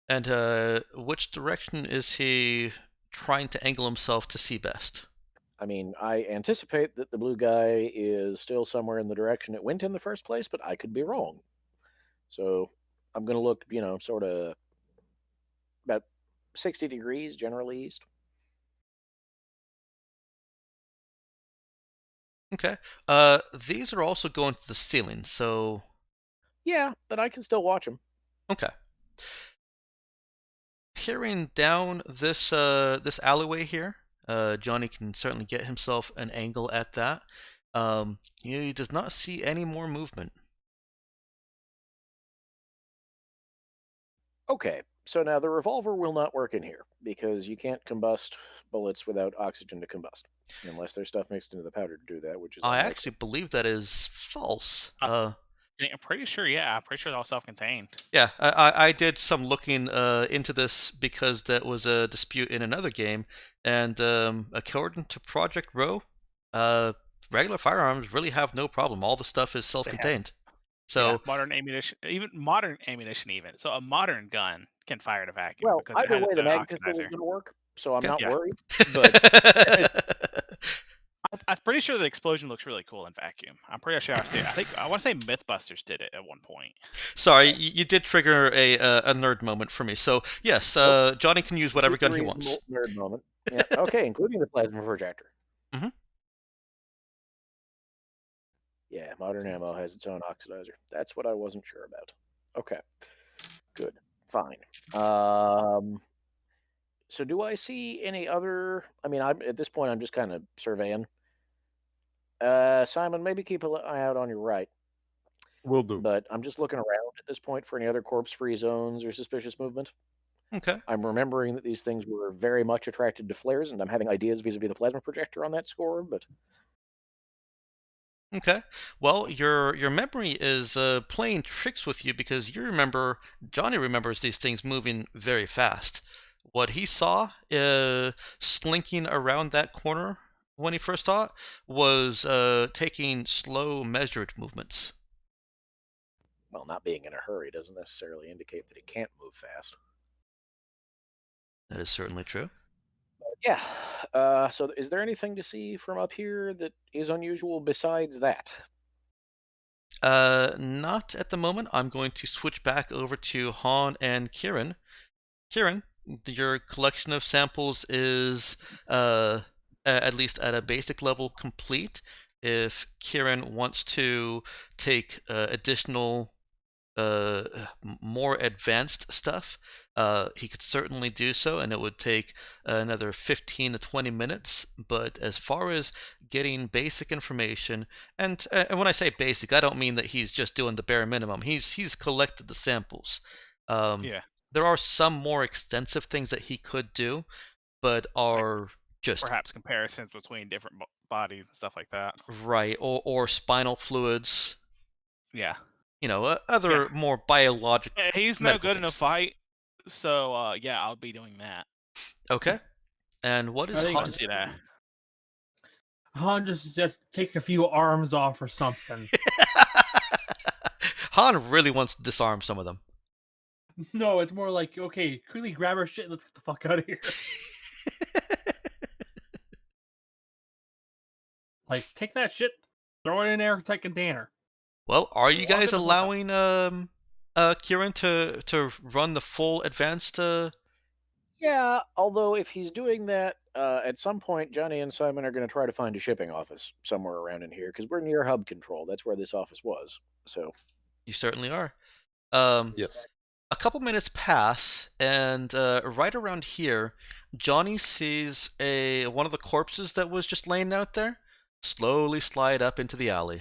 And which direction is he trying to angle himself to see best? I mean, I anticipate that the blue guy is still somewhere in the direction it went in the first place, but I could be wrong. So I'm going to look, sort of about 60 degrees generally east. Okay. These are also going to the ceiling, so Yeah, but I can still watch him. okay. Peering down this alleyway here, Johnny can certainly get himself an angle at that. He does not see any more movement. Okay, so now the revolver will not work in here because you can't combust bullets without oxygen to combust, unless there's stuff mixed into the powder to do that, which is I unlikely. actually believe that is false. I'm pretty sure. Yeah, I'm pretty sure they're all self-contained. Yeah, I did some looking into this because that was a dispute in another game, and according to Project Row, regular firearms really have no problem. All the stuff is self-contained. So yeah, modern ammunition, even. So a modern gun can fire to vacuum Well, because it either has way, its the own mag pistol is oxidizer. going to work, so I'm Okay. not Yeah. worried. But I'm pretty sure the explosion looks really cool in vacuum. I'm pretty sure I've seen. I want to say MythBusters did it at one point. Sorry, you did trigger a nerd moment for me. So yes, Nope. Johnny can use whatever gun he reasonable wants. nerd moment. Yeah. Okay, including the plasma projector. Mhm. Yeah, modern ammo has its own oxidizer. That's what I wasn't sure about. Okay, good, fine. So do I see any other? I mean, at this point, I'm just kind of surveying. Simon, maybe keep an eye out on your right. Will do. But I'm just looking around at this point for any other corpse-free zones or suspicious movement. Okay. I'm remembering that these things were very much attracted to flares, and I'm having ideas vis-a-vis the plasma projector on that score. But Okay. Well, your memory is playing tricks with you because Johnny remembers these things moving very fast. What he saw slinking around that corner when he first saw it was taking slow, measured movements. Well, not being in a hurry doesn't necessarily indicate that it can't move fast. That is certainly true. Yeah. So is there anything to see from up here that is unusual besides that? Not at the moment. I'm going to switch back over to Han and Kieran. Kieran, your collection of samples is, at least at a basic level, complete. If Kieran wants to take additional, more advanced stuff, he could certainly do so, and it would take another 15 to 20 minutes. But as far as getting basic information, and when I say basic, I don't mean that he's just doing the bare minimum. He's collected the samples. Yeah. There are some more extensive things that he could do, but are just Perhaps comparisons between different bodies and stuff like that. right, or spinal fluids, Yeah. other more biologic He's no medical good in a things. fight, so yeah, I'll be doing that. Okay. And what is I think- Han? See that. Han just take a few arms off or something. Han really wants to disarm some of them. No, it's more like, okay, quickly grab our shit and let's get the fuck out of here. Like, take that shit, throw it in an airtight container. Well, are you Walk guys it the fuck allowing Kieran to run the full advanced Yeah, although if he's doing that, at some point, Johnny and Simon are going to try to find a shipping office somewhere around in here because we're near hub control. That's where this office was. So, You certainly are. Yes. A couple minutes pass, and right around here, Johnny sees one of the corpses that was just laying out there slowly slide up into the alley,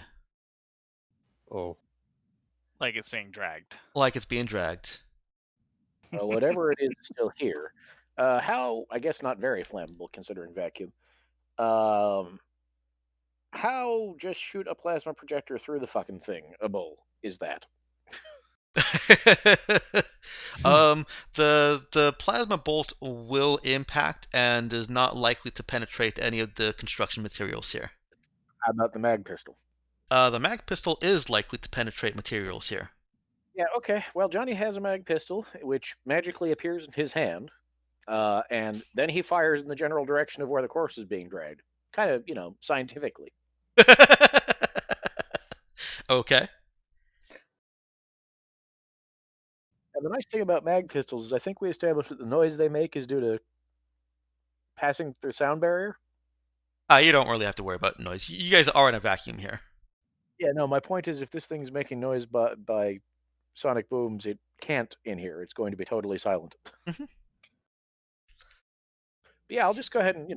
Oh. Like it's being dragged. like it's being dragged. whatever it is still here. How, I guess not very flammable considering vacuum. How just shoot a plasma projector through the fucking thing, a bull, is that? The plasma bolt will impact and is not likely to penetrate any of the construction materials here. How about the mag pistol? The mag pistol is likely to penetrate materials here. Yeah, okay. Well, Johnny has a mag pistol, which magically appears in his hand, and then he fires in the general direction of where the corpse is being dragged. Kind of, scientifically. Okay. And the nice thing about mag pistols is I think we established that the noise they make is due to passing through sound barrier. You don't really have to worry about noise. You guys are in a vacuum here. Yeah, no, my point is if this thing's making noise by sonic booms, it can't in here. It's going to be totally silent. Mhm. But yeah, I'll just go ahead and,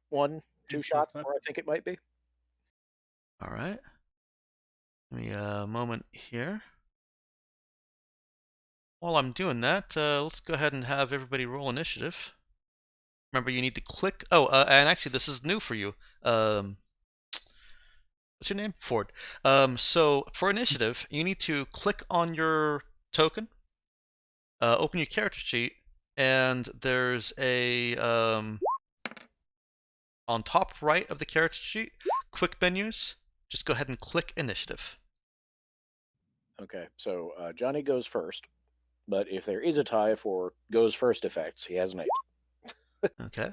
1, 2 Shoot shots, that. or I think it might be. All right. Give me a moment here. While I'm doing that, let's go ahead and have everybody roll initiative. Remember, you need to click. Oh, and actually, this is new for you. What's your name? Ford. So for initiative, you need to click on your token, open your character sheet, and there's a on top right of the character sheet, quick menus. Just go ahead and click initiative. Okay, so Johnny goes first, but if there is a tie for goes first effects, he has an 8. Okay.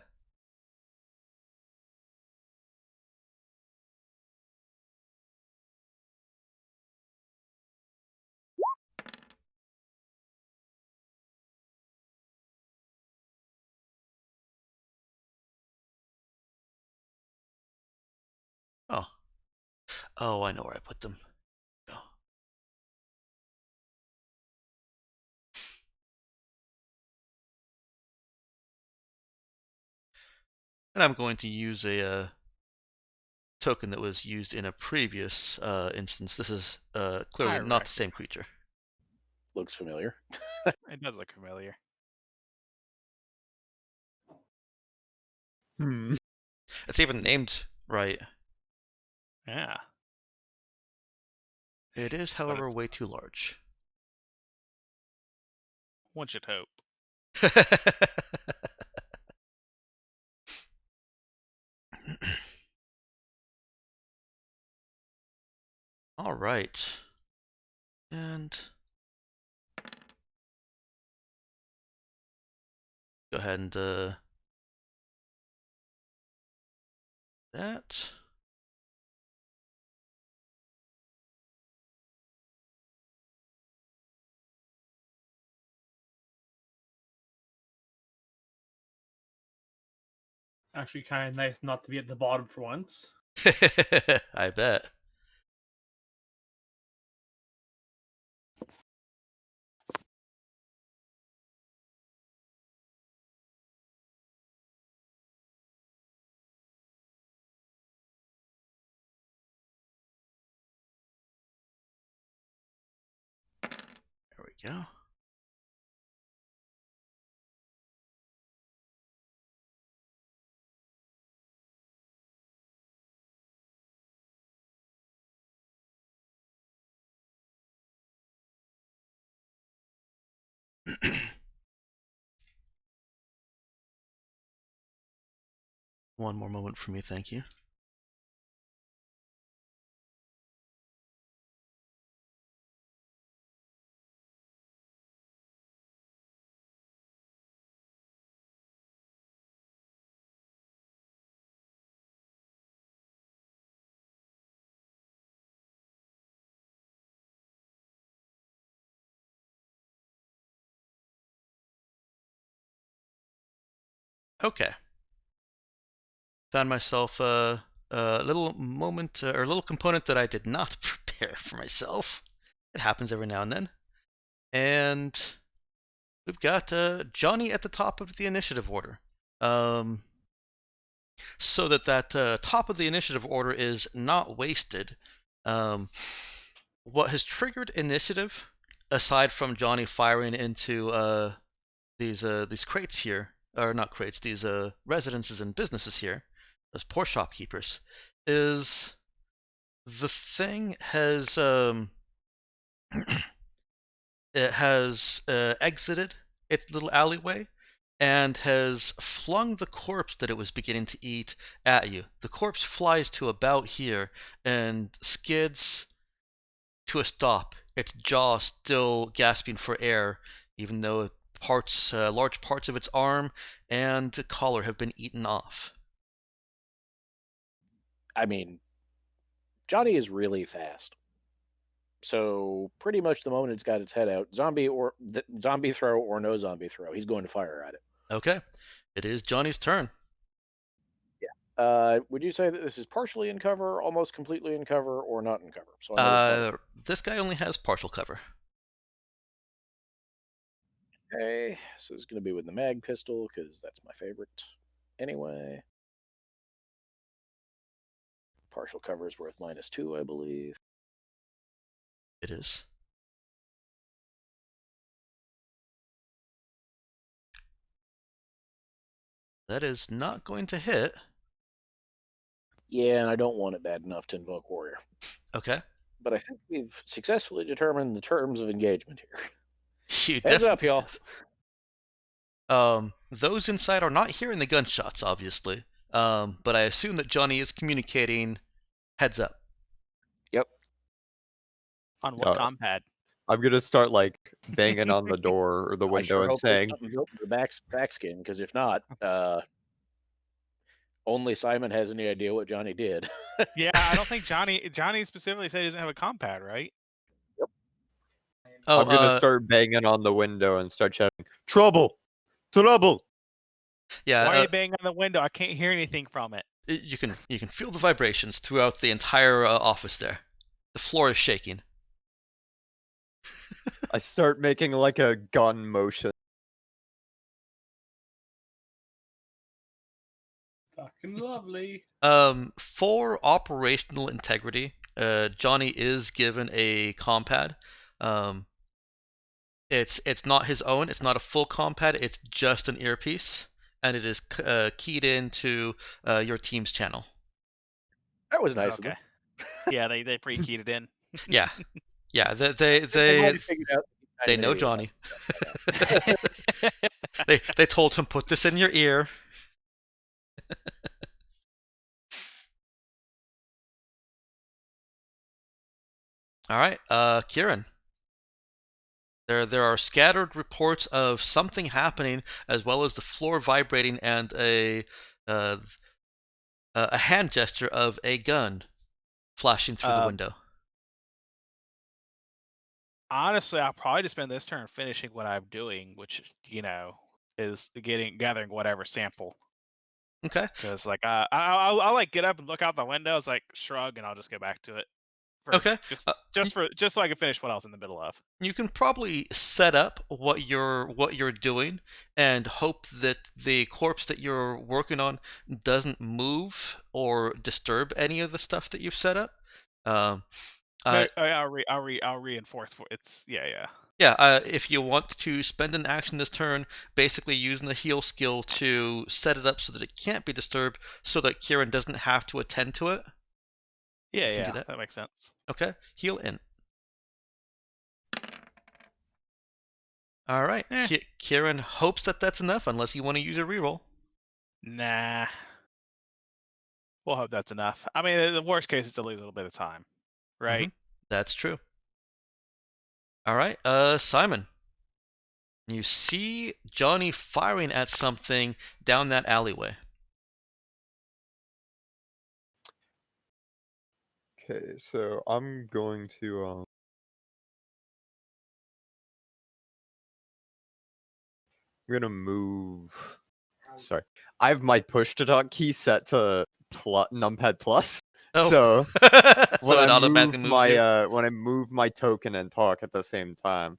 Oh. Oh, I know where I put them. Oh. And I'm going to use a token that was used in a previous instance. This is clearly I not the reckon. same creature. Looks familiar. It does look familiar. Hmm. It's even named right. Yeah. It is, however, it's- way too large. One should hope. All right. And go ahead and that. Actually, kind of nice not to be at the bottom for once. I bet. There we go. One more moment for me, thank you. Okay. Found myself a little moment or a little component that I did not prepare for myself. It happens every now and then. And we've got Johnny at the top of the initiative order. So that top of the initiative order is not wasted. What has triggered initiative, aside from Johnny firing into these crates here, or not crates, these residences and businesses here, those poor shopkeepers, is the thing has it has exited its little alleyway and has flung the corpse that it was beginning to eat at you. The corpse flies to about here and skids to a stop, its jaw still gasping for air, even though large parts of its arm and collar have been eaten off. I mean, Johnny is really fast. So pretty much the moment it's got its head out, zombie throw or no zombie throw, he's going to fire at it. Okay, it is Johnny's turn. Yeah. Would you say that this is partially in cover, almost completely in cover, or not in cover? So I know which one. This guy only has partial cover. Okay, so it's going to be with the mag pistol because that's my favorite. Anyway, partial cover is worth -2, I believe. It is. That is not going to hit. Yeah, and I don't want it bad enough to invoke warrior. Okay. But I think we've successfully determined the terms of engagement here. You Heads up, y'all. Those inside are not hearing the gunshots, obviously. But I assume that Johnny is communicating heads up. Yep. On what compad? I'm gonna start like banging on the door or the I window sure and hope there's saying, something built in the back skin, because if not, only Simon has any idea what Johnny did. Yeah, I don't think Johnny specifically said he doesn't have a compad, right? Oh, I'm gonna start banging on the window and start shouting, "Trouble! Trouble!" Yeah. Why are you banging on the window? I can't hear anything from it. You can feel the vibrations throughout the entire office there. The floor is shaking. I start making like a gun motion. Fucking lovely. For operational integrity, Johnny is given a compad. It's not his own. It's not a full compad. It's just an earpiece, and it is keyed into your team's channel. That was nice of Okay. them. Yeah, they pre-keyed it in. Yeah, yeah. They've already figured out They know Johnny. They told him, put this in your ear. All right, Kieran. There are scattered reports of something happening, as well as the floor vibrating and a hand gesture of a gun flashing through the window. Honestly, I'll probably just spend this turn finishing what I'm doing, which is gathering whatever sample. Okay. Because like I'll like get up and look out the window, it's like shrug, and I'll just go back to it. Okay. Just so I can finish what I was in the middle of. You can probably set up what you're doing and hope that the corpse that you're working on doesn't move or disturb any of the stuff that you've set up. I'll reinforce for it's yeah. Yeah, if you want to spend an action this turn, basically using the heal skill to set it up so that it can't be disturbed, so that Kieran doesn't have to attend to it. Yeah, do that makes sense. Okay, heal in. All right, Kieran hopes that that's enough, unless you want to use a reroll. Nah. We'll hope that's enough. I mean, the worst case is to lose a little bit of time, right? That's true. All right, Simon. You see Johnny firing at something down that alleyway. Okay, so I'm going to I'm gonna move. Sorry, I have my push to talk key set to numpad plus. Oh. So So it automatically moves you? when I move my token and talk at the same time.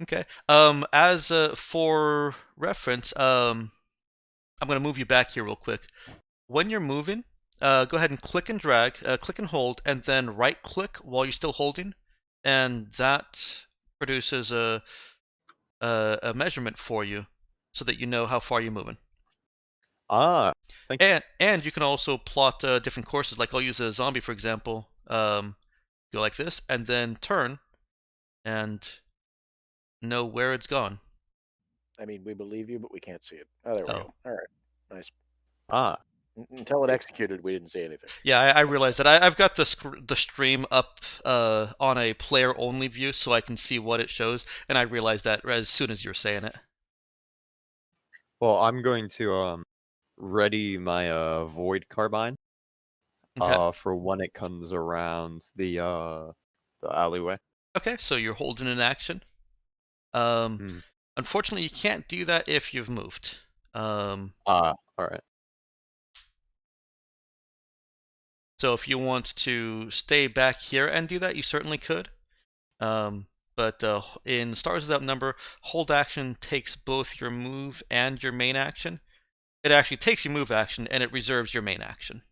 Okay. As for reference, I'm gonna move you back here real quick. When you're moving, go ahead and click and drag, click and hold, and then right click while you're still holding, and that produces a measurement for you, so that you know how far you're moving. Ah, thank you. And you can also plot different courses. Like I'll use a zombie for example. Go like this, and then turn, and know where it's gone. I mean, we believe you, but we can't see it. Oh, there we go. All right, nice. Ah, Until it executed, we didn't see anything. Yeah, I realized that. I've got the stream up on a player only view, so I can see what it shows, and I realized that as soon as you're saying it. well, I'm going to ready my void carbine for when it comes around the alleyway. Okay, so you're holding an action. Unfortunately, you can't do that if you've moved. All right. So if you want to stay back here and do that, you certainly could. But in Stars Without Number, hold action takes both your move and your main action. It actually takes your move action and it reserves your main action.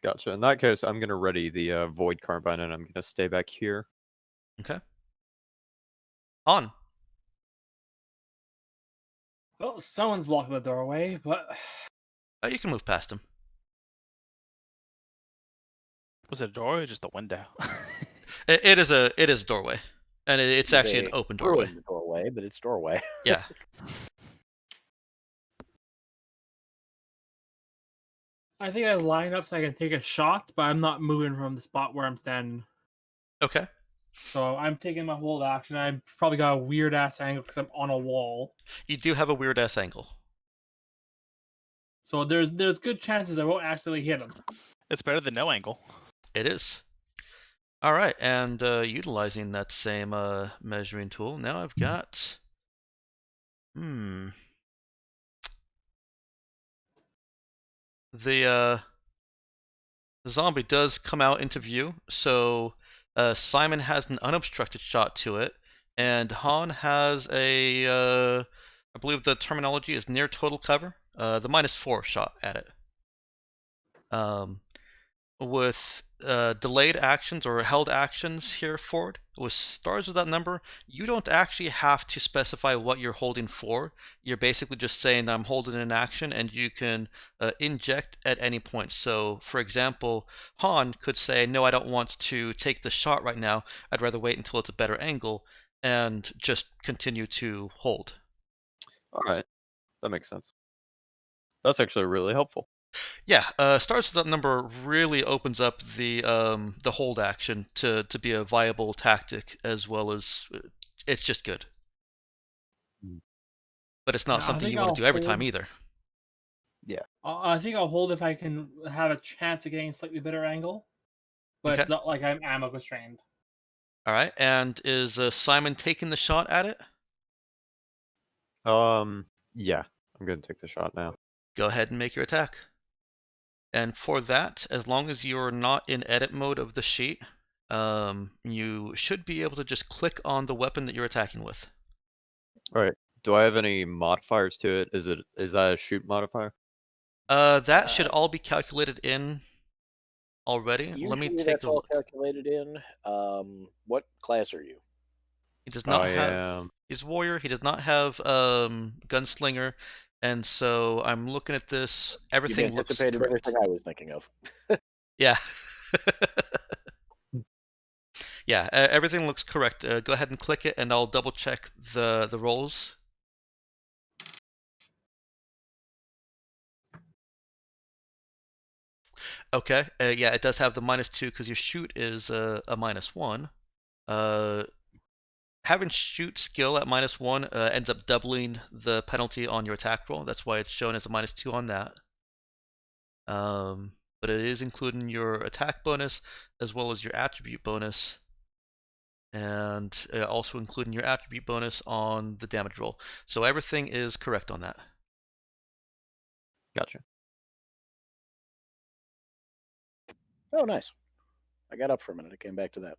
Gotcha. In that case, I'm gonna ready the void carbine, and I'm gonna stay back here. Okay. On. Well, someone's blocking the doorway, but You can move past him. Was it a door or just a window? It is a doorway, and it's actually an They open doorway. ruined the doorway, but it's doorway. Yeah. I think I line up so I can take a shot, but I'm not moving from the spot where I'm standing. Okay. So I'm taking my hold action. I've probably got a weird ass angle because I'm on a wall. You do have a weird ass angle. So there's good chances I won't actually hit him. It's better than no angle. It is. All right, and utilizing that same measuring tool, now I've got. The zombie does come out into view, so Simon has an unobstructed shot to it, and Han has a, I believe the terminology is near total cover, the -4 shot at it. With delayed actions or held actions here forward, with Stars Without Number, you don't actually have to specify what you're holding for. You're basically just saying I'm holding an action, and you can inject at any point. So, for example, Han could say, no, I don't want to take the shot right now. I'd rather wait until it's a better angle, and just continue to hold. All right, that makes sense. That's actually really helpful. Yeah, stars with that number really opens up the hold action to be a viable tactic, as well as it's just good. But it's not Yeah, I something think you want I'll to do every time hold. either. I think I'll hold if I can have a chance of getting a slightly better angle, but Okay. it's not like I'm ammo constrained. All right. And is Simon taking the shot at it? Yeah, I'm gonna take the shot now. Go ahead and make your attack. And for that, as long as you're not in edit mode of the sheet, you should be able to just click on the weapon that you're attacking with. All right. Do I have any modifiers to it? Is that a shoot modifier? That should all be calculated in already. Let me Usually take that's a all look. calculated in. What class are you? He does not I have. am. He's warrior. He does not have gunslinger, and so I'm looking at this. You've Everything looks anticipated correct. everything I was thinking of. Yeah. Yeah, everything looks correct. Go ahead and click it, and I'll double check the rolls. Okay, yeah, it does have the -2 because your shoot is a -1. Uh, Having shoot skill at -1 ends up doubling the penalty on your attack roll. That's why it's shown as a -2 on that. But it is including your attack bonus as well as your attribute bonus, and also including your attribute bonus on the damage roll. So everything is correct on that. Gotcha. Oh, nice. I got up for a minute. I came back to that.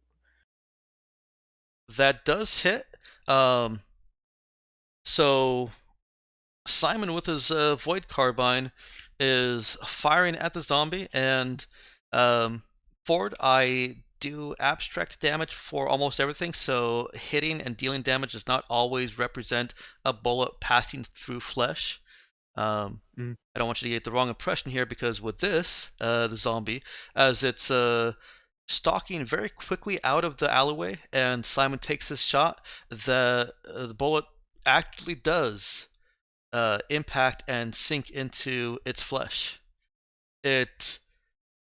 That does hit. So Simon with his void carbine is firing at the zombie, and Ford, I do abstract damage for almost everything, so hitting and dealing damage does not always represent a bullet passing through flesh. I don't want you to get the wrong impression here, because with this, the zombie, as it's stalking very quickly out of the alleyway, and Simon takes his shot, the bullet actually does impact and sink into its flesh. It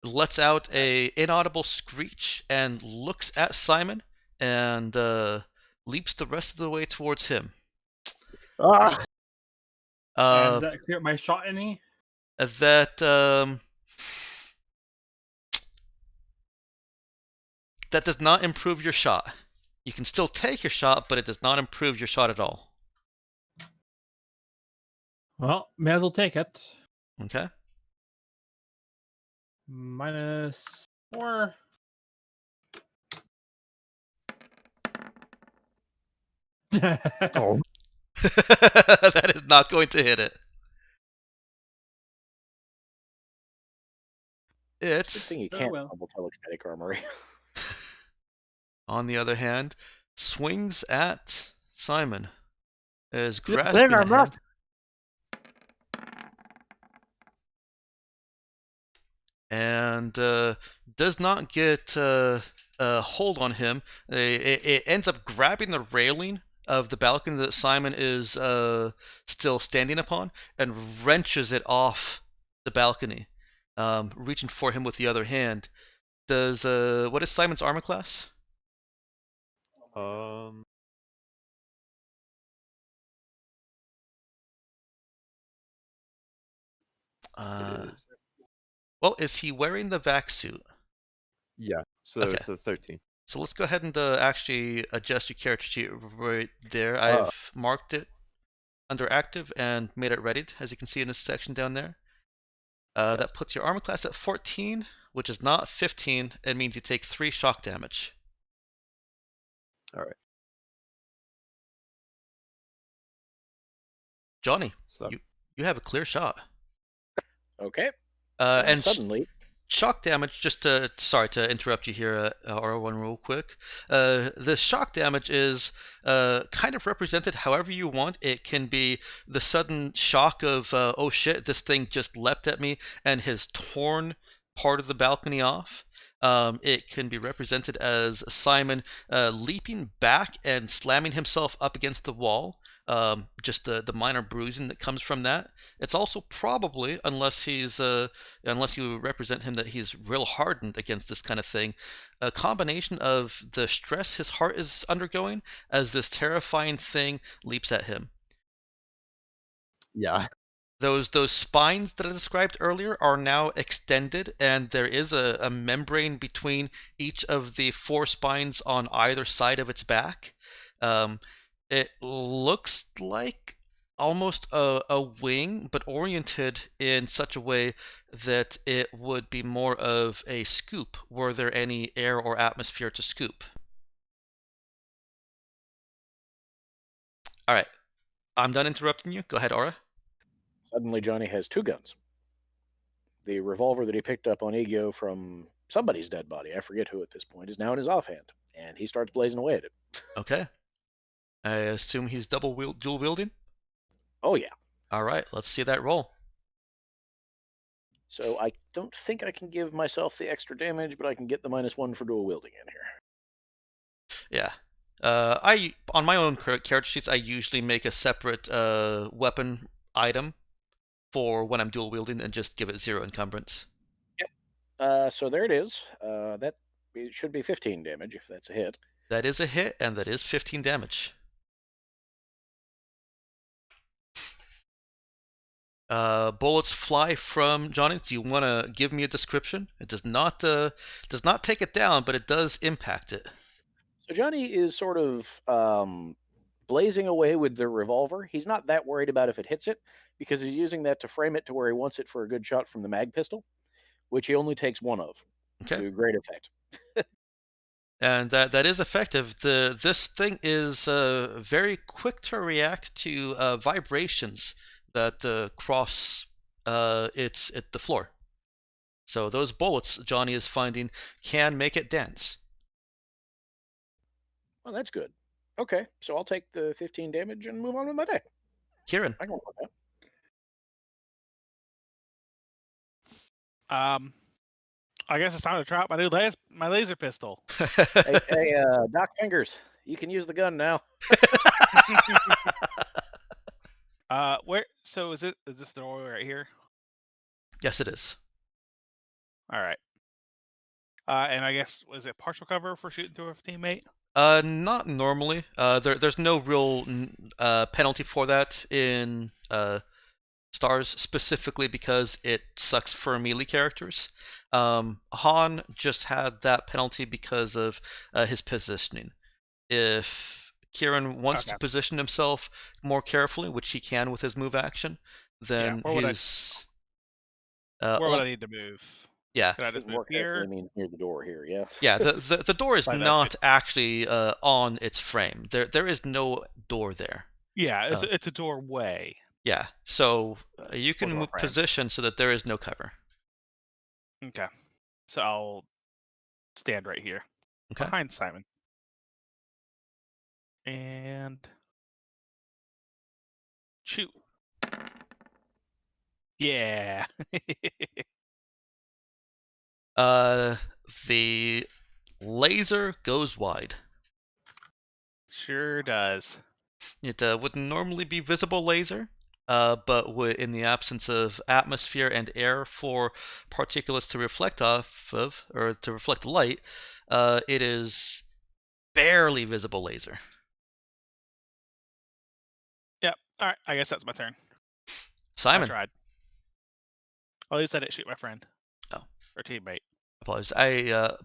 lets out a inaudible screech and looks at Simon and leaps the rest of the way towards him. Ah! And does Uh, that clear my shot any? that that does not improve your shot. You can still take your shot, but it does not improve your shot at all. Well, may as well take it. Okay. -4. Oh. That is not going to hit it. It's a good It, thing you Oh, can't well. double telekinetic armory. on the other hand, swings at Simon. Is Then grasping I'm at him. not. And does not get a hold on him. It ends up grabbing the railing of the balcony that Simon is still standing upon and wrenches it off the balcony, reaching for him with the other hand. Does what is Simon's armor class? Um. It is. Well, is he wearing the vac suit? Yeah. So Okay. it's a 13. So let's go ahead and actually adjust your character sheet right there. I've marked it under active and made it ready, as you can see in this section down there. Yes. That puts your armor class at 14, which is not 15. It means you take 3 shock damage. All right. Johnny, So you have a clear shot. Okay. And suddenly, shock damage, just to, sorry to interrupt you here, R1 real quick. The shock damage is kind of represented however you want. It can be the sudden shock of, oh shit, this thing just leapt at me and has torn part of the balcony off. It can be represented as Simon leaping back and slamming himself up against the wall, just the minor bruising that comes from that. It's also probably, unless you represent him that he's real hardened against this kind of thing, a combination of the stress his heart is undergoing as this terrifying thing leaps at him. Yeah. Those spines that I described earlier are now extended, and there is a membrane between each of the 4 spines on either side of its back. It looks like almost a wing, but oriented in such a way that it would be more of a scoop were there any air or atmosphere to scoop. All right, I'm done interrupting you. Go ahead, Aura. Suddenly, Johnny has 2 guns. The revolver that he picked up on Ego from somebody's dead body, I forget who at this point, is now in his offhand, and he starts blazing away at it. Okay. I assume he's dual wielding? Oh, yeah. All right, let's see that roll. So I don't think I can give myself the extra damage, but I can get the -1 for dual wielding in here. Yeah. I on my own character sheets, I usually make a separate weapon item for when I'm dual wielding and just give it 0 encumbrance. So there it is. It should be 15 damage if that's a hit. That is a hit, and that is 15 damage. Bullets fly from Johnny. Do you want to give me a description? It does not take it down, but it does impact it. So Johnny is sort of blazing away with the revolver. He's not that worried about if it hits it, because he's using that to frame it to where he wants it for a good shot from the mag pistol, which he only takes 1 of, Okay. to great effect. And that is effective. This thing is very quick to react to vibrations that cross the floor. So those bullets Johnny is finding can make it dance. Well, that's good. Okay, so I'll take the 15 damage and move on with my day. Kieran. I can work with I guess it's time to try out my laser pistol. that. Hey, Doc Fingers, you can use the gun now. Where? So is this the doorway right here? Yes, it is. All right. And I guess was it partial cover for shooting through a teammate? Not normally. There's no real penalty for that in Stars, specifically because it sucks for melee characters. Han just had that penalty because of his positioning. If Kieran wants to position himself more carefully, which he can with his move action, then where would his where would I need to move? Yeah. Could I just move More here? carefully means near the door here, yeah. Yeah, the door is By that not actually on its frame. There is no door there. Yeah, it's a doorway. Yeah, so you can door move frame. position so that there is no cover. Okay. So I'll stand right here Okay. behind Simon. And shoot. Yeah. The laser goes wide. Sure does. It wouldn't normally be visible laser, but in the absence of atmosphere and air for particulates to reflect off of, or to reflect light, it is barely visible laser. Yep. All right. I guess that's my turn. Simon. I tried. At least I didn't shoot my friend. Oh. Or teammate. Apologies.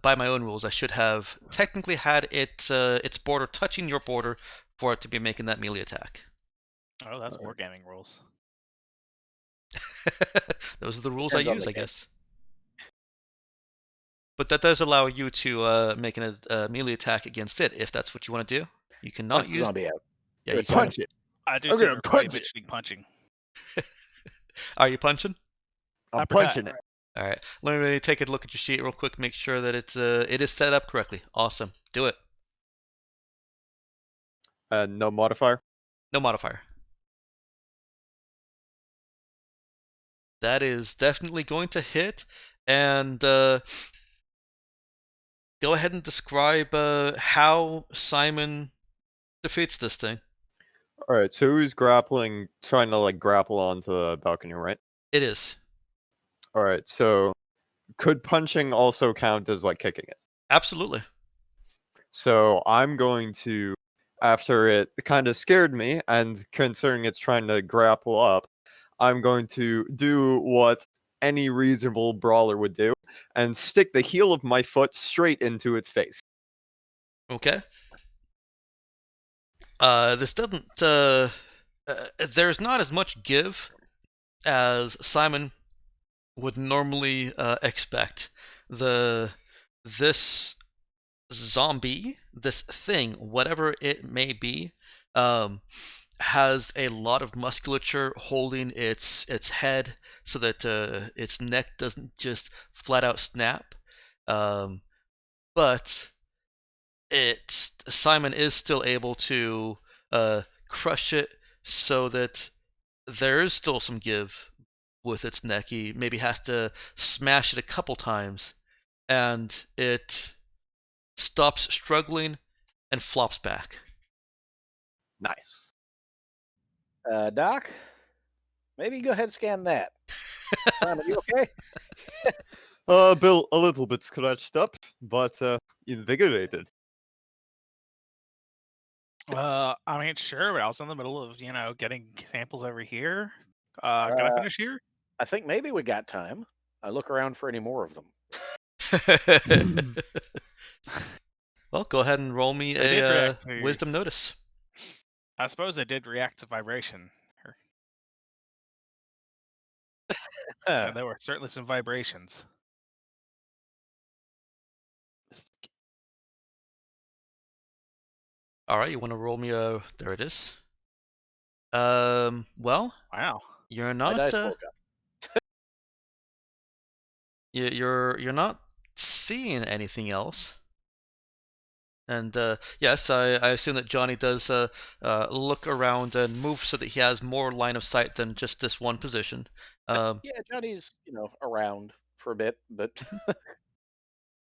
By my own rules, I should have technically had its border touching your border for it to be making that melee attack. Oh, that's wargaming rules. Those are the rules I use, I guess. But that does allow you to make a melee attack against it if that's what you want to do. You cannot Punch use the zombie out. Yeah, you Punch it. I do I'm see gonna everybody punch it. mentioning punching. Are you punching? I'm Uppercut. punching it. All right. Let me take a look at your sheet real quick. Make sure that it is set up correctly. Awesome. Do it. No modifier. No modifier. That is definitely going to hit. And go ahead and describe how Simon defeats this thing. All right, so who's grappling, trying to like grapple onto the balcony, right? It is. All right, so could punching also count as like kicking it? Absolutely. So I'm going to, after it kind of scared me, and considering it's trying to grapple up, I'm going to do what any reasonable brawler would do and stick the heel of my foot straight into its face. Okay. This doesn't. There's not as much give as Simon would normally expect. This zombie, this thing, whatever it may be, has a lot of musculature holding its head so that its neck doesn't just flat out snap. But Simon is still able to crush it so that there is still some give with its neck. He maybe has to smash it a couple times, and it stops struggling and flops back. Nice. Doc, maybe go ahead and scan that. Simon, you okay? Bill, a little bit scratched up, but invigorated. I mean, sure, but I was in the middle of, getting samples over here. Can I finish here? I think maybe we got time. I look around for any more of them. Well, go ahead and roll me They did a react to- wisdom notice. I suppose they did react to vibration. And there were certainly some vibrations. All right, you want to roll me a? There it is. Well, Wow. you're My not. dice woke up. You're not seeing anything else. And yes, I assume that Johnny does look around and move so that he has more line of sight than just this one position. Yeah, Johnny's, around for a bit, but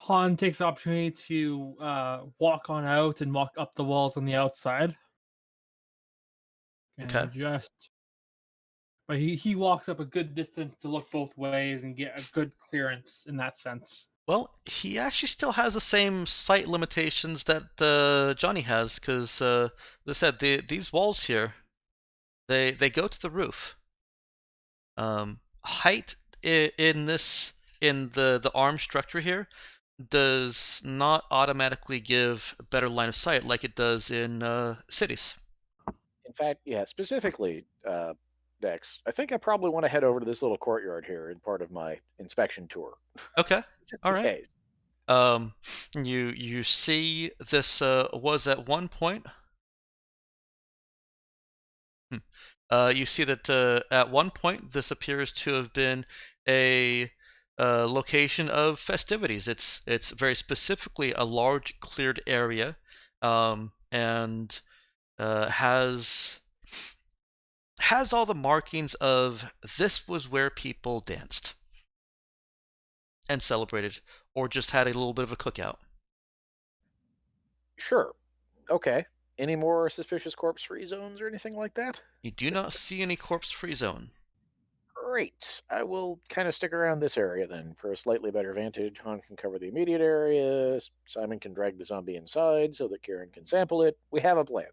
Han takes the opportunity to walk on out and walk up the walls on the outside. And Okay. but he walks up a good distance to look both ways and get a good clearance in that sense. Well, he actually still has the same sight limitations that Johnny has, because they said these walls here, they go to the roof. Height in the arm structure here does not automatically give a better line of sight like it does in cities. in fact, yeah, specifically, Dex, I think I probably want to head over to this little courtyard here in part of my inspection tour. Okay. Just All in right. case. You see this was at one point. You see that at one point this appears to have been a location of festivities. It's very specifically a large cleared area, and has all the markings of this was where people danced and celebrated, or just had a little bit of a cookout. Sure. Okay. Any more suspicious corpse-free zones or anything like that? You do not see any corpse-free zone. Great. I will kind of stick around this area then for a slightly better vantage. Han can cover the immediate area. Simon can drag the zombie inside so that Kieran can sample it. We have a plan.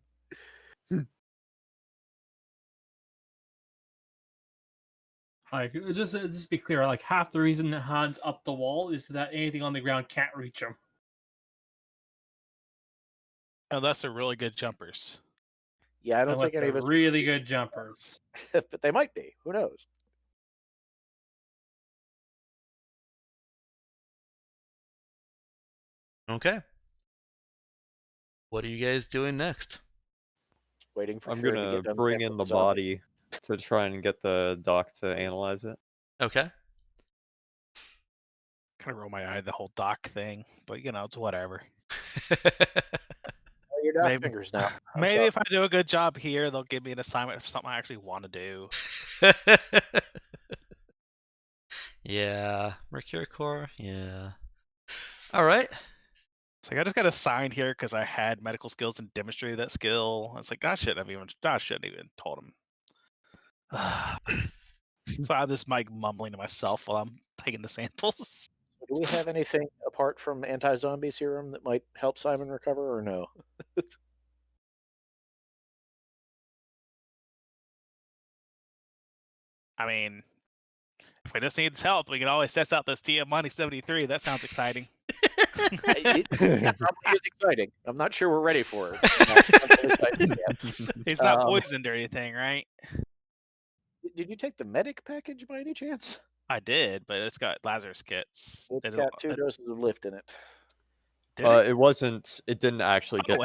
Like just be clear, like half the reason that Han's up the wall is that anything on the ground can't reach him. Unless they're really good jumpers. Yeah, I don't Unless think any of they're us really good jumpers. but they might be. Who knows? Okay. What are you guys doing next? Waiting for I'm Kieran to gonna get done bring sampling in the zombie. body to try and get the doc to analyze it. Okay. Kind of roll my eye at the whole doc thing, but it's whatever. Oh, your doc Maybe- fingers now. I'm Maybe sorry. if I do a good job here, they'll give me an assignment for something I actually want to do. Yeah, Mercure Core. Yeah. All right. It's like I just got assigned here because I had medical skills and demonstrated that skill. It's like I shouldn't have even told him. So I have this mic mumbling to myself while I'm taking the samples. Do we have anything apart from anti-zombie serum that might help Simon recover, or no? I mean, if we just needs help, we can always test out this TM 73. That sounds exciting. It probably is exciting. I'm not sure we're ready for it. He's not poisoned or anything, right? Did you take the medic package by any chance? I did, but it's got Lazarus kits. It's got 2 doses of lift in it. It wasn't. It didn't actually get.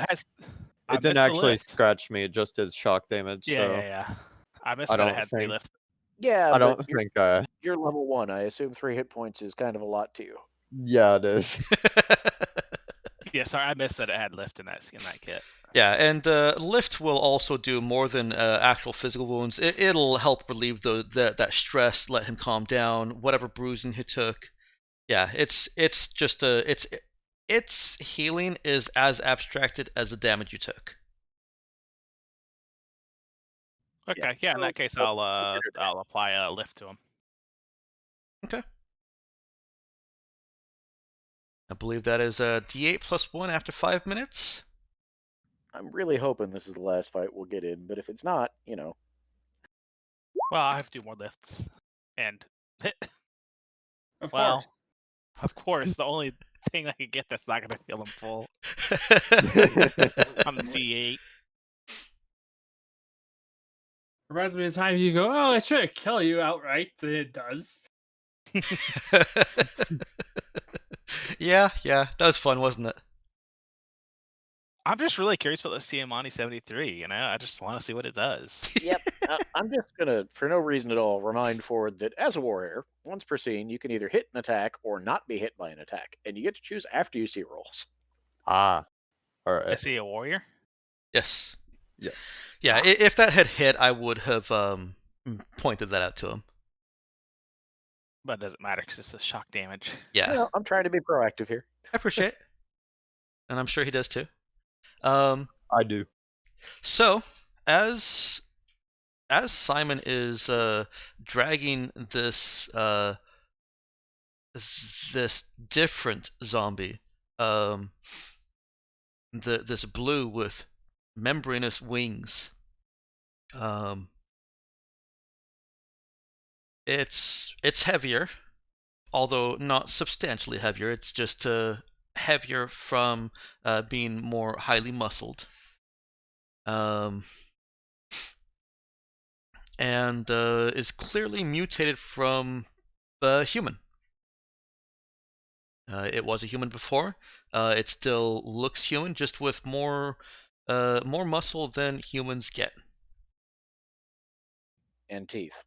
It didn't actually scratch me. It just did shock damage. Yeah, so yeah. I missed I that it don't had 3 think. lift. Yeah, I don't think. You're level 1. I assume 3 hit points is kind of a lot to you. Yeah, it is. Yeah, sorry, I missed that it had lift in that kit. Yeah, and lift will also do more than actual physical wounds. It'll help relieve that stress, let him calm down, whatever bruising he took. Yeah, it's just its healing is as abstracted as the damage you took. Okay, yeah. In that case, I'll apply a lift to him. Okay. I believe that is a D8 plus 1 after 5 minutes. I'm really hoping this is the last fight we'll get in, but if it's not, Well, I have to do more lifts, and Of well, course. of course, the only thing I can get that's not going to feel him full on the D8. Reminds me of the time you go, oh, it shouldn't kill you outright. And it does. Yeah, that was fun, wasn't it? I'm just really curious about the CM 73. You know, I just want to see what it does. Yep. I'm just gonna, for no reason at all, remind Ford that as a warrior, once per scene, you can either hit an attack or not be hit by an attack, and you get to choose after you see rolls. All right. Is he a warrior? Yes. Yes. Yeah, if that had hit, I would have pointed that out to him. But it doesn't matter because it's a shock damage. Yeah. Well, I'm trying to be proactive here. I appreciate it. And I'm sure he does too. I do. So, as Simon is dragging this this different zombie, this blue with membranous wings, it's heavier, although not substantially heavier. It's just heavier from being more highly muscled. And is clearly mutated from a human. It was a human before. It still looks human, just with more muscle than humans get. And teeth.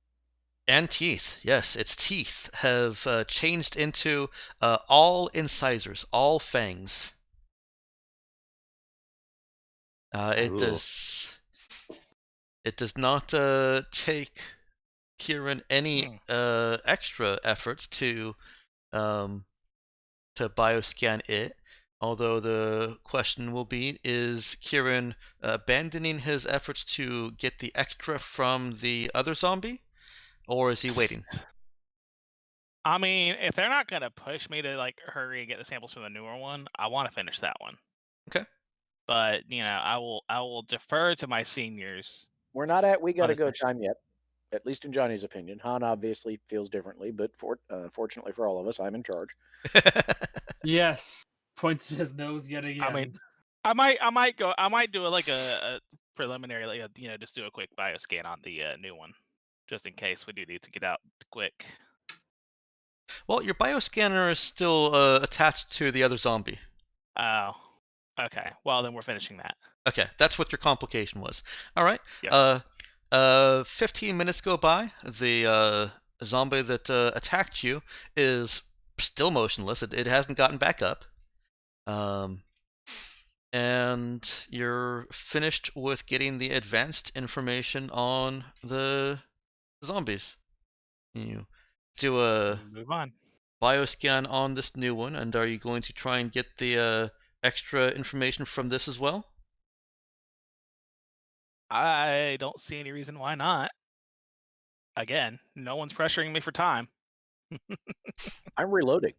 And teeth, yes, its teeth have changed into all incisors, all fangs. It does not take Kieran any extra effort to bioscan it. Although the question will be, is Kieran abandoning his efforts to get the extra from the other zombie? Or is he waiting? I mean, if they're not gonna push me to like hurry and get the samples from the newer one, I want to finish that one. Okay. But you know, I will defer to my seniors. We're not at we gotta go Honestly. time yet. At least in Johnny's opinion. Han obviously feels differently, but fortunately for all of us, I'm in charge. Yes. Points to his nose yet again. I mean, I might do like a preliminary, like just do a quick bioscan on the new one, just in case we do need to get out quick. Well, your bioscanner is still attached to the other zombie. Oh, okay. Well, then we're finishing that. Okay, that's what your complication was. All right. Yes. 15 minutes go by. The zombie that attacked you is still motionless. It hasn't gotten back up. And you're finished with getting the advanced information on the zombies. You do a Move on. bioscan on this new one, and are you going to try and get the extra information from this as well? I don't see any reason why not. Again, no one's pressuring me for time. I'm reloading.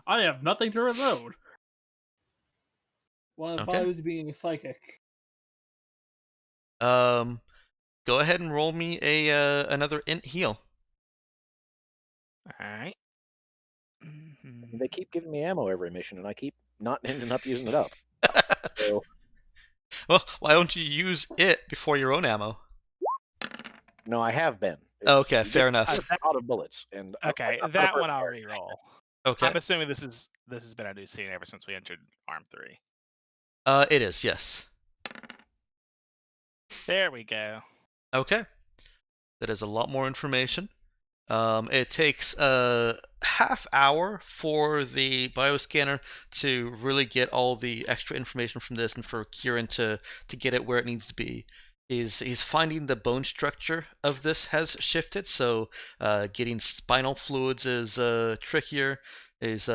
I have nothing to reload. Well, if I Okay. was being psychic. Go ahead and roll me a another int heal. All right. They keep giving me ammo every mission, and I keep not ending up using it up. So Well, why don't you use it before your own ammo? no, I have been. Okay, you fair get enough. out of bullets, and Okay, I'm not a that perfect one I'll player. re-roll. Okay. I'm assuming this has been a new scene ever since we entered Arm 3. It is, yes. There we go. Okay. That is a lot more information. It takes a half hour for the bioscanner to really get all the extra information from this, and for Kieran to get it where it needs to be. He's finding the bone structure of this has shifted, so getting spinal fluids is trickier. Is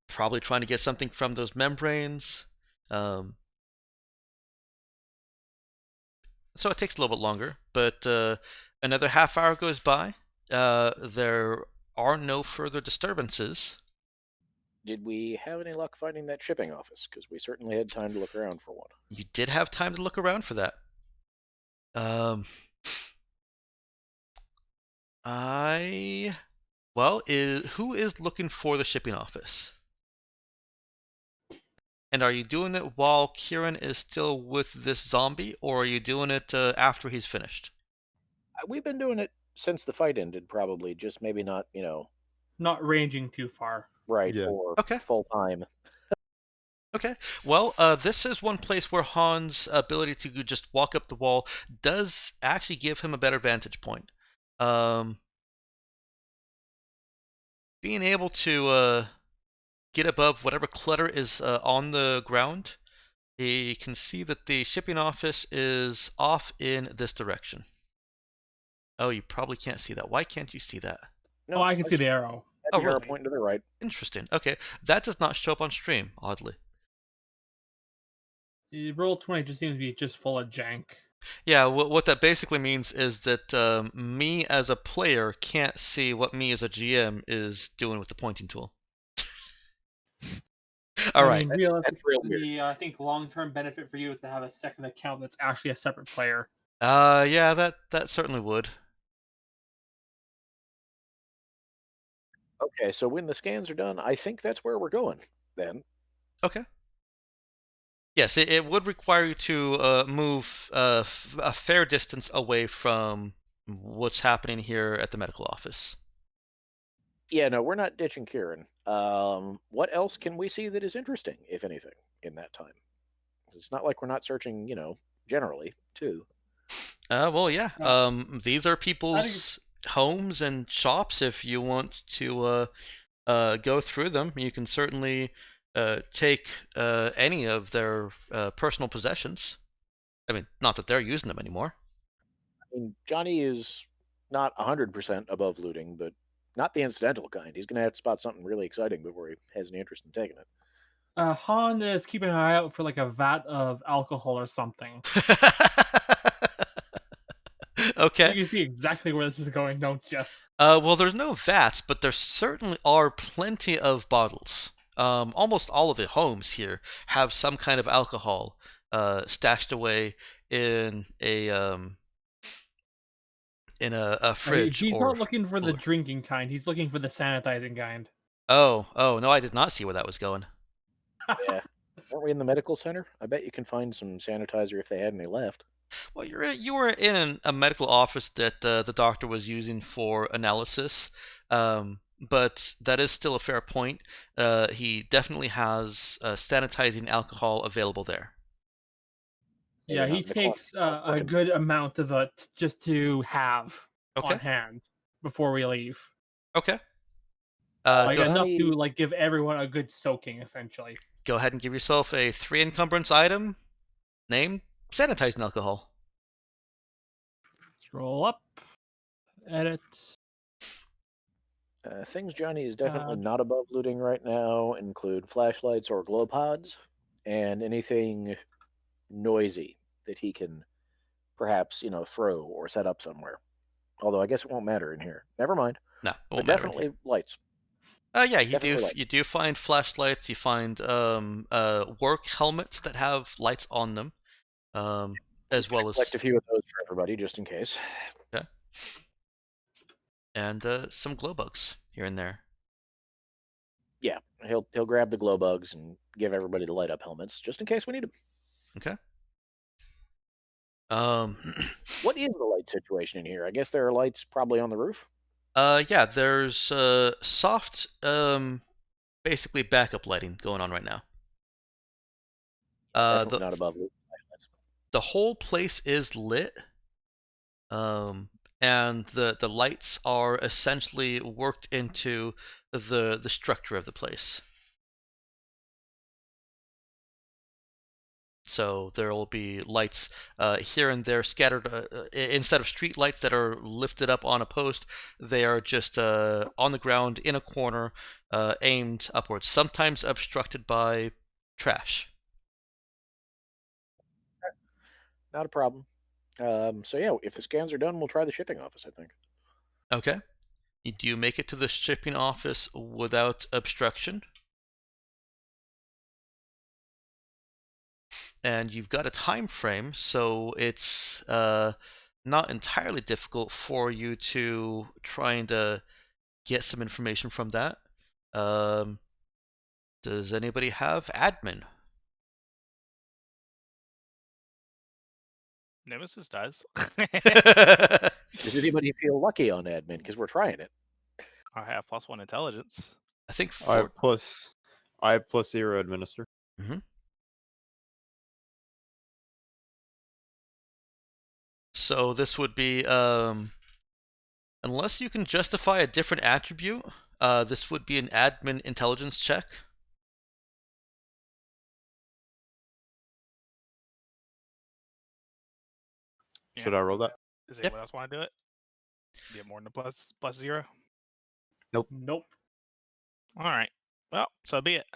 probably trying to get something from those membranes. So it takes a little bit longer, but another half hour goes by. There are no further disturbances. Did we have any luck finding that shipping office? Because we certainly had time to look around for one. You did have time to look around for that. Who is looking for the shipping office? And are you doing it while Kieran is still with this zombie, or are you doing it after he's finished? We've been doing it since the fight ended, probably. Just maybe not, Not ranging too far. right Yeah. for Okay. full time. Okay. Well, this is one place where Han's ability to just walk up the wall does actually give him a better vantage point. Being able to get above whatever clutter is on the ground, he can see that the shipping office is off in this direction. Oh, you probably can't see that. Why can't you see that? No, Oh, I can see the arrow. the Oh, arrow really? pointing to the right. Interesting. Okay, that does not show up on stream, oddly. The Roll20 just seems to be just full of jank. Yeah, what that basically means is that me as a player can't see what me as a GM is doing with the pointing tool. All I right. mean, realistically, real weird. I think long-term benefit for you is to have a second account that's actually a separate player. Yeah, that certainly would. Okay, so when the scans are done, I think that's where we're going then. Okay. Yes, it would require you to move a fair distance away from what's happening here at the medical office. Yeah, no, we're not ditching Kieran. What else can we see that is interesting, if anything, in that time? 'Cause it's not like we're not searching, generally, too. Well, yeah. No. These are people's homes and shops. If you want to go through them, you can certainly take any of their personal possessions. I mean, not that they're using them anymore. I mean, Johnny is not 100% above looting, but not the incidental kind. He's going to have to spot something really exciting before he has any interest in taking it. Han is keeping an eye out for like a vat of alcohol or something. Okay. You can see exactly where this is going, don't you? Well, there's no vats, but there certainly are plenty of bottles. Almost all of the homes here have some kind of alcohol stashed away in a fridge He's or not looking for the cooler. drinking kind. He's looking for the sanitizing kind. Oh, no, I did not see where that was going. Yeah. Aren't we in the medical center? I bet you can find some sanitizer if they had any left. Well, you were in a medical office that the doctor was using for analysis, but that is still a fair point. He definitely has sanitizing alcohol available there. Maybe Yeah, not he in the takes a good amount of it just to have Okay. on hand before we leave. Okay. Like Go, enough Johnny- to like give everyone a good soaking, essentially. go ahead and give yourself a 3 encumbrance item named sanitizing alcohol. Scroll up, edit. Things Johnny is definitely Uh, not above looting right now include flashlights or glow pods, and anything noisy that he can perhaps, throw or set up somewhere. Although I guess it won't matter in here. Never mind. No, it But won't matter in here. definitely lights. Yeah, Definitely lights. you do find flashlights. You find work helmets that have lights on them, as well as Collect a few of those for everybody, just in case. okay, and some glow bugs here and there. Yeah, he'll grab the glow bugs and give everybody the light up helmets, just in case we need them. Okay. Um, What is the light situation in here? I guess there are lights probably on the roof. yeah, there's soft, basically backup lighting going on right now. Definitely The not above loot flashlights. the whole place is lit, and the lights are essentially worked into the structure of the place. So there will be lights here and there scattered. Instead of street lights that are lifted up on a post, they are just on the ground in a corner, aimed upwards. Sometimes obstructed by trash. Not a problem. So yeah, if the scans are done, we'll try the shipping office, I think. Okay. Do you make it to the shipping office without obstruction? And you've got a time frame, so it's not entirely difficult for you to try and get some information from that. Um, does anybody have admin? Nemesis does. Does anybody feel lucky on admin? Because we're trying it. I have +1 intelligence. I think I for have +0 administer. so this would be unless you can justify a different attribute, this would be an admin intelligence check. Should I roll that? Does Yep. anyone else want to do it? Get more than a +0? nope. All right. Well, so be it.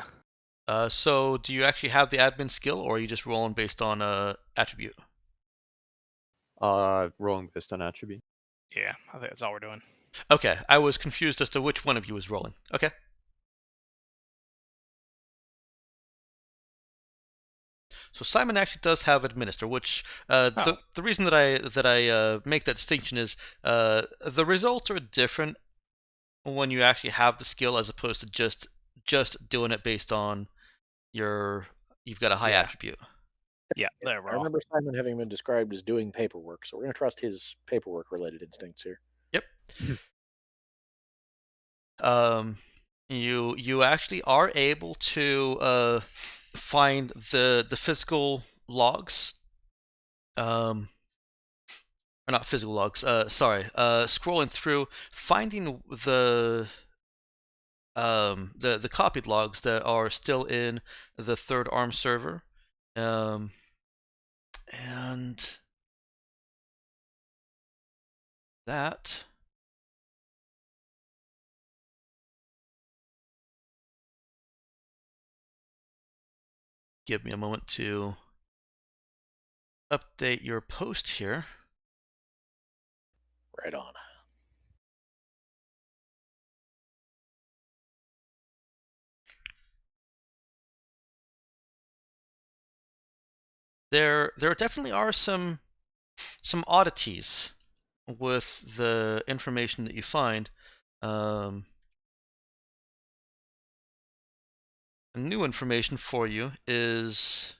So do you actually have the admin skill, or are you just rolling based on attribute? Rolling based on attribute. Yeah, I think that's all we're doing. Okay, I was confused as to which one of you was rolling. Okay. So Simon actually does have administer, which the reason that I make that distinction is the results are different when you actually have the skill as opposed to just doing it based on you've got a high attribute. Yeah, there we're I all. remember Simon having been described as doing paperwork, so we're going to trust his paperwork-related instincts here. Yep. You actually are able to find the physical logs. Or not physical logs. Sorry. Scrolling through, finding the copied logs that are still in the third ARM server, and that. Give me a moment to update your post here. Right on. There definitely are some oddities with the information that you find. New information for you is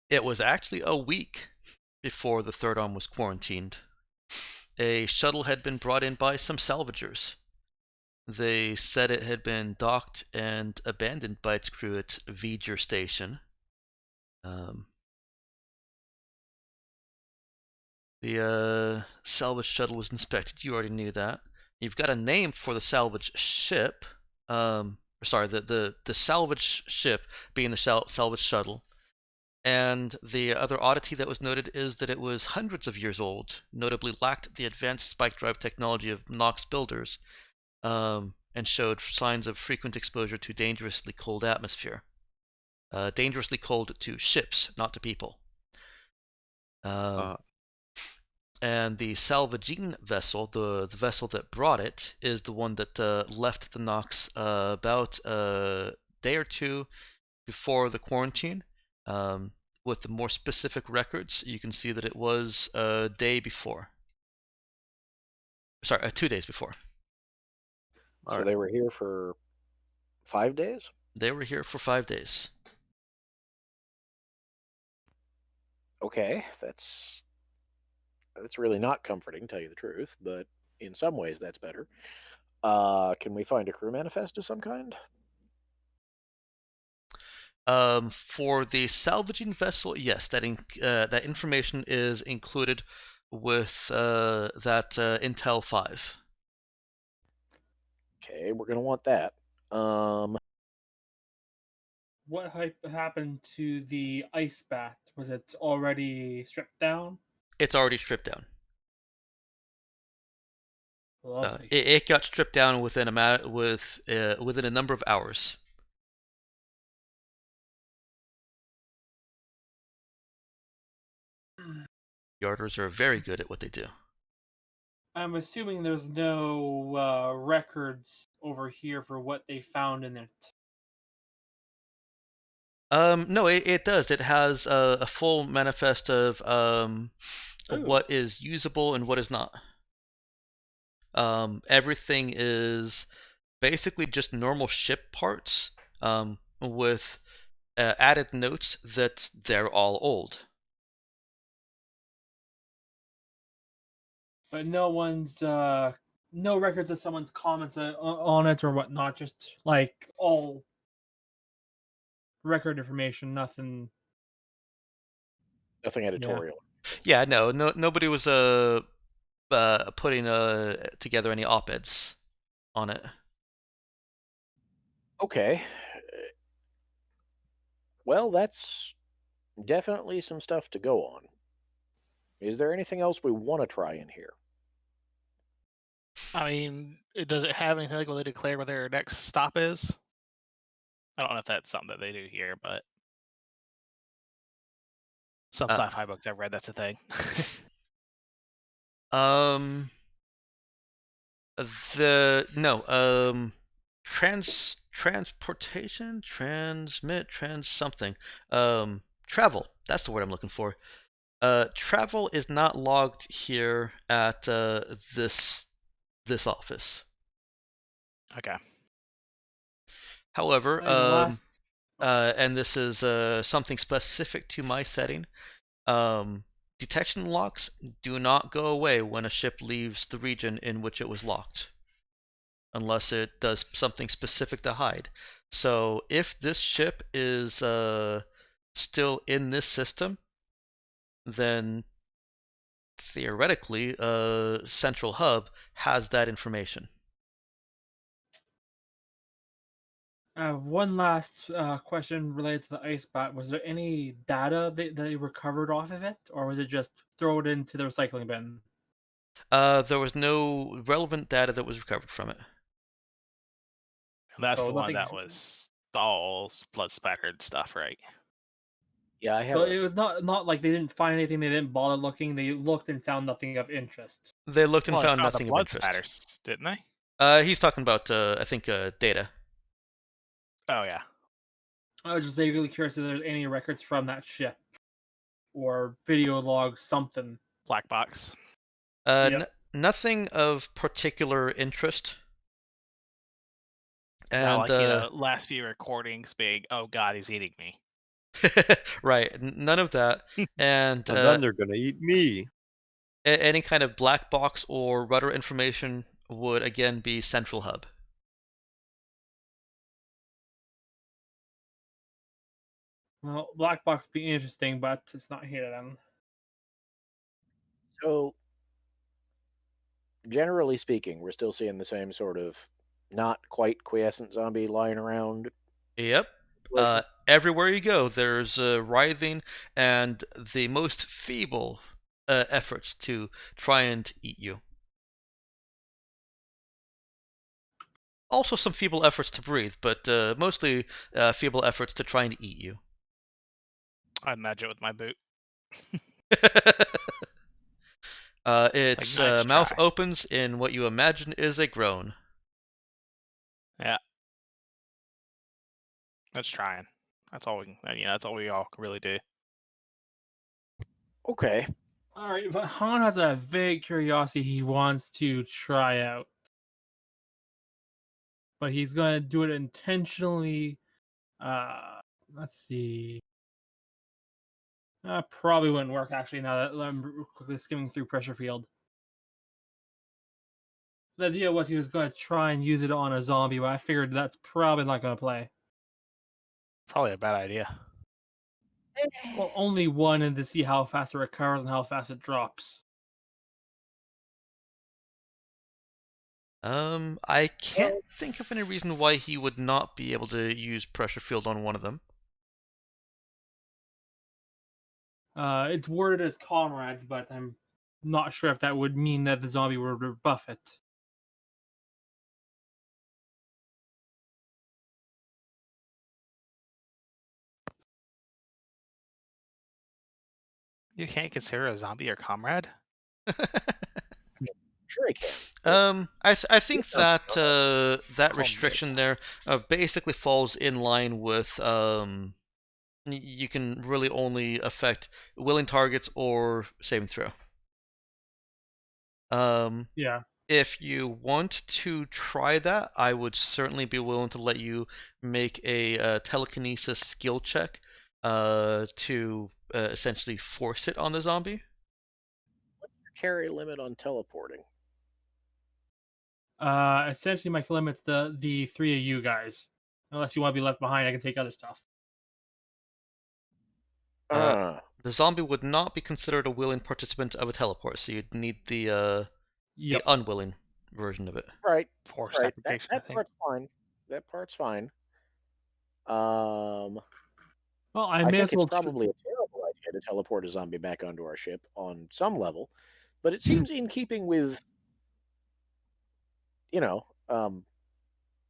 it was actually a week before the third arm was quarantined. A shuttle had been brought in by some salvagers. They said it had been docked and abandoned by its crew at V'ger Station. The salvage shuttle was inspected. You already knew that. You've got a name for the salvage ship. Sorry, the salvage ship being the salvage shuttle. And the other oddity that was noted is that it was hundreds of years old, notably lacked the advanced spike drive technology of Nox builders, and showed signs of frequent exposure to dangerously cold atmosphere. Dangerously cold to ships, not to people. And the Salvagine vessel, the vessel that brought it, is the one that left the Nox about a day or two before the quarantine. With the more specific records, you can see that it was a day before. Sorry, 2 days before. So they were here for 5 days? They were here for 5 days. Okay, that's really not comforting, to tell you the truth, but in some ways that's better. Can we find a crew manifest of some kind? For the salvaging vessel, yes, that information is included with that Intel 5. Okay, we're gonna want that. What happened to the ice bat? Was it already stripped down? It's already stripped down. Lovely. It got stripped down within within a number of hours. Yarders are very good at what they do. I'm assuming there's no records over here for what they found in it. No, it does. It has a full manifest of what is usable and what is not. Everything is basically just normal ship parts, with added notes that they're all old. But no records of someone's comments on it or whatnot. Just like all record information, nothing. Nothing editorial. Yeah, no, nobody was putting together any op-eds on it. Okay. Well, that's definitely some stuff to go on. Is there anything else we want to try in here? I mean, does it have anything like where they declare where their next stop is? I don't know if that's something that they do here, but some sci-fi books I've read, that's a thing. Transportation, transmit, something. Travel. That's the word I'm looking for. Travel is not logged here at this office. Okay. However, And and this is something specific to my setting. Detection locks do not go away when a ship leaves the region in which it was locked, unless it does something specific to hide. So if this ship is still in this system, then theoretically, Central Hub has that information. one last question related to the ice bot. Was there any data they recovered off of it, or was it just throw it into the recycling bin? There was no relevant data that was recovered from it. That's So the one nothing- that was all blood spattered stuff, right? Yeah, I have. So it was not like they didn't find anything. They didn't bother looking. They looked and found nothing of interest. They looked and Well, they found the nothing of blood interest. spatters, didn't they? He's talking about, I think, data. Oh yeah. I was just vaguely curious if there's any records from that ship or video logs, something. Black box. Yep. Nothing of particular interest. Not And like last few recordings being, oh god, he's eating me. right, none of that. And then they're gonna eat me. any kind of black box or rudder information would again be Central Hub. Well, black box be interesting, but it's not here then. So, generally speaking, we're still seeing the same sort of not quite quiescent zombie lying around. Yep. situation? everywhere you go, there's writhing and the most feeble efforts to try and eat you. Also, some feeble efforts to breathe, but mostly feeble efforts to try and eat you. I'd match it with my boot. Its nice mouth try. opens in what you imagine is a groan. Yeah. That's trying. That's all we can. That's all we all can really do. Okay. All right, but Han has a vague curiosity he wants to try out, but he's gonna do it intentionally. Let's see. Probably wouldn't work actually. Now that I'm quickly skimming through pressure field. The idea was he was going to try and use it on a zombie, but I figured that's probably not going to play. Probably a bad idea. Well, only one, and to see how fast it recovers and how fast it drops. I can't think of any reason why he would not be able to use pressure field on one of them. It's worded as comrades, but I'm not sure if that would mean that the zombie would rebuff it. You can't consider a zombie your comrade? Sure, I can. I think that that Call restriction there basically falls in line with you can really only affect willing targets or saving throw. Yeah. If you want to try that, I would certainly be willing to let you make a telekinesis skill check to essentially force it on the zombie. What's your carry limit on teleporting? Essentially, my limit's the three of you guys. Unless you want to be left behind, I can take other stuff. The zombie would not be considered a willing participant of a teleport, so you'd need the unwilling version of it. Right. Forced Right. application, That I think. part's fine. That part's fine. Well, I I may think as well. it's probably a terrible idea to teleport a zombie back onto our ship on some level, but it seems in keeping with,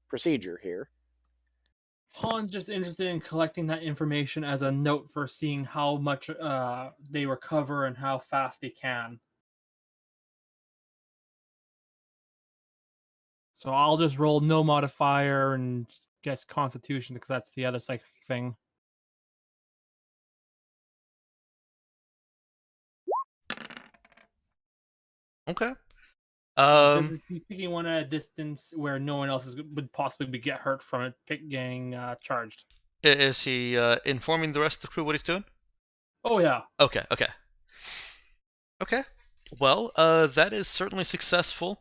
procedure here. Han's just interested in collecting that information as a note for seeing how much they recover and how fast they can. So I'll just roll no modifier and guess Constitution because that's the other psychic thing. Okay. This is he's picking one at a distance where no one else would possibly get hurt from it getting charged. Is he informing the rest of the crew what he's doing? Oh yeah. Okay. Well, that is certainly successful.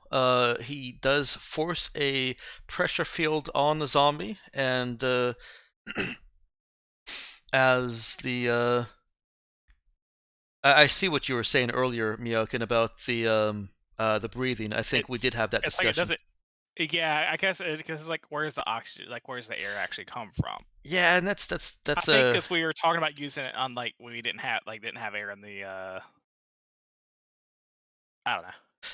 He does force a pressure field on the zombie, and as the I see what you were saying earlier, Miyokin, about the breathing. I think we did have that It's like it discussion. doesn't. Yeah, I guess because like where's the oxygen? Like where's the air actually come from? Yeah, and that's I think because we were talking about using it on like we didn't have air in the. I don't know.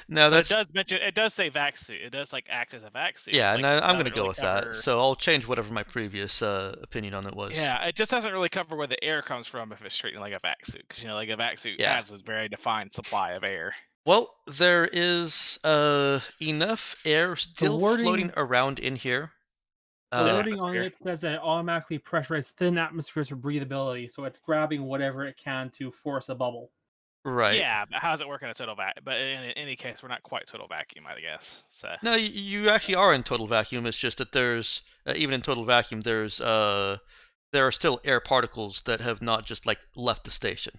no, But that's it does say vac suit. It does like act as a vac suit. yeah. Like, No, I'm doesn't gonna go really with cover... that. So I'll change whatever my previous opinion on it was. Yeah, it just doesn't really cover where the air comes from if it's treated like a vac suit, because like a vac suit Yeah. has a very defined supply of air. Well, there is enough air still floating around in here. The wording on it says that it automatically pressurizes thin atmospheres for breathability, so it's grabbing whatever it can to force a bubble. Right. Yeah, but how does it work in a total vacuum? But in any case, we're not quite total vacuum, I guess. So. No, you actually are in total vacuum. It's just that there's even in total vacuum, there are still air particles that have not just like left the station.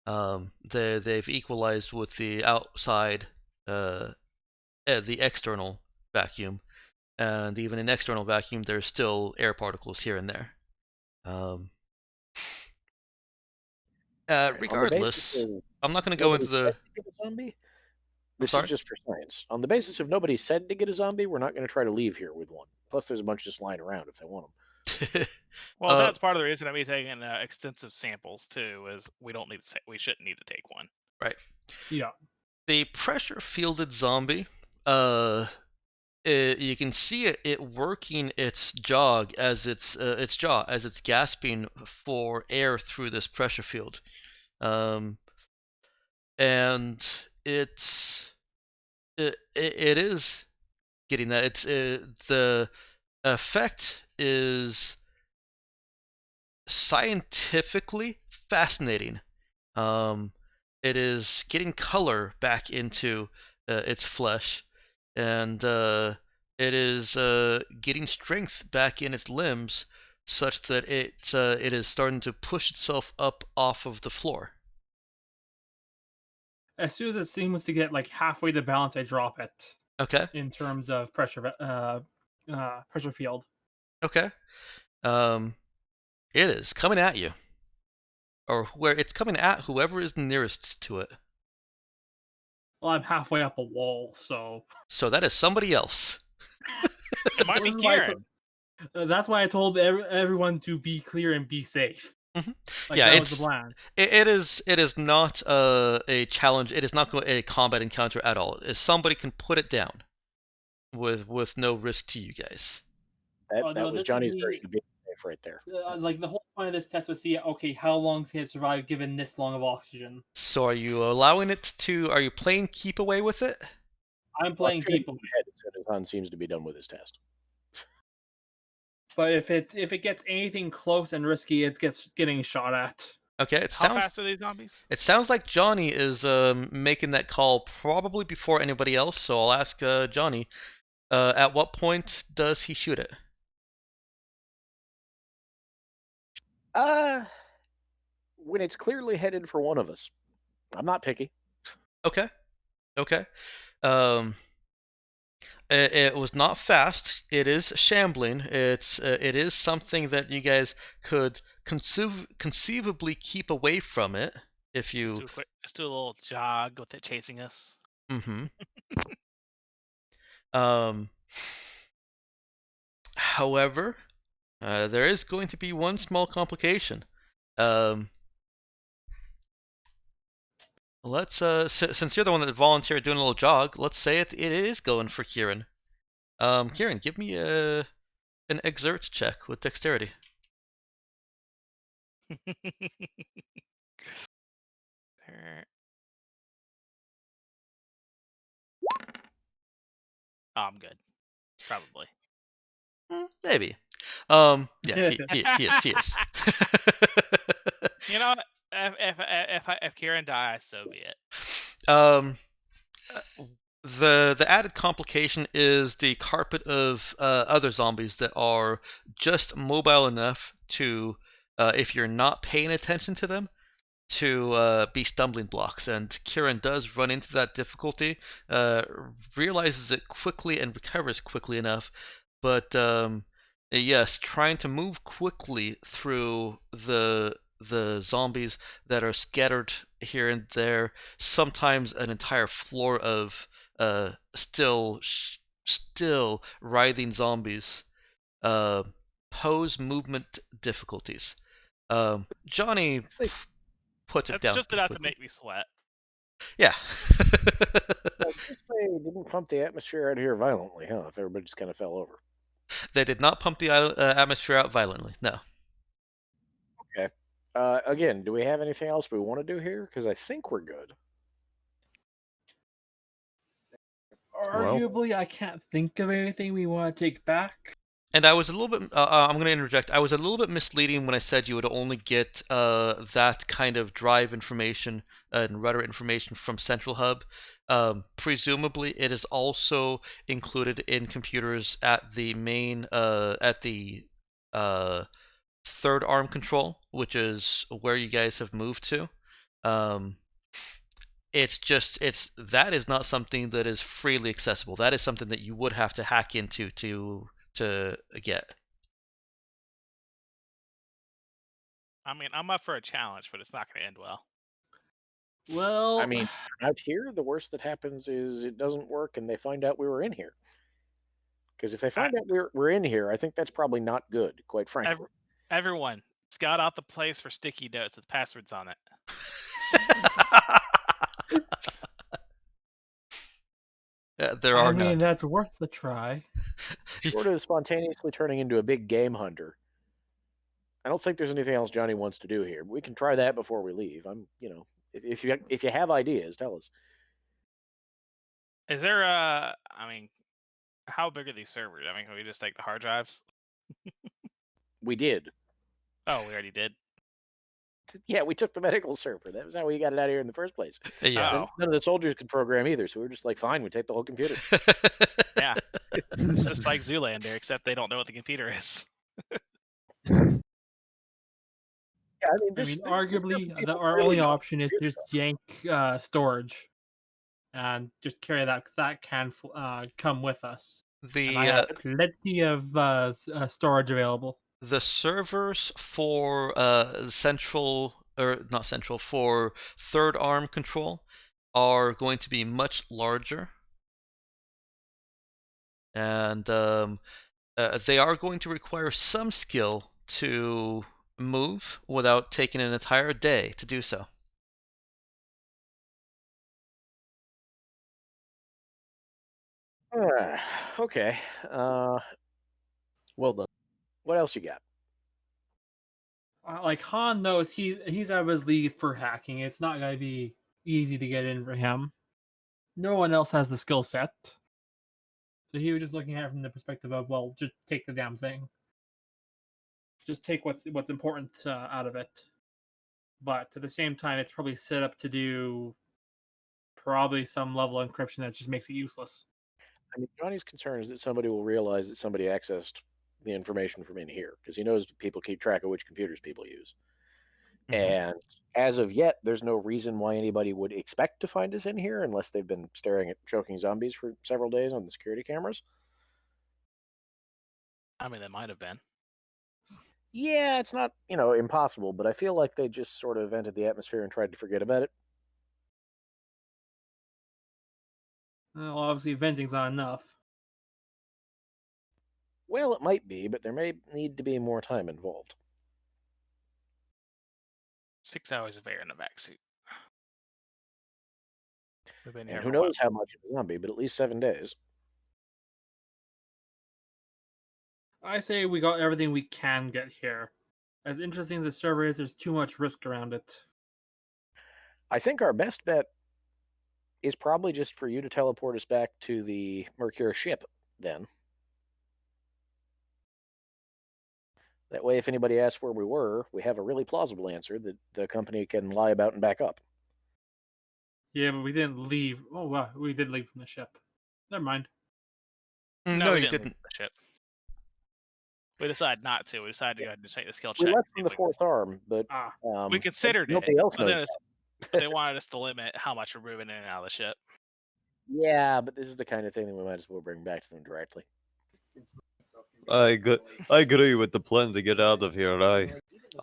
They've equalized with the outside, the external vacuum, and even in external vacuum, there's still air particles here and there. Regardless, I'm not going to go into the zombie. This is just for science. On the basis of nobody said to get a zombie, we're not going to try to leave here with one. Plus, there's a bunch just lying around if they want them. Well, Uh, that's part of the reason I'm taking extensive samples too. Is we shouldn't need to take one. right. Yeah. The pressure fielded zombie, you can see it working its jaw as it's gasping for air through this pressure field, and it is getting that. It's the effect is scientifically fascinating. It is getting color back into its flesh, and it is getting strength back in its limbs, such that it is starting to push itself up off of the floor. As soon as it seems to get like halfway the balance, I drop it Okay. in terms of pressure field. Okay. Um, it is coming at you, or where it's coming at whoever is nearest to it. Well, I'm halfway up a wall, so So that is somebody else. It might be This is why I Kieran. that's why I told everyone to be clear and be safe. Mhm. Like Yeah, that was the plan. it is not a challenge. It is not a combat encounter at all. Somebody can put it down with no risk to you guys. Oh, That no, was this Johnny's would be version of being safe right there. like the whole point of this test was see, okay, how long can it survive given this long of oxygen? So are you allowing it to? Are you playing keep away with it? I'm Well, I'm playing shooting people, in the head as soon as Han seems to be done with his test. but if it gets anything close and risky, it gets getting shot at. Okay, How fast are these zombies? it sounds like Johnny is making that call probably before anybody else. So I'll ask Johnny. At what point does he shoot it? When it's clearly headed for one of us. I'm not picky. Okay. Okay. Um, it was not fast. It is shambling. It is something that you guys could conceivably keep away from it if you. Let's do a little jog with it chasing us. Mm-hmm. Um. However, there is going to be one small complication. Um. Let's since you're the one that volunteered doing a little jog, let's say it is going for Kieran. Kieran, give me an exert check with dexterity. Oh, I'm good. Probably. Maybe. Yeah, he is. You know, if Kieran dies, so be it. um, the added complication is the carpet of other zombies that are just mobile enough to, if you're not paying attention to them, to be stumbling blocks. And Kieran does run into that difficulty, realizes it quickly and recovers quickly enough, but yes, trying to move quickly through the zombies that are scattered here and there, sometimes an entire floor of still writhing zombies, uh, pose movement difficulties. Johnny puts it That's down just pretty enough to quickly. make me sweat. Yeah. Well, just say they didn't pump the atmosphere out of here violently, huh? If everybody just kind of fell over. They did not pump the atmosphere out violently. No. Okay. Again, do we have anything else we want to do here? Because I think we're good. Arguably, I can't think of anything we want to take back. And I was a little bit. I'm going to interject. I was a little bit misleading when I said you would only get that kind of drive information and rudder information from Central Hub. Presumably, it is also included in computers at the main at the third arm control, which is where you guys have moved to. Um, it's that is not something that is freely accessible. That is something that you would have to hack into to get. I mean, I'm up for a challenge, but it's not going to end well. Well, I mean, out here, the worst that happens is it doesn't work and they find out we were in here. Because if they find out we're in here, I think that's probably not good, quite frankly. Everyone, scout out the place for sticky notes with passwords on it. There I are mean, none. that's worth a try. Short of spontaneously turning into a big game hunter, I don't think there's anything else Johnny wants to do here. We can try that before we leave. If you have ideas, tell us. Is there how big are these servers? I mean, can we just take the hard drives? We did. Oh, we already did. Yeah, we took the medical server. That was how we got it out of here in the first place. Yeah. Oh. None of the soldiers could program either, so we were just like, fine, we take the whole computer. Yeah. It's just like Zoolander, except they don't know what the computer is. Yeah, arguably, our only option is to just yank storage and just carry that, because that can come with us. And I have plenty of storage available. The servers for for third arm control are going to be much larger, and they are going to require some skill to move without taking an entire day to do so. Okay. Well done. What else you got? Like Han knows he's out of his league for hacking. It's not going to be easy to get in for him. No one else has the skill set. So he was just looking at it from the perspective of, well, just take the damn thing. Just take what's important out of it. But at the same time, it's probably set up to do probably some level of encryption that just makes it useless. I mean, Johnny's concern is that somebody will realize that somebody accessed the information from in here, because he knows people keep track of which computers people use. And as of yet, there's no reason why anybody would expect to find us in here unless they've been staring at choking zombies for several days on the security cameras. I mean, they might have been. Yeah, it's not, impossible, but I feel like they just sort of entered the atmosphere and tried to forget about it. Well, obviously, venting's not enough. Well, it might be, but there may need to be more time involved. 6 hours of air in a vac suit. We've been here And who for what? knows how much of a zombie, but at least 7 days. I say we got everything we can get here. As interesting as the server is, there's too much risk around it. I think our best bet is probably just for you to teleport us back to the Mercure ship, then. That way, if anybody asks where we were, we have a really plausible answer that the company can lie about and back up. Yeah, but we didn't leave. Oh, wow, we did leave from the ship. Never mind. No, we you didn't. didn't. Leave the ship. We decided not to. We decided to go ahead and take the skill We check. left from the fourth arm, but we considered it. nobody else But knows. then they wanted us to limit how much we're moving in and out of the ship. Yeah, but this is the kind of thing that we might as well bring back to them directly. I agree with the plan to get out of here. I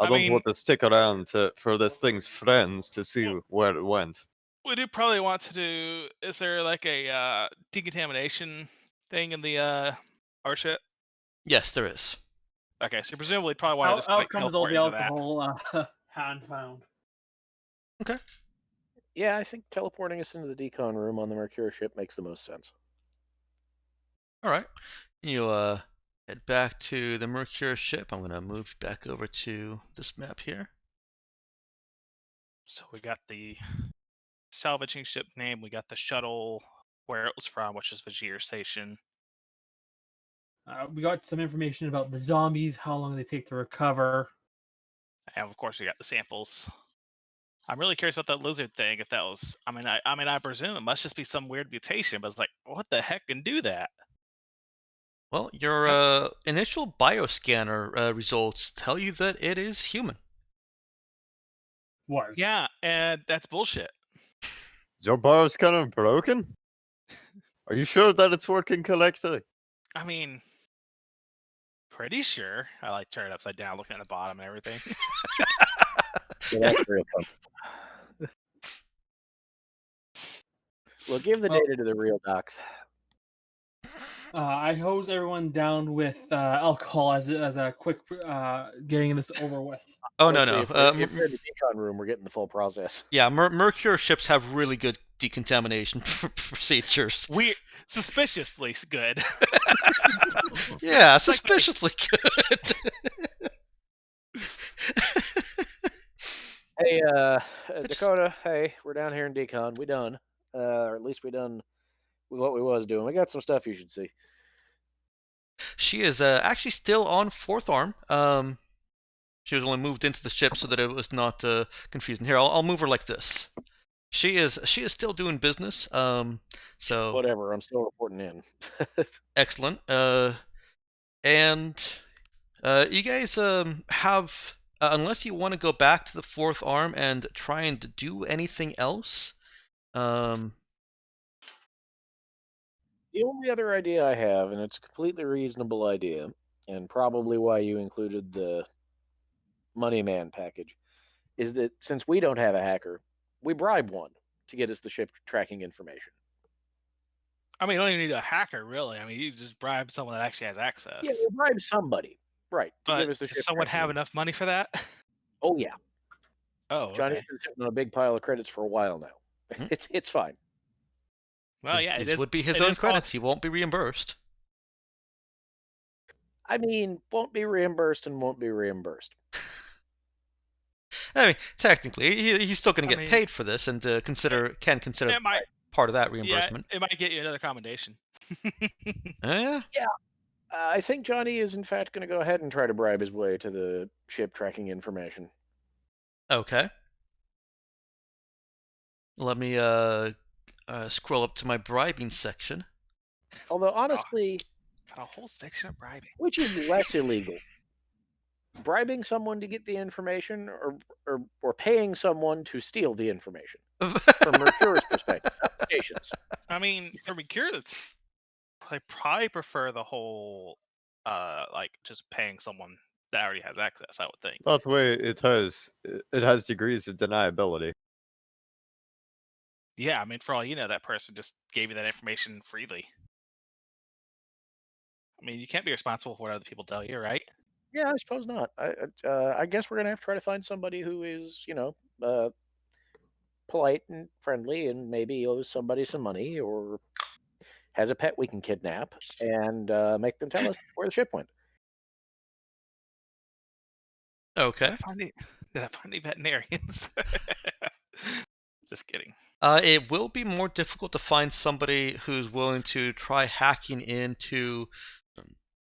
don't want to stick around for this thing's friends to see where it went. We do probably want to do. Is there like a decontamination thing in the our ship? Yes, there is. Okay, so presumably probably want to just Out comes all teleport the into that. alcohol hand found. Okay. Yeah, I think teleporting us into the decon room on the Mercure ship makes the most sense. All right. You head back to the Mercure ship. I'm going to move back over to this map here. So we got the salvaging ship name. We got the shuttle where it was from, which is Vajir Station. We got some information about the zombies, how long they take to recover. And of course, we got the samples. I'm really curious about that lizard thing. If that was, I presume it must just be some weird mutation. But it's like, what the heck can do that? Well, your initial bioscanner results tell you that it is human. Yeah, and that's bullshit. Is your bioscanner broken? Are you sure that it's working correctly? I mean, pretty sure. I like turn it upside down, looking at the bottom and everything. Yeah, that's real fun. Well, give the data to the real docs. I hose everyone down with alcohol as a quick getting this over with. Oh no Honestly, no. if we're in the decon room, we're getting the full process. Yeah, Mercure ships have really good decontamination procedures. We suspiciously good. Yeah, It's like suspiciously good. Hey, Dakota. Hey, we're down here in decon. We done, or at least we done with what we was doing. We got some stuff you should see. She is actually still on fourth arm. She was only moved into the ship so that it was not confusing. Here, I'll move her like this. She is still doing business. So Whatever. I'm still reporting in. excellent. And you guys have unless you want to go back to the fourth arm and try and do anything else. The only other idea I have, and it's a completely reasonable idea, and probably why you included the Money Man package, is that since we don't have a hacker, we bribe one to get us the ship tracking information. I mean, you don't even need a hacker, really. I mean, you just bribe someone that actually has access. Yeah, we bribe somebody, right, to but give us the does ship someone tracking have enough money for that? Oh yeah, Oh, Johnny's okay. been sitting on a big pile of credits for a while now. Hmm. It's fine. Well, yeah, These would be his own credits. He won't be reimbursed. I mean, won't be reimbursed and won't be reimbursed. I mean, technically, he's still going to get paid for this, and can consider It might, part of that reimbursement. Yeah, it might get you another commendation. Yeah. I think Johnny is in fact going to go ahead and try to bribe his way to the ship tracking information. Okay. Let me scroll up to my bribing section. Although honestly, Got a whole section of bribing. which is less illegal? Bribing someone to get the information or paying someone to steal the information? From Mercury's perspective, applications. I mean, for Mercure, they probably prefer the whole, like just paying someone that already has access. I would think. That way, it has degrees of deniability. Yeah, I mean, for all you know, that person just gave you that information freely. I mean, you can't be responsible for what other people tell you, right? Yeah, I suppose not. I guess we're gonna have to try to find somebody who is, polite and friendly, and maybe owes somebody some money or has a pet we can kidnap and make them tell us where the ship went. Okay. Did I find any veterinarians? Just kidding. It will be more difficult to find somebody who's willing to try hacking into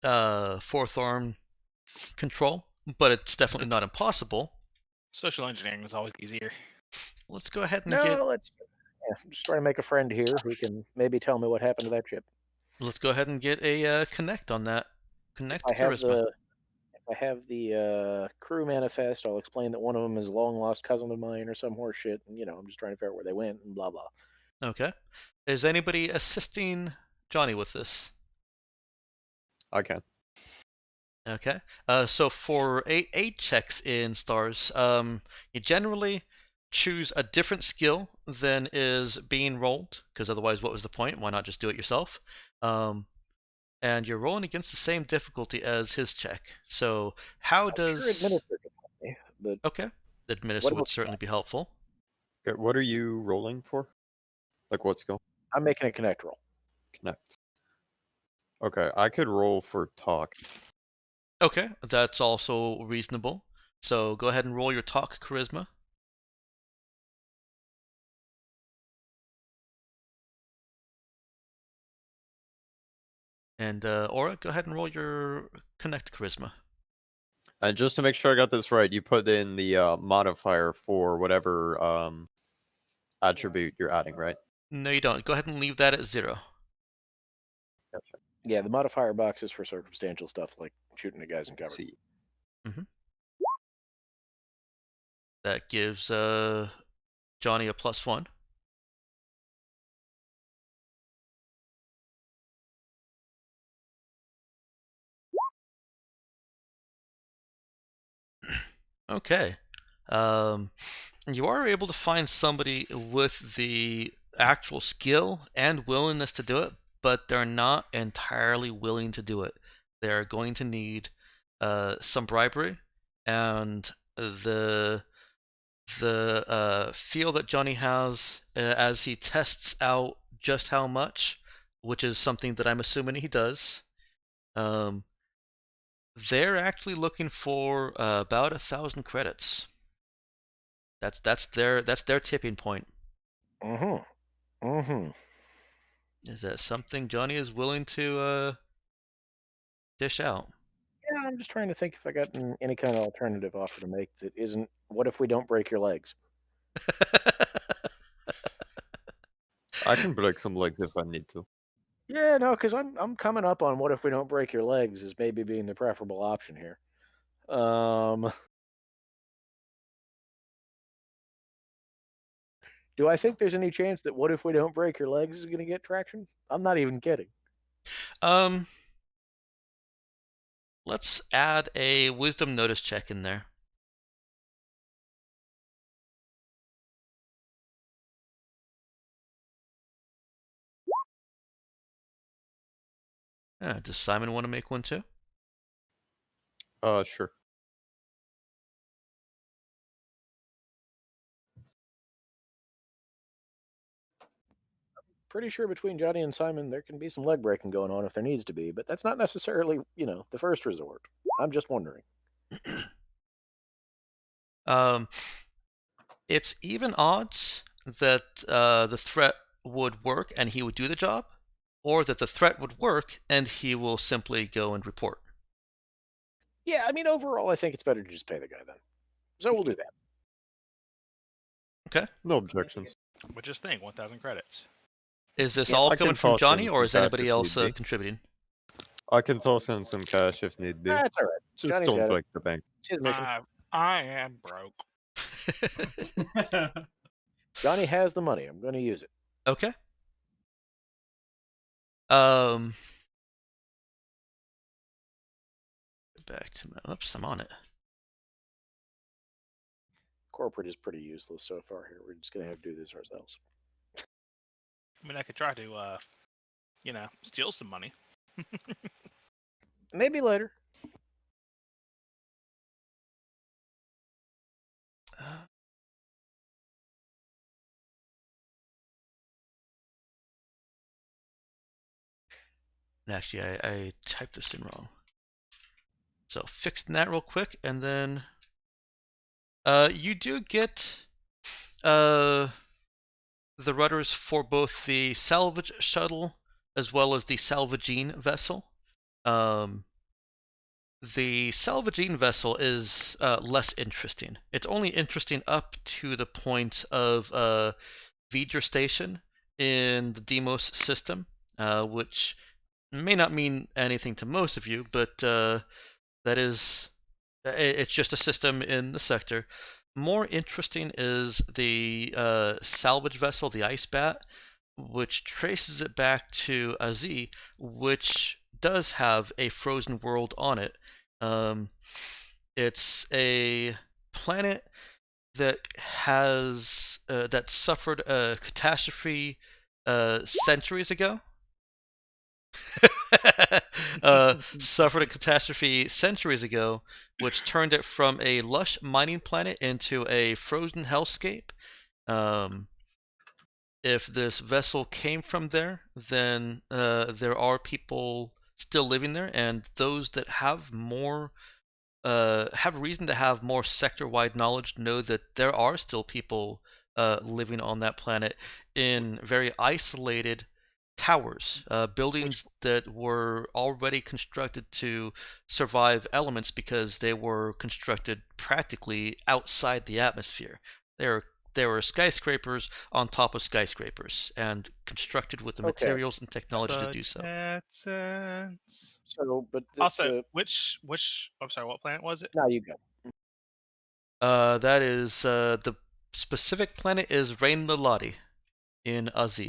fourth arm control, but it's definitely not impossible. Social engineering is always easier. Let's go ahead and I'm just trying to make a friend here who can maybe tell me what happened to that ship. let's go ahead and get a connect on that. Connect charisma. If I have the crew manifest, I'll explain that one of them is a long lost cousin of mine or some horse shit, and I'm just trying to figure out where they went and blah blah. Okay. Is anybody assisting Johnny with this? I can. Okay. So for eight checks in stars, you generally choose a different skill than is being rolled, because otherwise, what was the point? Why not just do it yourself? And you're rolling against the same difficulty as his check. So how does? Sure, administer can help me, but Okay. Administer would else certainly be helpful. Okay, what are you rolling for? Like what skill? I'm making a connect roll. Connect. Okay, I could roll for talk. Okay, that's also reasonable. So go ahead and roll your talk charisma. And Aura, go ahead and roll your connect charisma. And just to make sure I got this right, you put in the modifier for whatever attribute you're adding, right? No, you don't. Go ahead and leave that at 0. Gotcha. Yeah, the modifier box is for circumstantial stuff like shooting at guys in cover. See. That gives Johnny a +1. Okay. You are able to find somebody with the actual skill and willingness to do it, but they're not entirely willing to do it. They're going to need some bribery, and the feel that Johnny has as he tests out just how much, which is something that I'm assuming he does. They're actually looking for about 1,000 credits. That's their tipping point. Is that something Johnny is willing to dish out? Yeah, I'm just trying to think if I got any kind of alternative offer to make that isn't, what if we don't break your legs? I can break some legs if I need to. Yeah, no, because I'm coming up on what if we don't break your legs as maybe being the preferable option here. Do I think there's any chance that what if we don't break your legs is going to get traction? I'm not even kidding. Let's add a wisdom notice check in there. Does Simon want to make one too? Sure. Pretty sure between Johnny and Simon there can be some leg breaking going on if there needs to be, but that's not necessarily, the first resort. I'm just wondering. It's even odds that the threat would work and he would do the job, or that the threat would work and he will simply go and report. Yeah, I mean, overall, I think it's better to just pay the guy then. So we'll do that. Okay. No objections. Which is thing, 1,000 credits. Is this Yeah, all I coming can from toss Johnny, in or some is cash anybody if else need be. contributing? I can toss in some cash if need be. That's all right. Just Johnny's don't got it. break the bank. It's his mission. I am broke. Johnny has the money. I'm going to use it. Okay. Back to my. Oops, I'm on it. Corporate is pretty useless so far here. We're just going to have to do this ourselves. I mean, I could try to, steal some money. Maybe later. Actually, I typed this in wrong. So fixing that real quick, and then you do get the rudders for both the salvage shuttle as well as the salvaging vessel. The salvaging vessel is less interesting. It's only interesting up to the point of V'ger Station in the Deimos system, which may not mean anything to most of you, but that is, it's just a system in the sector. More interesting is the salvage vessel, the Ice Bat, which traces it back to Az, which does have a frozen world on it. It's a planet that has that suffered a catastrophe centuries ago. Suffered a catastrophe centuries ago, which turned it from a lush mining planet into a frozen hellscape. If this vessel came from there, then there are people still living there, and those that have more have reason to have more sector-wide knowledge know that there are still people living on that planet in very isolated towers, buildings that were already constructed to survive elements because they were constructed practically outside the atmosphere. There were skyscrapers on top of skyscrapers and constructed with the materials and technology to do so. That sense. So, but Also, which I'm sorry, what planet was it? now you go. That is the specific planet is Rain Lilati in Az.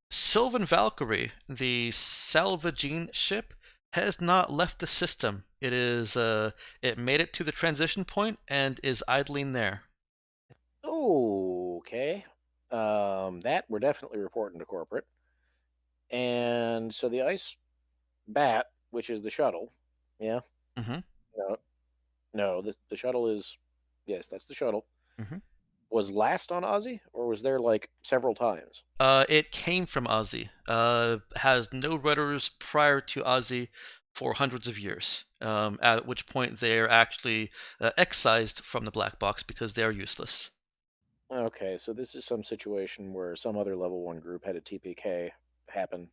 Sylvan Valkyrie, the salvaging ship, has not left the system. It is it made it to the transition point and is idling there. Okay. That we're definitely reporting to corporate. And so the ice bat, which is the shuttle, yeah, Mm-hmm. no, no, the shuttle is, yes, that's the shuttle. Mm-hmm. Was last on Ozzy, or was there like several times? It came from Ozzy. Has no rudders prior to Ozzy for hundreds of years. At which point they're actually excised from the black box because they are useless. Okay, so this is some situation where some other level 1 group had a TPK happen.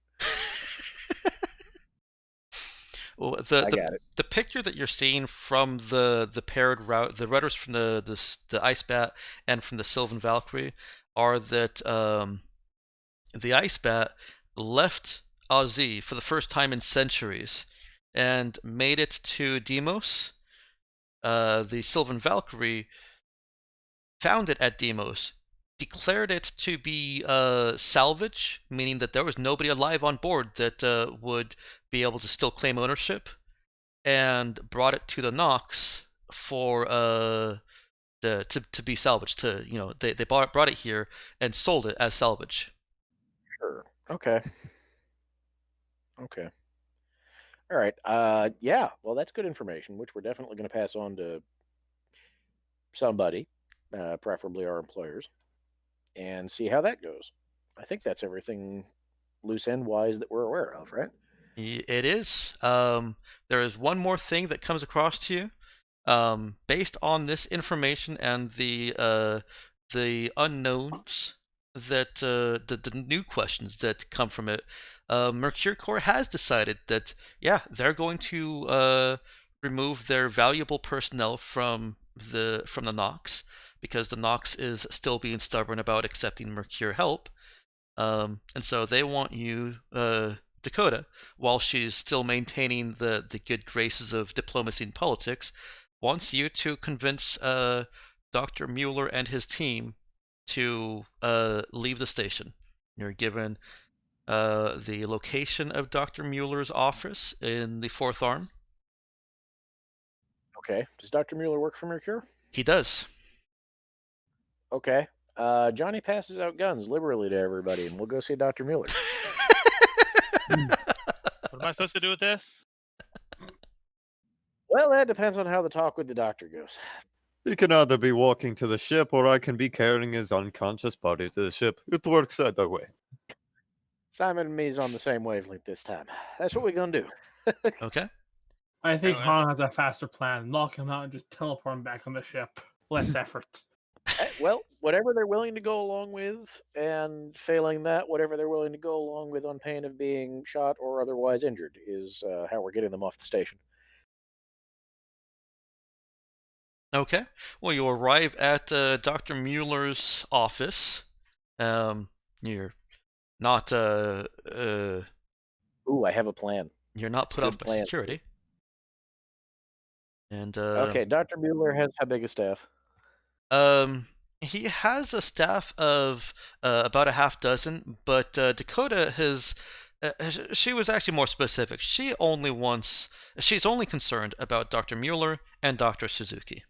Well, I got it. the picture that you're seeing from the paired route, the rudders from the Ice Bat and from the Sylvan Valkyrie, are that the Ice Bat left Ozzy for the first time in centuries and made it to Deimos. The Sylvan Valkyrie found it at Deimos, declared it to be salvage, meaning that there was nobody alive on board that would be able to still claim ownership, and brought it to the Nox for to be salvaged. They brought it here and sold it as salvage. Sure. Okay. Okay. All right. Yeah. Well, that's good information, which we're definitely going to pass on to somebody, preferably our employers, and see how that goes. I think that's everything loose end wise that we're aware of, right? It is. There is one more thing that comes across to you. Based on this information and the unknowns that the new questions that come from it, Mercure Corps has decided that yeah, they're going to remove their valuable personnel from the Nox because the Nox is still being stubborn about accepting Mercure help. And so they want you, Dakota, while she's still maintaining the good graces of diplomacy and politics, wants you to convince Dr. Mueller and his team to leave the station. You're given the location of Dr. Mueller's office in the Fourth Arm. Okay. Does Dr. Mueller work for Mercure? He does. Okay. Johnny passes out guns liberally to everybody, and we'll go see Dr. Mueller. What am I supposed to do with this? Well, that depends on how the talk with the doctor goes. He can either be walking to the ship, or I can be carrying his unconscious body to the ship. It works either way. Simon and me's on the same wavelength this time. That's what we're going to do. Okay. I think Oh, Han has a faster plan. Knock him out and just teleport him back on the ship. Less effort. Well, whatever they're willing to go along with, and failing that, whatever they're willing to go along with on pain of being shot or otherwise injured is how we're getting them off the station. Okay. Well, you arrive at Dr. Mueller's office. You're not Ooh, I have a plan. you're not It's a put good off by plan. security. And Okay, Dr. Mueller has how big a staff? he has a staff of about a half dozen, but Dakota has she was actually more specific. She's only concerned about Dr. Mueller and Dr. Suzuki.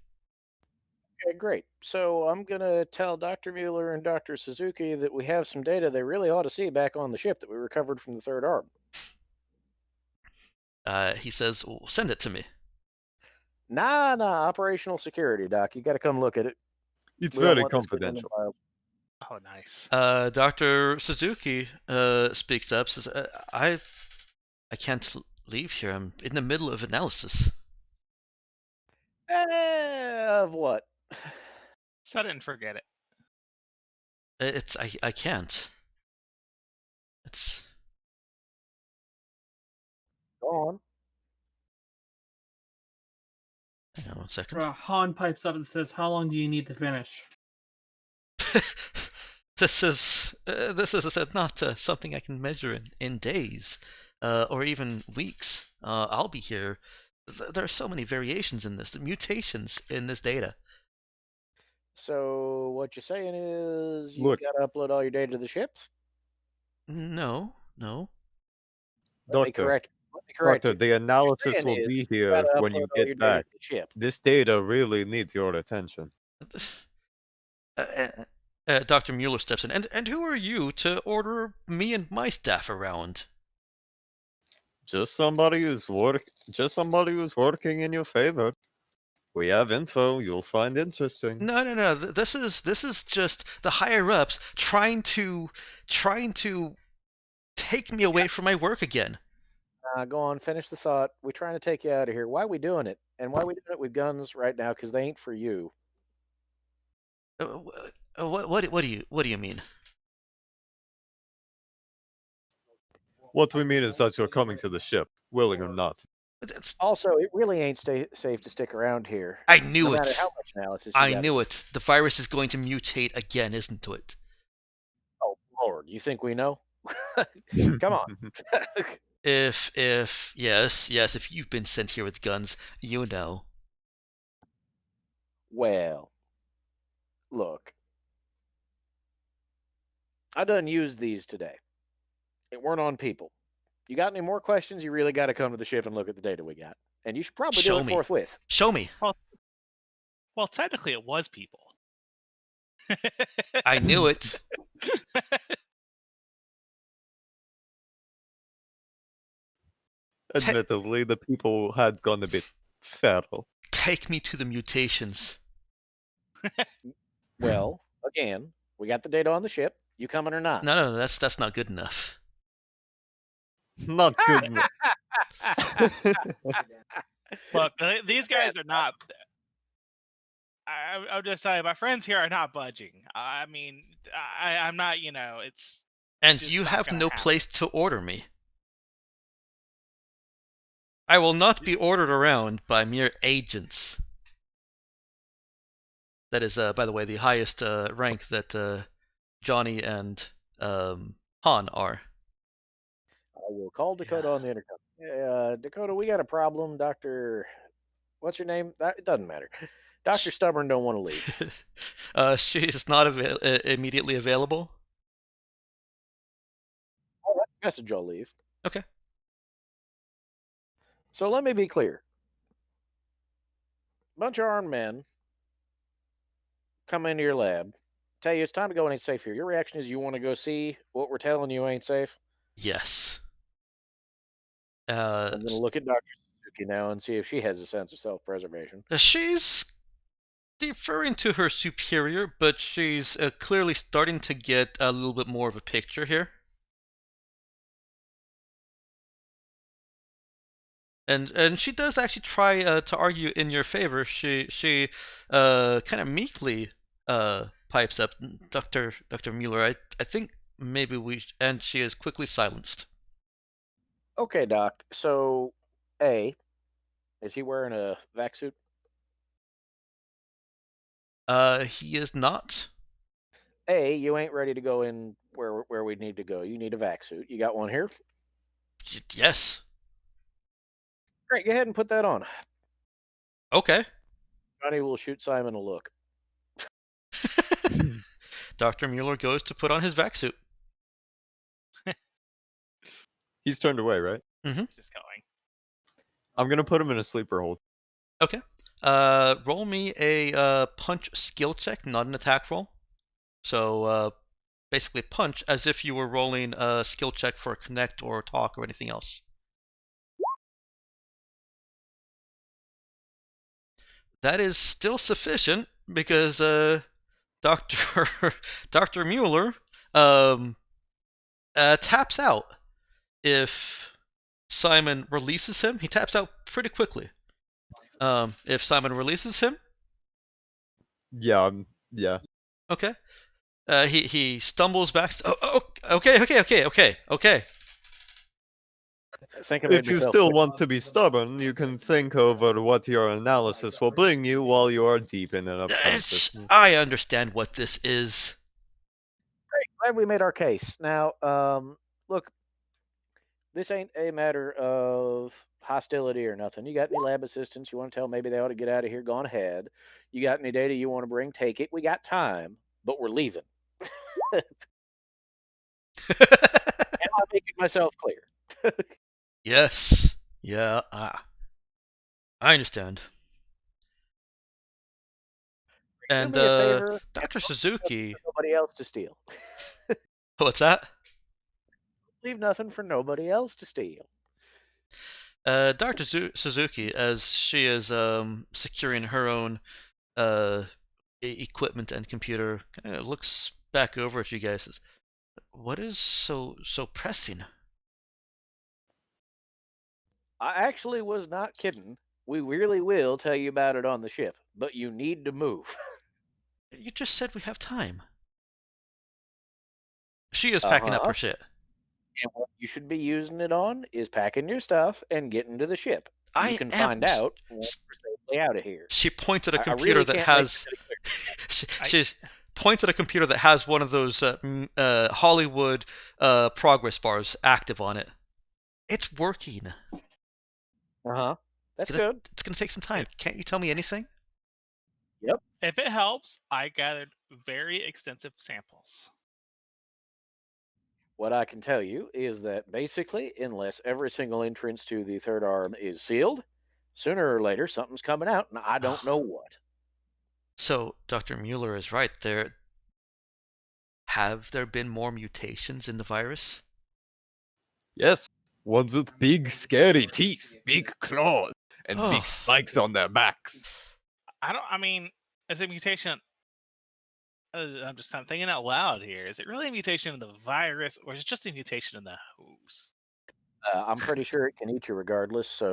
Okay, great. So I'm going to tell Dr. Mueller and Dr. Suzuki that we have some data they really ought to see back on the ship that we recovered from the third arm. He says, well, "Send it to me." Nah, operational security, Doc. You got to come look at it. It's We don't very want this getting in the confidential. files. Oh, nice. Dr. Suzuki speaks up, says, I can't leave here. I'm in the middle of analysis." Of what? Set it and forget it. I can't. It's Go on. hang on 1 second. Han pipes up and says, "How long do you need to finish?" This is not something I can measure in days, or even weeks. I'll be here. There are so many variations in this, mutations in this data. So what you're saying is you Look. got to upload all your data to the ship? No. Let me Doctor, correct. Let me correct Doctor, you. the analysis saying will is be you here gotta when upload you all your get data back. to the ship. This data really needs your attention. Uh, Dr. Mueller steps in. And who are you to order me and my staff around? Just somebody who's working in your favor. We have info you'll find interesting. No. This is just the higher ups trying to take me away from my work again. Go on, finish the thought. We're trying to take you out of here. Why are we doing it? And why are we doing it with guns right now? Because they ain't for you. What do you mean? What we mean is that you're coming to the ship, willing or not. Also, it really ain't safe to stick around here. I No knew matter it. how much analysis you I got. knew it. The virus is going to mutate again, isn't it? Oh, Lord, you think we know? Come on. If yes, if you've been sent here with guns, you know. Well, look. I done used these today. It weren't on people. You got any more questions? You really got to come to the ship and look at the data we got. And you should probably do Show it me. forthwith. Show me. Well, technically, it was people. I knew it. Admittedly, the people had gone a bit feral. Take me to the mutations. Well, again, we got the data on the ship. You coming or not? No, that's not good enough. Not good enough. Look, these guys are not. I'm just saying, my friends here are not budging. I mean, I'm not. You know, it's. And just you not have gonna no happen. place to order me. I will not be ordered around by mere agents. That is, by the way, the highest rank that Johnny and Han are. I will call Dakota on the intercom. Dakota, we got a problem. Doctor, what's your name? It doesn't matter. Doctor Stubborn don't want to leave. She is not immediately available. Oh, that's a message I'll leave. Okay. So let me be clear. Bunch of armed men come into your lab, tell you it's time to go and ain't safe here. Your reaction is you want to go see what we're telling you ain't safe? Yes. I'm going to look at Dr. Suzuki now and see if she has a sense of self-preservation. She's deferring to her superior, but she's clearly starting to get a little bit more of a picture here. And she does actually try to argue in your favor. She kind of meekly pipes up, Dr. Mueller. I think maybe and she is quickly silenced. Okay, Doc. So, A, is he wearing a vac suit? He is not. A, you ain't ready to go in where we need to go. You need a vac suit. You got one here? Yes. Great, go ahead and put that on. Okay. Johnny will shoot Simon a look. Dr. Mueller goes to put on his vac suit. He's turned away, right? Mm-hmm. Just going. I'm gonna put him in a sleeper hold. Okay. Roll me a punch skill check, not an attack roll. So basically punch as if you were rolling a skill check for a connect or talk or anything else. That is still sufficient because Dr. Mueller taps out. If Simon releases him, he taps out pretty quickly. If Simon releases him, Yeah. okay. He stumbles back. Okay. Think I made If you myself still clear. want to be stubborn, you can think over what your analysis will bring you while you are deep in an unconsciousness. I understand what this is. Great, glad we made our case. Now, look, this ain't a matter of hostility or nothing. You got any lab assistants you want to tell maybe they ought to get out of here? Go on ahead. You got any data you want to bring? Take it. We got time, but we're leaving. Am I making myself clear? Yes. Yeah. I understand. And me a favor. Dr. Suzuki, Nobody else to steal. what's that? Leave nothing for nobody else to steal. Dr. Suzuki, as she is securing her own equipment and computer, kind of looks back over at you guys. Says, "What is so pressing?" I actually was not kidding. We really will tell you about it on the ship, but you need to move. You just said we have time. She is packing up her shit. And what you should be using it on is packing your stuff and getting to the ship. I You can am- find out once we're safely out of here. She pointed a I computer really that can't make has. it any clearer. She's pointed a computer that has one of those Hollywood progress bars active on it. It's working. That's good. It's gonna take some time. Can't you tell me anything? If it helps, I gathered very extensive samples. What I can tell you is that basically, unless every single entrance to the third arm is sealed, sooner or later something's coming out, and I don't know what. So Dr. Mueller is right. Have there been more mutations in the virus? Yes, ones with big, scary teeth, big claws, and Oh. big spikes on their backs. I mean, is a mutation? I'm just kind of thinking out loud here. Is it really a mutation in the virus, or is it just a mutation in the host? I'm pretty sure it can eat you regardless. So,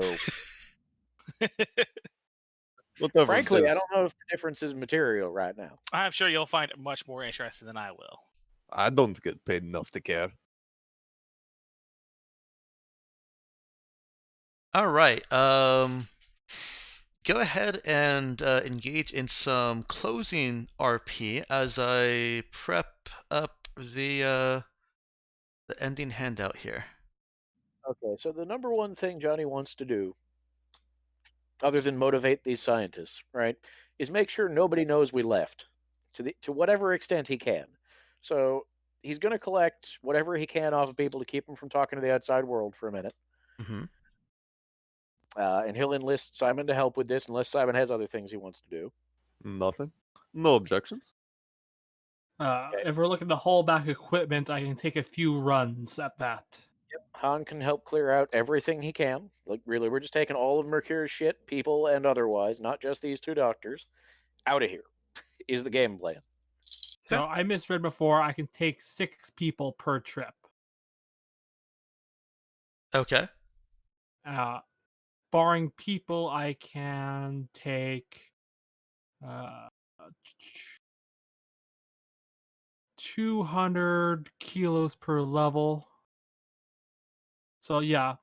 Whatever frankly, it I is, don't know if the difference is material right now. I'm sure you'll find it much more interesting than I will. I don't get paid enough to care. All right. Go ahead and engage in some closing RP as I prep up the ending handout here. Okay, so the number one thing Johnny wants to do, other than motivate these scientists, right, is make sure nobody knows we left, to whatever extent he can. So he's going to collect whatever he can off of people to keep them from talking to the outside world for a minute. Mm-hmm. And he'll enlist Simon to help with this, unless Simon has other things he wants to do. Nothing. No objections. If we're looking to haul back equipment, I can take a few runs at that. Han can help clear out everything he can. Like, really, we're just taking all of Mercury's shit, people and otherwise, not just these two doctors, out of here, is the game plan. So I misread before. I can take 6 people per trip. Okay. Barring people, I can take 200 kilos per level. So yeah,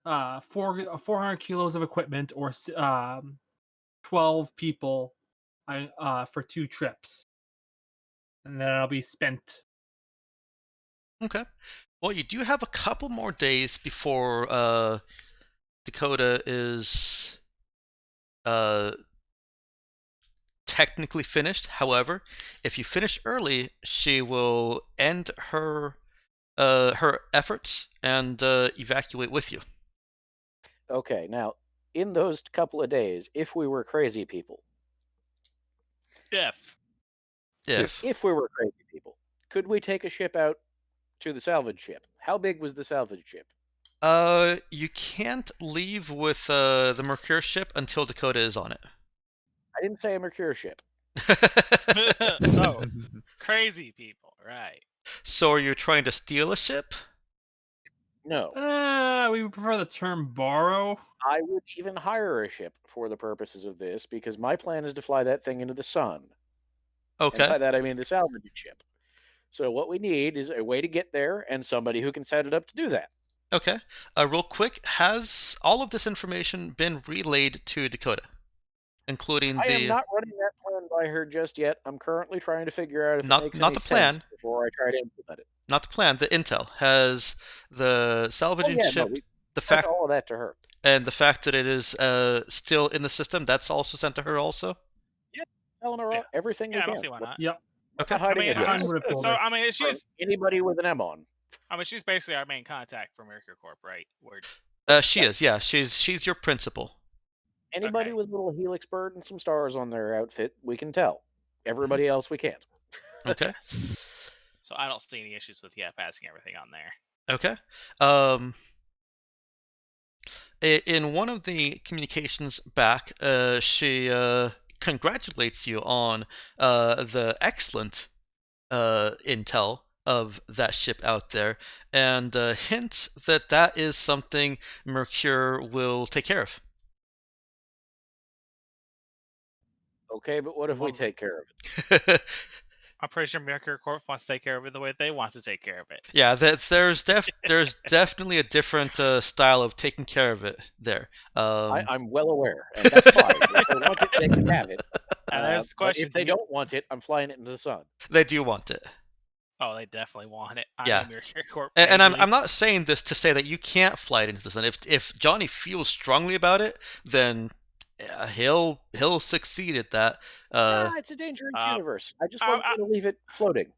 400 kilos of equipment, or 12 people, for 2 trips, and then I'll be spent. Okay. Well, you do have a couple more days before Dakota is technically finished. However, if you finish early, she will end her efforts and evacuate with you. Okay, now, in those couple of days, if we were crazy people, If if we were crazy people, could we take a ship out to the salvage ship? How big was the salvage ship? You can't leave with the Mercure ship until Dakota is on it. I didn't say a Mercure ship. oh, crazy people, right? So are you trying to steal a ship? No. We would prefer the term borrow. I would even hire a ship for the purposes of this, because my plan is to fly that thing into the sun. And Okay. by that I mean the salvage ship. So what we need is a way to get there and somebody who can set it up to do that. Okay. Real quick, has all of this information been relayed to Dakota, including I am the not running that plan by her just yet. I'm currently trying to figure out if Not- it makes not any the plan. sense before I try to implement it. not the plan, the intel? Has the Oh salvaging yeah, no, ship we the sent fact all of that to her. and the fact that it is still in the system, that's also sent to her also? Telling her Yeah. everything Yeah, we I can. don't see why not. Yep. We're Okay. not I hiding mean, a thing. I would have told so her. I mean, From anybody with an M on. she's basically our main contact for Mercury Corp, right? She is, yeah. She's your principal. Anybody Okay. with a little helix bird and some stars on their outfit, we can tell. Everybody else, we can't. Okay. So I don't see any issues with passing everything on there. Okay. In one of the communications back, she congratulates you on the excellent intel of that ship out there, and hints that that is something Mercure will take care of. Okay, but what if we Well, take care of it? I'm pretty sure Mercury Corp wants to take care of it the way they want to take care of it. Yeah, there's definitely a different style of taking care of it there. I'm well aware, and that's fine. If they want it, they can have it. And that's the But question. if they don't want it, I'm flying it into the sun. They do want it. Oh, they definitely want it. I Yeah. am Mercury Corp. And I'm vaguely. not saying this to say that you can't fly it into the sun. If Johnny feels strongly about it, then he'll succeed at that. It's a dangerous uh, universe. I just I- wasn't going to leave it floating.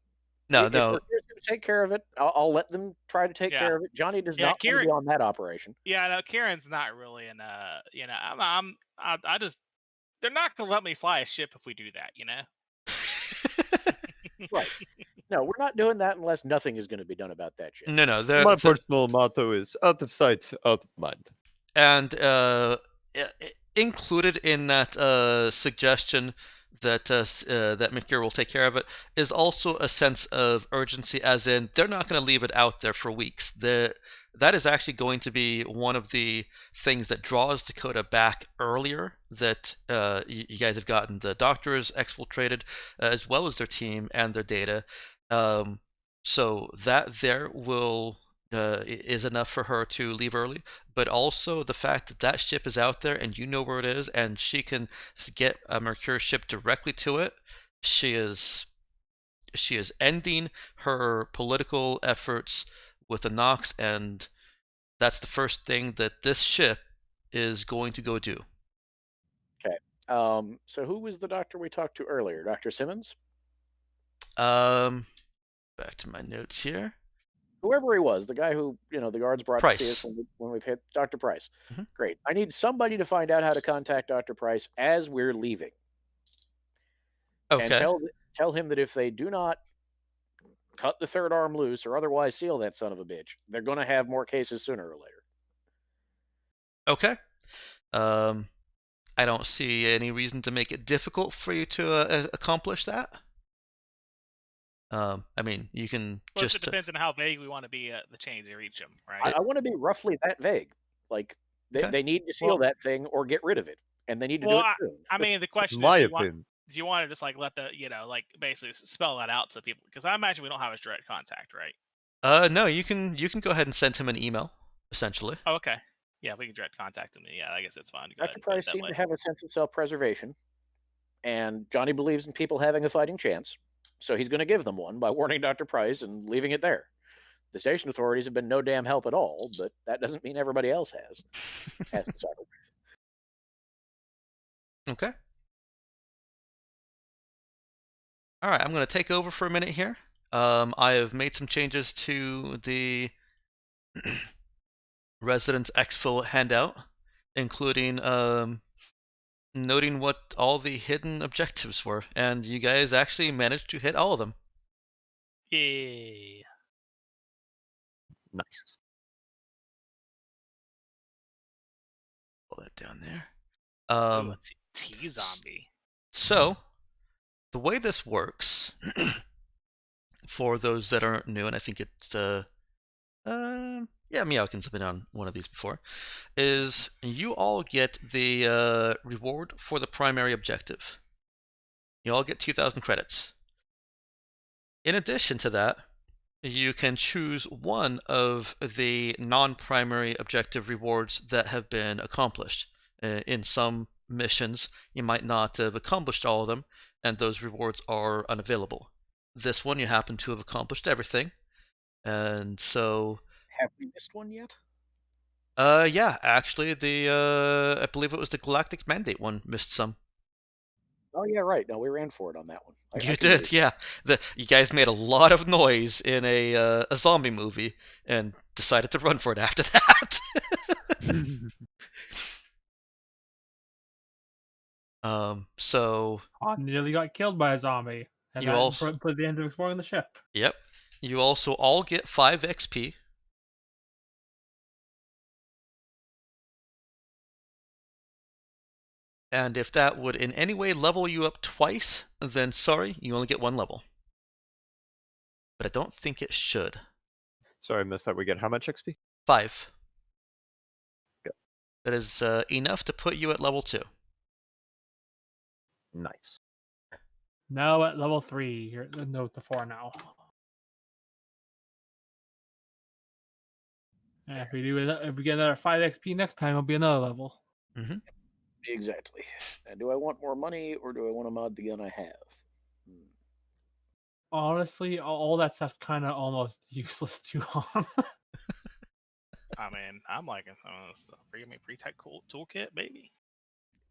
No, If no. Mercury's going to take care of it, I'll let them try to take Yeah. care of it. Johnny does Yeah, not want to Kieran- be on that operation. Yeah, no, Kieran's not really in. I just. They're not gonna let me fly a ship if we do that. Right. No, we're not doing that unless nothing is going to be done about that shit. No, no. My personal motto is out of sight, out of mind. And included in that suggestion that that Mercure will take care of it is also a sense of urgency, as in they're not going to leave it out there for weeks. That is actually going to be one of the things that draws Dakota back earlier. That you guys have gotten the doctors exfiltrated, as well as their team and their data. So that there will. Is enough for her to leave early, but also the fact that that ship is out there and you know where it is, and she can get a Mercure ship directly to it. She is ending her political efforts with the Nox, and that's the first thing that this ship is going to go do. Okay. So who was the doctor we talked to earlier? Dr. Simmons? Back to my notes here. Whoever he was, the guy who, the guards brought to see us Price. when we hit Dr. Price. Mhm. Great. I need somebody to find out how to contact Dr. Price as we're leaving. And Okay. tell him that if they do not cut the third arm loose or otherwise seal that son of a bitch, they're going to have more cases sooner or later. Okay. I don't see any reason to make it difficult for you to accomplish that. I mean, you can Well, just. it depends on how vague we want to be the chains to reach them, right? I want to be roughly that vague. Like, they need to seal that thing or get rid of it, and they need to do it soon. I mean, the question My is, opinion. do you want to just let the, basically spell that out to people? Because I imagine we don't have his direct contact, right? No, you can go ahead and send him an email, essentially. Oh, okay. Yeah, we can direct contact him. Yeah, I guess it's fine. Dr. Price seemed to have a sense of self-preservation, and Johnny believes in people having a fighting chance, so he's going to give them one by warning Dr. Price and leaving it there. The station authorities have been no damn help at all, but that doesn't mean everybody else has. Okay. All right, I'm going to take over for a minute here. I have made some changes to the Residence Exfil handout, including noting what all the hidden objectives were, and you guys actually managed to hit all of them. Yeah. Nice. Pull that down there. Ooh, T-zombie. So, the way this works, for those that aren't new, and I think it's Meowkin's been on one of these before, is you all get the reward for the primary objective. You all get 2,000 credits. In addition to that, you can choose one of the non-primary objective rewards that have been accomplished. In some missions, you might not have accomplished all of them, and those rewards are unavailable. This one, you happen to have accomplished everything, and so. Have we missed one yet? Yeah, actually, I believe it was the Galactic Mandate one missed some. Oh yeah, right. No, we ran for it on that one. You did, yeah. You guys made a lot of noise in a zombie movie and decided to run for it after that. So Han nearly got killed by a zombie. And You that also- put the end of exploring the ship. yep. You also all get 5 XP. And if that would in any way level you up twice, then sorry, you only get 1 level. But I don't think it should. Sorry, I missed that. We get how much XP? 5. Good. That is enough to put you at level 2. Nice. Now at level 3. You're note to 4 now. And if we get another 5 XP next time, it'll be another level. Mm-hmm. Exactly. And do I want more money or do I want to mod the gun I have? Honestly, all that stuff's kind of almost useless to Han. I mean, I'm liking stuff. Bring me pre-type toolkit, baby.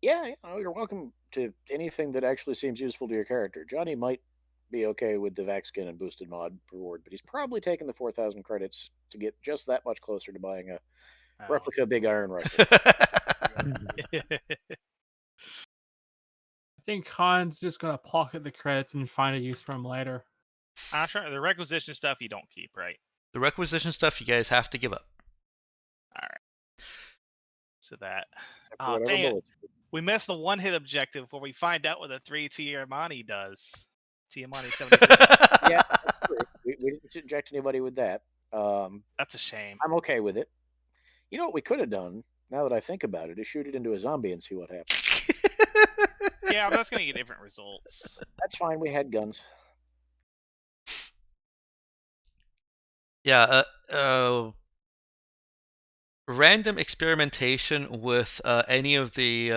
Yeah, you're welcome to anything that actually seems useful to your character. Johnny might be okay with the vac skin and boosted mod reward, but he's probably taking the 4,000 credits to get just that much closer to buying a replica big iron rifle. I think Han's just gonna pocket the credits and find a use for them later. I'm sure the requisition stuff you don't keep, right? The requisition stuff you guys have to give up. All right. So that. Except for Oh, whatever dang it. bullets. We missed the one-hit objective where we find out what the 3 Tiamani does. Tiamani 73. Yeah, that's true. We didn't inject anybody with that. That's a shame. I'm okay with it. You know what we could have done, now that I think about it, is shoot it into a zombie and see what happens. Yeah, that's gonna get different results. That's fine, we had guns. Yeah, random experimentation with any of the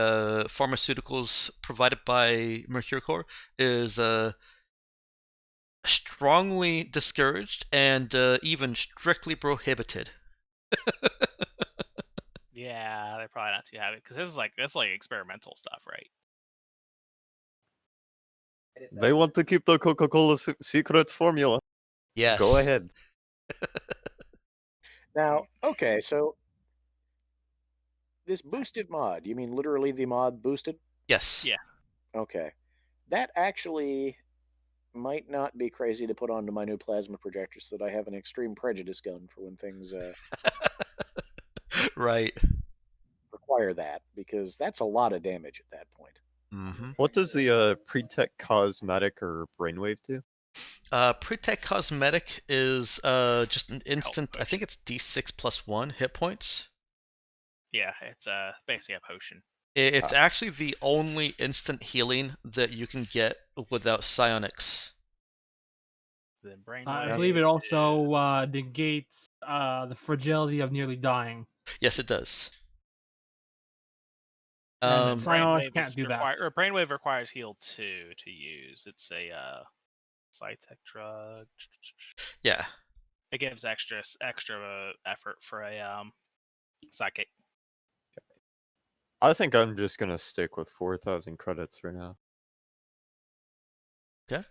pharmaceuticals provided by Mercuricorps is strongly discouraged and even strictly prohibited. Yeah, they're probably not too happy because that's like experimental stuff, right? They want to keep the Coca-Cola secret formula. Yes. Go ahead. Now, okay, so this boosted mod, you mean literally the mod boosted? Yes. Yeah. Okay. That actually might not be crazy to put onto my new plasma projector so that I have an extreme prejudice gun for when things Right. require that, because that's a lot of damage at that point. Mm-hmm. What does the pre-tech cosmetic or brainwave do? Pre-tech cosmetic is just an instant. I think it's D6 plus 1 hit points. Yeah, it's basically a potion. It's actually the only instant healing that you can get without psionics. Then brain. I believe it also negates the fragility of nearly dying. Yes, it does. And Psionics can't do that. Or brainwave requires heal 2 to use. It's a Psytech drug. Yeah. It gives extra effort for a psychic. I think I'm just gonna stick with 4,000 credits for now. Okay.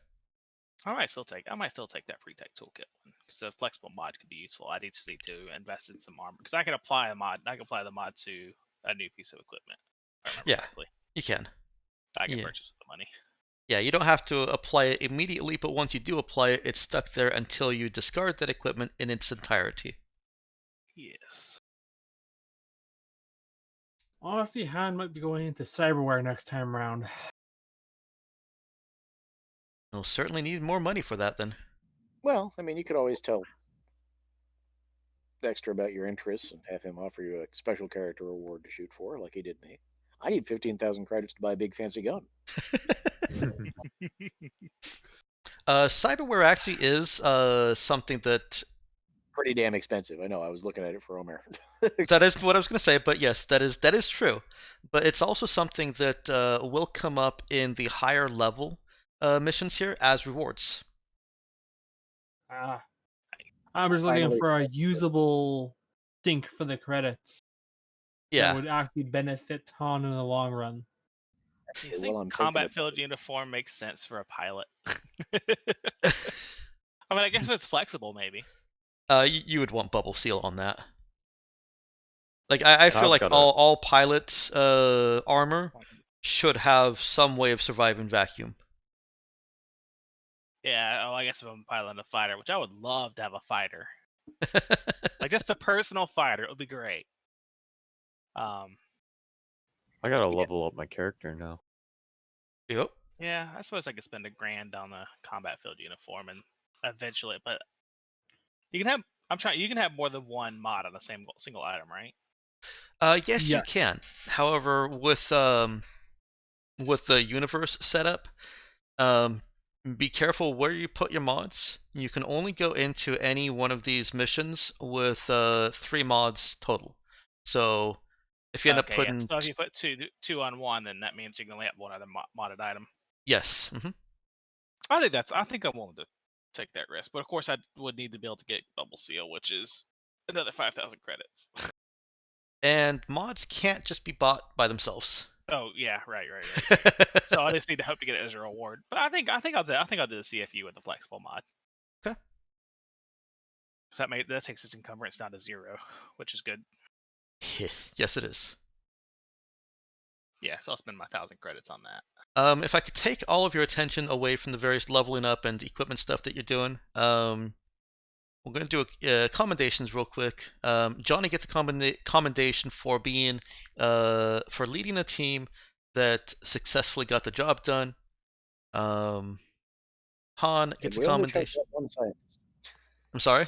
I might still take that pre-tech toolkit one because the flexible mod could be useful. I need to invest in some armor because I can apply a mod. I can apply the mod to a new piece of equipment. If I remember Yeah. correctly. You can. I can Yeah. purchase with the money. Yeah, you don't have to apply it immediately, but once you do apply it, it's stuck there until you discard that equipment in its entirety. Yes. Honestly, Han might be going into cyberware next time around. We'll certainly need more money for that then. Well, I mean, you could always tell Dexter about your interests and have him offer you a special character reward to shoot for, like he did me. I need 15,000 credits to buy a big fancy gun. Cyberware actually is something that Pretty damn expensive. I know. I was looking at it for Omer. that is what I was going to say, but yes, that is true. But it's also something that will come up in the higher level missions here as rewards. I'm just looking Finally. for a usable sink for the credits that Yeah. would actually benefit Han in the long run. You Well, think I'm thinking combat about field it. uniform makes sense for a pilot? I mean, I guess if it's flexible, maybe. You would want bubble seal on that. Like I feel I've like got all pilot armor should have some way of surviving vacuum. Yeah. Oh, I guess if I'm piloting a fighter, which I would love to have a fighter, like just a personal fighter, it would be great. I gotta Yeah. level up my character now. Yep. Yeah, I suppose I could spend $1,000 on the combat field uniform and eventually, but you can have. I'm trying. You can have more than one mod on the same single item, right? Yes, you Yes. can. However, with the universe setup, be careful where you put your mods. You can only go into any one of these missions with 3 mods total. So if you end up Okay, yeah. putting So if you put two on one, then that means you can only have one other modded item. yes, I think I'm willing to take that risk, but of course I would need to be able to get Bubble Seal, which is another 5,000 credits. and mods can't just be bought by themselves. Oh yeah, right. So I just need to hope to get it as a reward. But I think I'll do the CFU with the flexible mod. Okay. So that takes its encumbrance down to 0, which is good. Yes, it is. Yeah, so I'll spend my 1,000 credits on that. If I could take all of your attention away from the various leveling up and equipment stuff that you're doing, we're going to do commendations real quick. Johnny gets a commendation for being for leading a team that successfully got the job done. Han gets a commendation. One scientist. I'm sorry.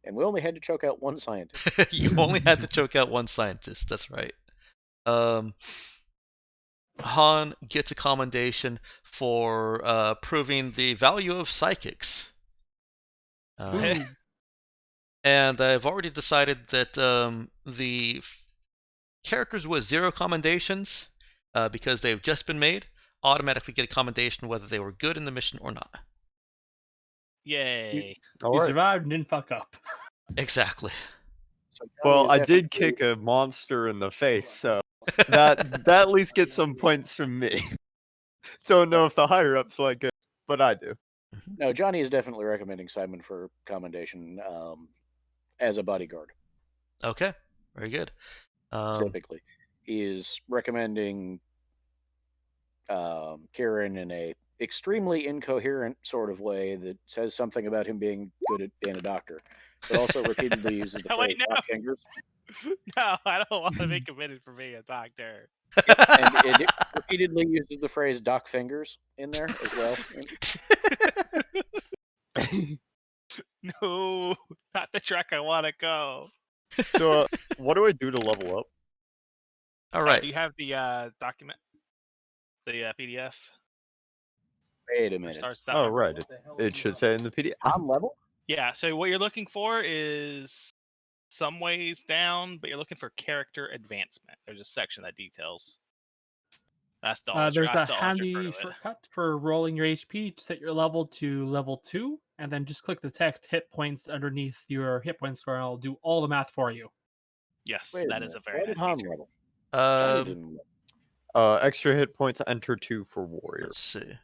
And we only had to choke out one scientist. You only had to choke out one scientist. That's right. Han gets a commendation for proving the value of psychics. And I've already decided that the characters with 0 commendations, because they've just been made, automatically get a commendation whether they were good in the mission or not. Yay! All You right. survived and didn't fuck up. Exactly. So Well, Johnny I is did definitely- kick a monster in the face, so that at least gets some points from me. Don't know if the higher ups like it, but I do. No, Johnny is definitely recommending Simon for commendation as a bodyguard. Okay. Very good. Typically, he is recommending Kieran in a extremely incoherent sort of way that says something about him being good at being a doctor, but also repeatedly uses the Oh, phrase wait, no. "hot fingers," No, I don't want to be committed for being a doctor. and it repeatedly uses the phrase "doc fingers" in there as well. No, not the track I want to go. So, what do I do to level up? All right. Do you have the document? The PDF? Wait a Or minute. starts Oh, number? right. It should say in the PDF. I'm level. Yeah, so what you're looking for is some ways down, but you're looking for character advancement. There's a section that details. That's the only There's a that's the only trick handy for it. shortcut for rolling your HP to set your level to level 2, and then just click the text hit points underneath your hit points score, and it'll do all the math for you. Yes, Wait that is a minute. very Why nice did Han feature. level? Johnny Um, didn't level. Extra hit points, enter 2 for warrior. let's see.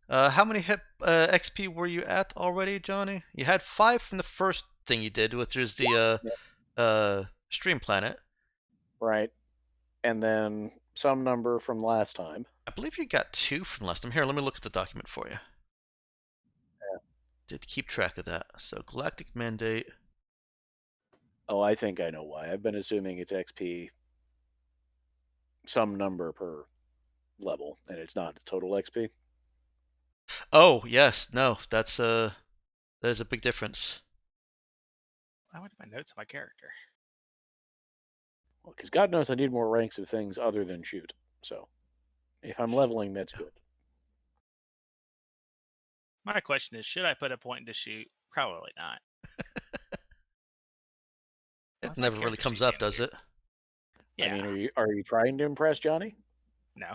How many hit XP were you at already, Johnny? You had 5 from the first thing you did, which is the stream planet. Right. And then some number from last time. I believe you got 2 from last time. Here, let me look at the document for you. Yeah. Did keep track of that. So Galactic Mandate. Oh, I think I know why. I've been assuming it's XP some number per level, and it's not. It's total XP. Oh yes, no, there's a big difference. I went to my notes on my character. Well, because God knows I need more ranks of things other than shoot. So, if I'm leveling, that's good. My question is, should I put a point into shoot? Probably not. It My never really character comes sheet up, being does weird. it? Yeah. I mean, are you trying to impress Johnny? No.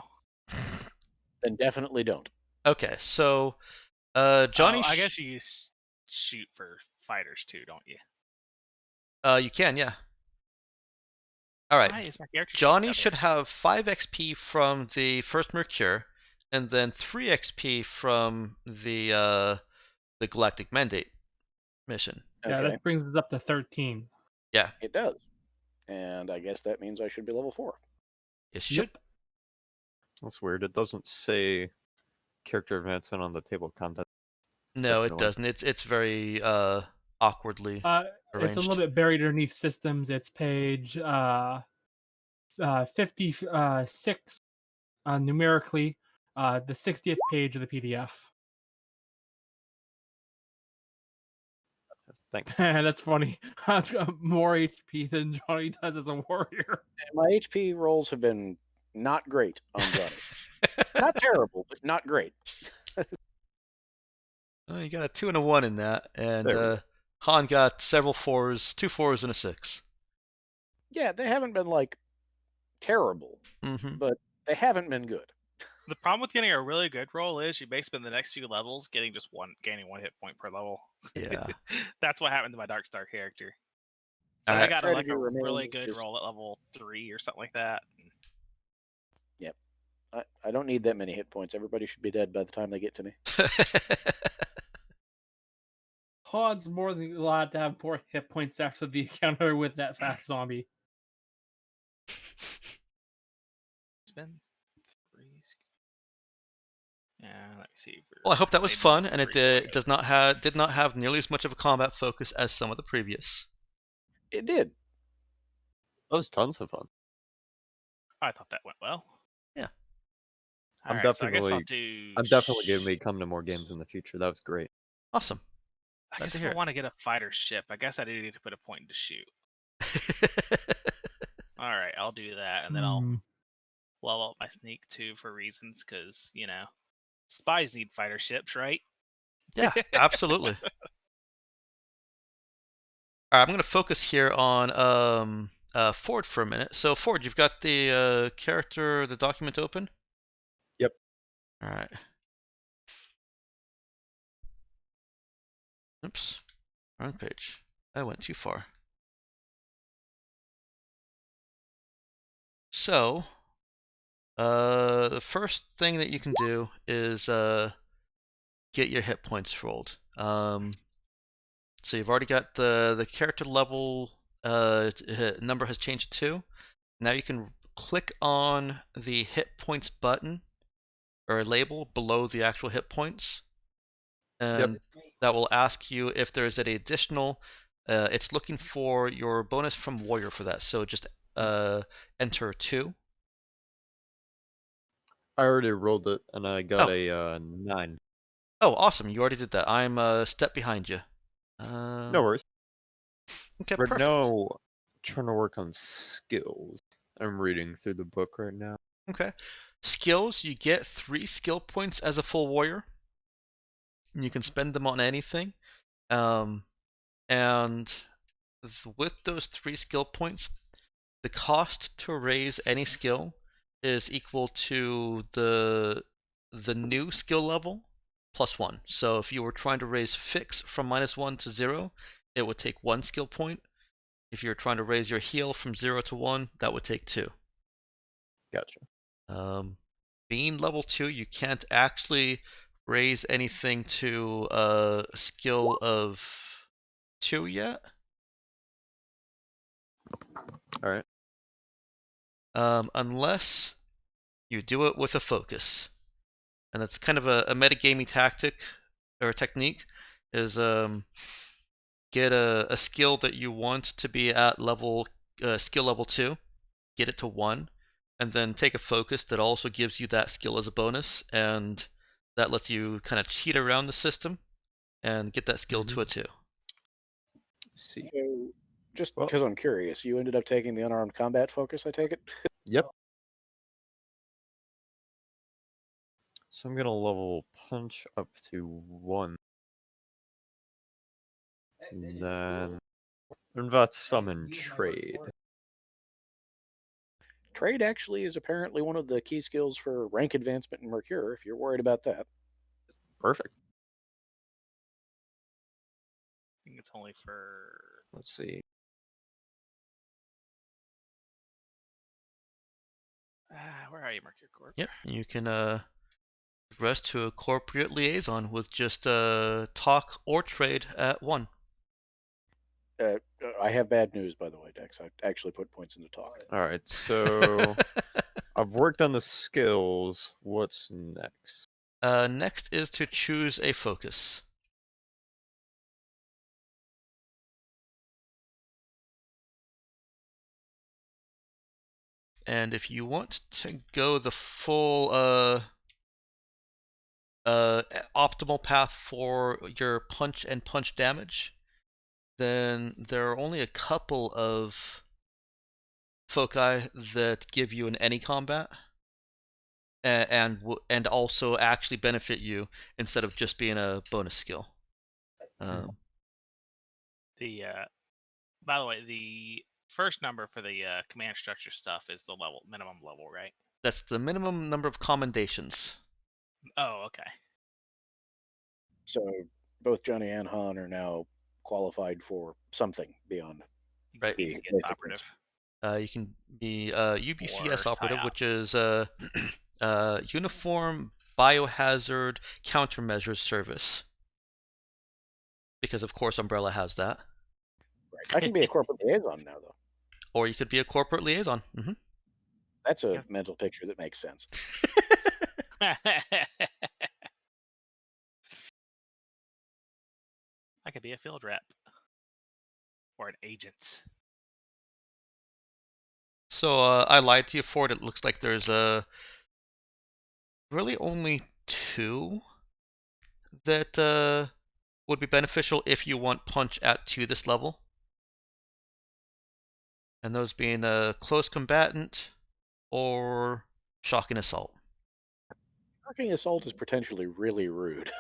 Then definitely don't. Okay, so Johnny. I guess you use shoot for fighters too, don't you? You can, yeah. All right. Why is my character sheet Johnny up should there? have 5 XP from the first Mercure, and then 3 XP from the Galactic Mandate mission. Yeah, Okay, that brings us up to 13. Yeah. it does. And I guess that means I should be level 4. Yes, you should. Yep. That's weird. It doesn't say character advancement on the table of contents. It's a bit No, it annoying. doesn't. It's very awkwardly It's a little arranged. bit buried underneath systems. It's page 56 numerically, the 60th page of the PDF. Thanks. That's funny. I've got more HP than Johnny does as a warrior. My HP rolls have been not great on Johnny. Not terrible, but not great. Well, you got a 2 and a 1 in that, and There we go. Han got several 4s, 2 4s and a 6. Yeah, they haven't been like terrible, Mm-hmm. but they haven't been good. The problem with getting a really good roll is you basically spend the next few levels gaining one hit point per level. Yeah. That's what happened to my Darkstar character. So All I right. got Strategy a really remains good just- roll at level 3 or something like that. I don't need that many hit points. Everybody should be dead by the time they get to me. Han's more than allowed to have more hit points after the encounter with that fast zombie. It's been 3. Yeah, let me see. Well, I hope that was Maybe fun, and it 3. did not have nearly as much of a combat focus as some of the previous. It did. That was tons of fun. I thought that went well. Yeah. I'm Alright, so I guess I'll definitely- do. I'm definitely going to be coming to more games in the future. That was great. Awesome. I glad guess to if hear I it. want to get a fighter ship, I guess I do need to put a point into shoot. All right, I'll do that, and then I'll level up my sneak too for reasons, because spies need fighter ships, right? Yeah, absolutely. All right, I'm going to focus here on Ford for a minute. So Ford, you've got the the document open? Yep. All right. Oops, wrong page. I went too far. So, the first thing that you can do is get your hit points rolled. So you've already got the character level number has changed to 2. Now you can click on the hit points button or label below the actual hit points, and that will ask you if there's any additional. It's looking for your bonus from warrior for that, so just enter 2. I already rolled it, and I got a 9. Oh, awesome! You already did that. I'm a step behind you. No worries. Okay, Right perfect. now, trying to work on skills. I'm reading through the book right now. Okay. Skills, you get 3 skill points as a full warrior. And you can spend them on anything. And with those 3 skill points, the cost to raise any skill is equal to the new skill level plus 1. So if you were trying to raise fix from -1 to 0, it would take 1 skill point. If you're trying to raise your heal from 0 to 1, that would take 2. Gotcha. Being level 2, you can't actually raise anything to a skill of 2 yet. All right. Unless you do it with a focus. And that's kind of a metagaming tactic or technique, is get a skill that you want to be at skill level 2, get it to 1, and then take a focus that also gives you that skill as a bonus, and that lets you kind of cheat around the system and get that skill to a 2. See. So, just Well- because I'm curious, you ended up taking the unarmed combat focus, I take it? Yep. So I'm gonna level punch up to 1. And then invest summon trade. Trade actually is apparently one of the key skills for rank advancement in Mercure, if you're worried about that. Perfect. I think it's only for. Let's see. Where are you, Mercury Corp? Yep, you can progress to a corporate liaison with just talk or trade at 1. I have bad news, by the way, Dex. I actually put points into talk. All right. So I've worked on the skills. What's next? Next is to choose a focus. And if you want to go the full optimal path for your punch and punch damage, then there are only a couple of foci that give you an any combat, and also actually benefit you instead of just being a bonus skill. The by the way, the first number for the command structure stuff is the minimum level, right? That's the minimum number of commendations. Oh, okay. So both Johnny and Han are now qualified for something beyond. Right. You can get basic operative. You can be UBCS Or operative, PSYOP. which is Uniform Biohazard Countermeasures Service. Because of course Umbrella has that. Right. I can be a corporate liaison now, though. Or you could be a corporate liaison. Mm-hmm. That's a Yeah. mental picture that makes sense. I could be a field rep or an agent. So I lied to you, Ford. It looks like there's really only 2 that would be beneficial if you want punch at to this level. And those being close combatant or shocking assault. Shocking assault is potentially really rude.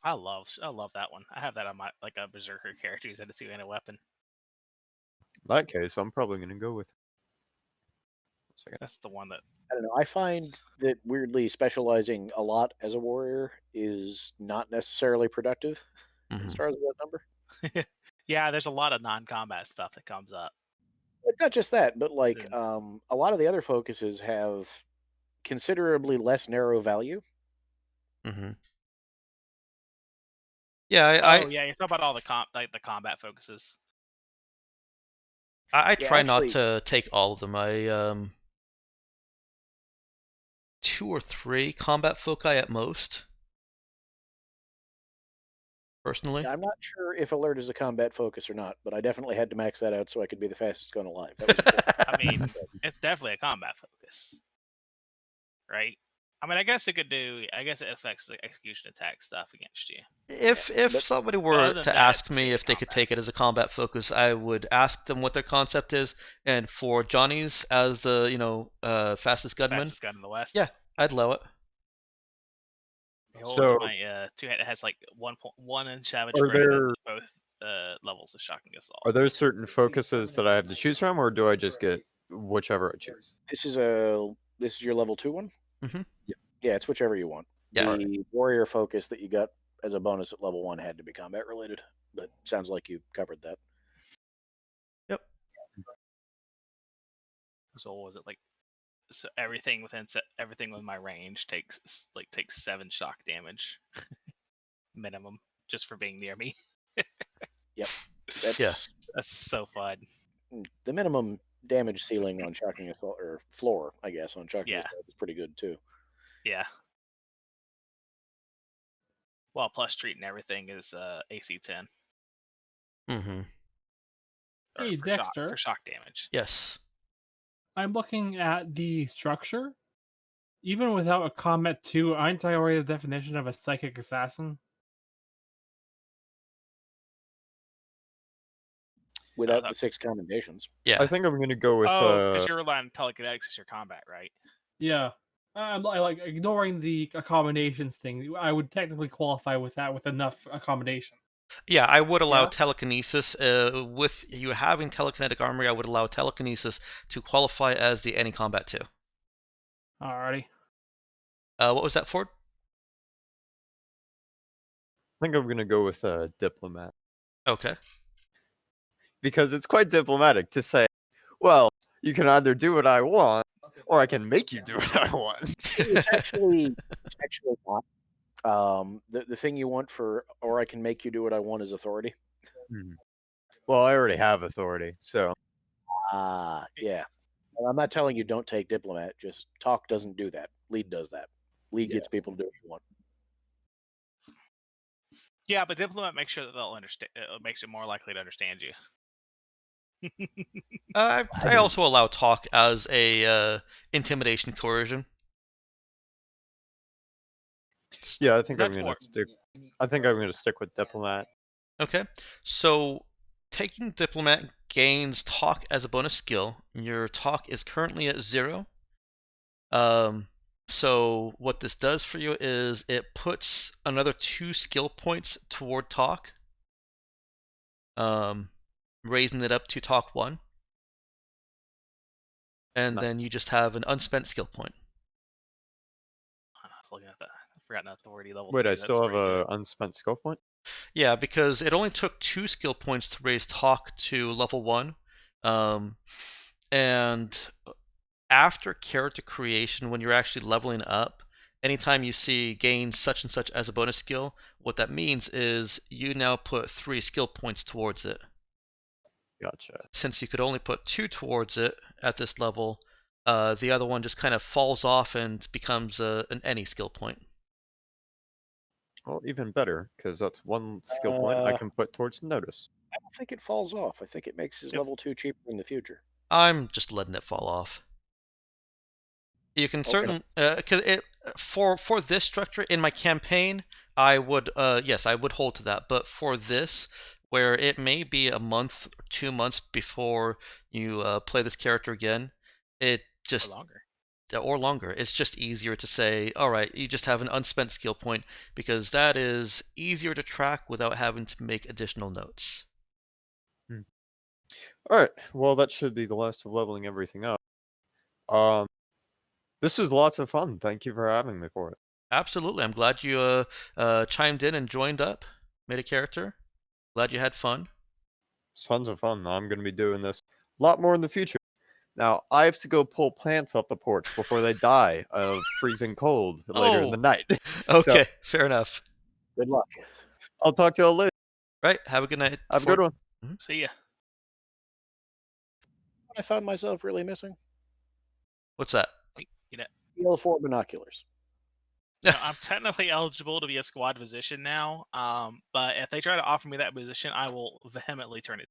I love that one. I have that on my like a berserker character who's at a 2-handed weapon. In that case, I'm probably gonna go with. One second. That's the one that I don't know. I find that weirdly specializing a lot as a warrior is not necessarily productive in Stars of that number. yeah, there's a lot of non-combat stuff that comes up. But not just that, but like a lot of the other focuses have considerably less narrow value. Mm-hmm. Yeah, yeah, you're talking about all the combat focuses. I Yeah, try actually- not to take all of them. I 2 or 3 combat foci at most. Personally. I'm not sure if alert is a combat focus or not, but I definitely had to max that out so I could be the fastest gun alive. That was important. I mean, it's definitely a combat focus, right? I mean, I guess it affects the execution attack stuff against you. If but- somebody other were than to that, ask it's me really if they could combat. take it as a combat focus, I would ask them what their concept is. And for Johnny's as the fastest gunman, Fastest gun in the West. yeah, I'd allow it. So- my two-hand, it has like 1 inch damage Are rate there- at both levels of shocking assault. Are there certain focuses that I have to choose from, or do I just get whichever I choose? This is your level 2 one? Mhm. Yeah, it's whichever you want. Yeah. The warrior focus that you got as a bonus at level 1 had to be combat related, but sounds like you covered that. Yep. So what was it like? So everything with my range takes 7 shock damage minimum just for being near me. That's Yeah. That's so fun. the minimum damage ceiling on shocking assault, or floor, I guess, on shocking Yeah. assault is pretty good too. Yeah. Well, plus treat and everything is AC 10. Mm-hmm. or Hey, for Dexter. for shock damage. Yes. I'm looking at the structure. Even without a combat 2, aren't I already the definition of a psychic assassin? Without that- the 6 commendations. Yeah. I think I'm gonna go with. because you're relying on telekinetics as your combat, right? Yeah. I like ignoring the accommodations thing. I would technically qualify with that with enough accommodation. Yeah, I would allow Yeah. telekinesis. With you having telekinetic armory, I would allow telekinesis to qualify as the any combat too. Alrighty. What was that, Ford? I think I'm gonna go with diplomat, Okay. because it's quite diplomatic to say, well, you can either do what I want, or I can make you do what I want. It's actually not. The thing you want for, or I can make you do what I want, is authority. Well, I already have authority, so Yeah. I'm not telling you don't take diplomat. Just talk doesn't do that. Lead does that. Lead Yeah. gets people to do what you want. Yeah, but diplomat makes sure that they'll understand. It makes it more likely to understand you. I also allow talk as a intimidation coercion. Yeah, I think I'm That's gonna more. stick. I think I'm gonna stick with diplomat. Okay, so taking diplomat gains talk as a bonus skill. Your talk is currently at 0. So what this does for you is it puts another 2 skill points toward talk, raising it up to talk 1, and then Nice. you just have an unspent skill point. I was looking at that. I forgot an authority level Wait, 2. I That's still have pretty a good. unspent skill point. Yeah, because it only took 2 skill points to raise talk to level 1, and after character creation, when you're actually leveling up, anytime you see gain such and such as a bonus skill, what that means is you now put 3 skill points towards it. Gotcha. Since you could only put 2 towards it at this level, the other one just kind of falls off and becomes an any skill point. Well, even better, because that's 1 skill point I can put towards notice. I don't think it falls off. I think it makes his Yep. level 2 cheaper in the future. I'm just letting it fall off. You can certain because it for this structure in my campaign, I would yes, I would hold to that. But for this, where it may be a month or 2 months before you play this character again, it Or just longer. or longer. It's just easier to say, all right, you just have an unspent skill point because that is easier to track without having to make additional notes. All right. Well, that should be the last of leveling everything up. This was lots of fun. Thank you for having me for it. Absolutely, I'm glad you chimed in and joined up, made a character. Glad you had fun. It's tons of fun. I'm going to be doing this a lot more in the future. Now, I have to go pull plants up the porch before they die of freezing cold later in the night. So Okay, fair enough. Good luck. I'll talk to you all later. Right, have a good night. Have a good one. See ya. I found myself really missing What's that? You know, PL4 binoculars. I'm technically eligible to be a squad physician now. But if they try to offer me that position, I will vehemently turn it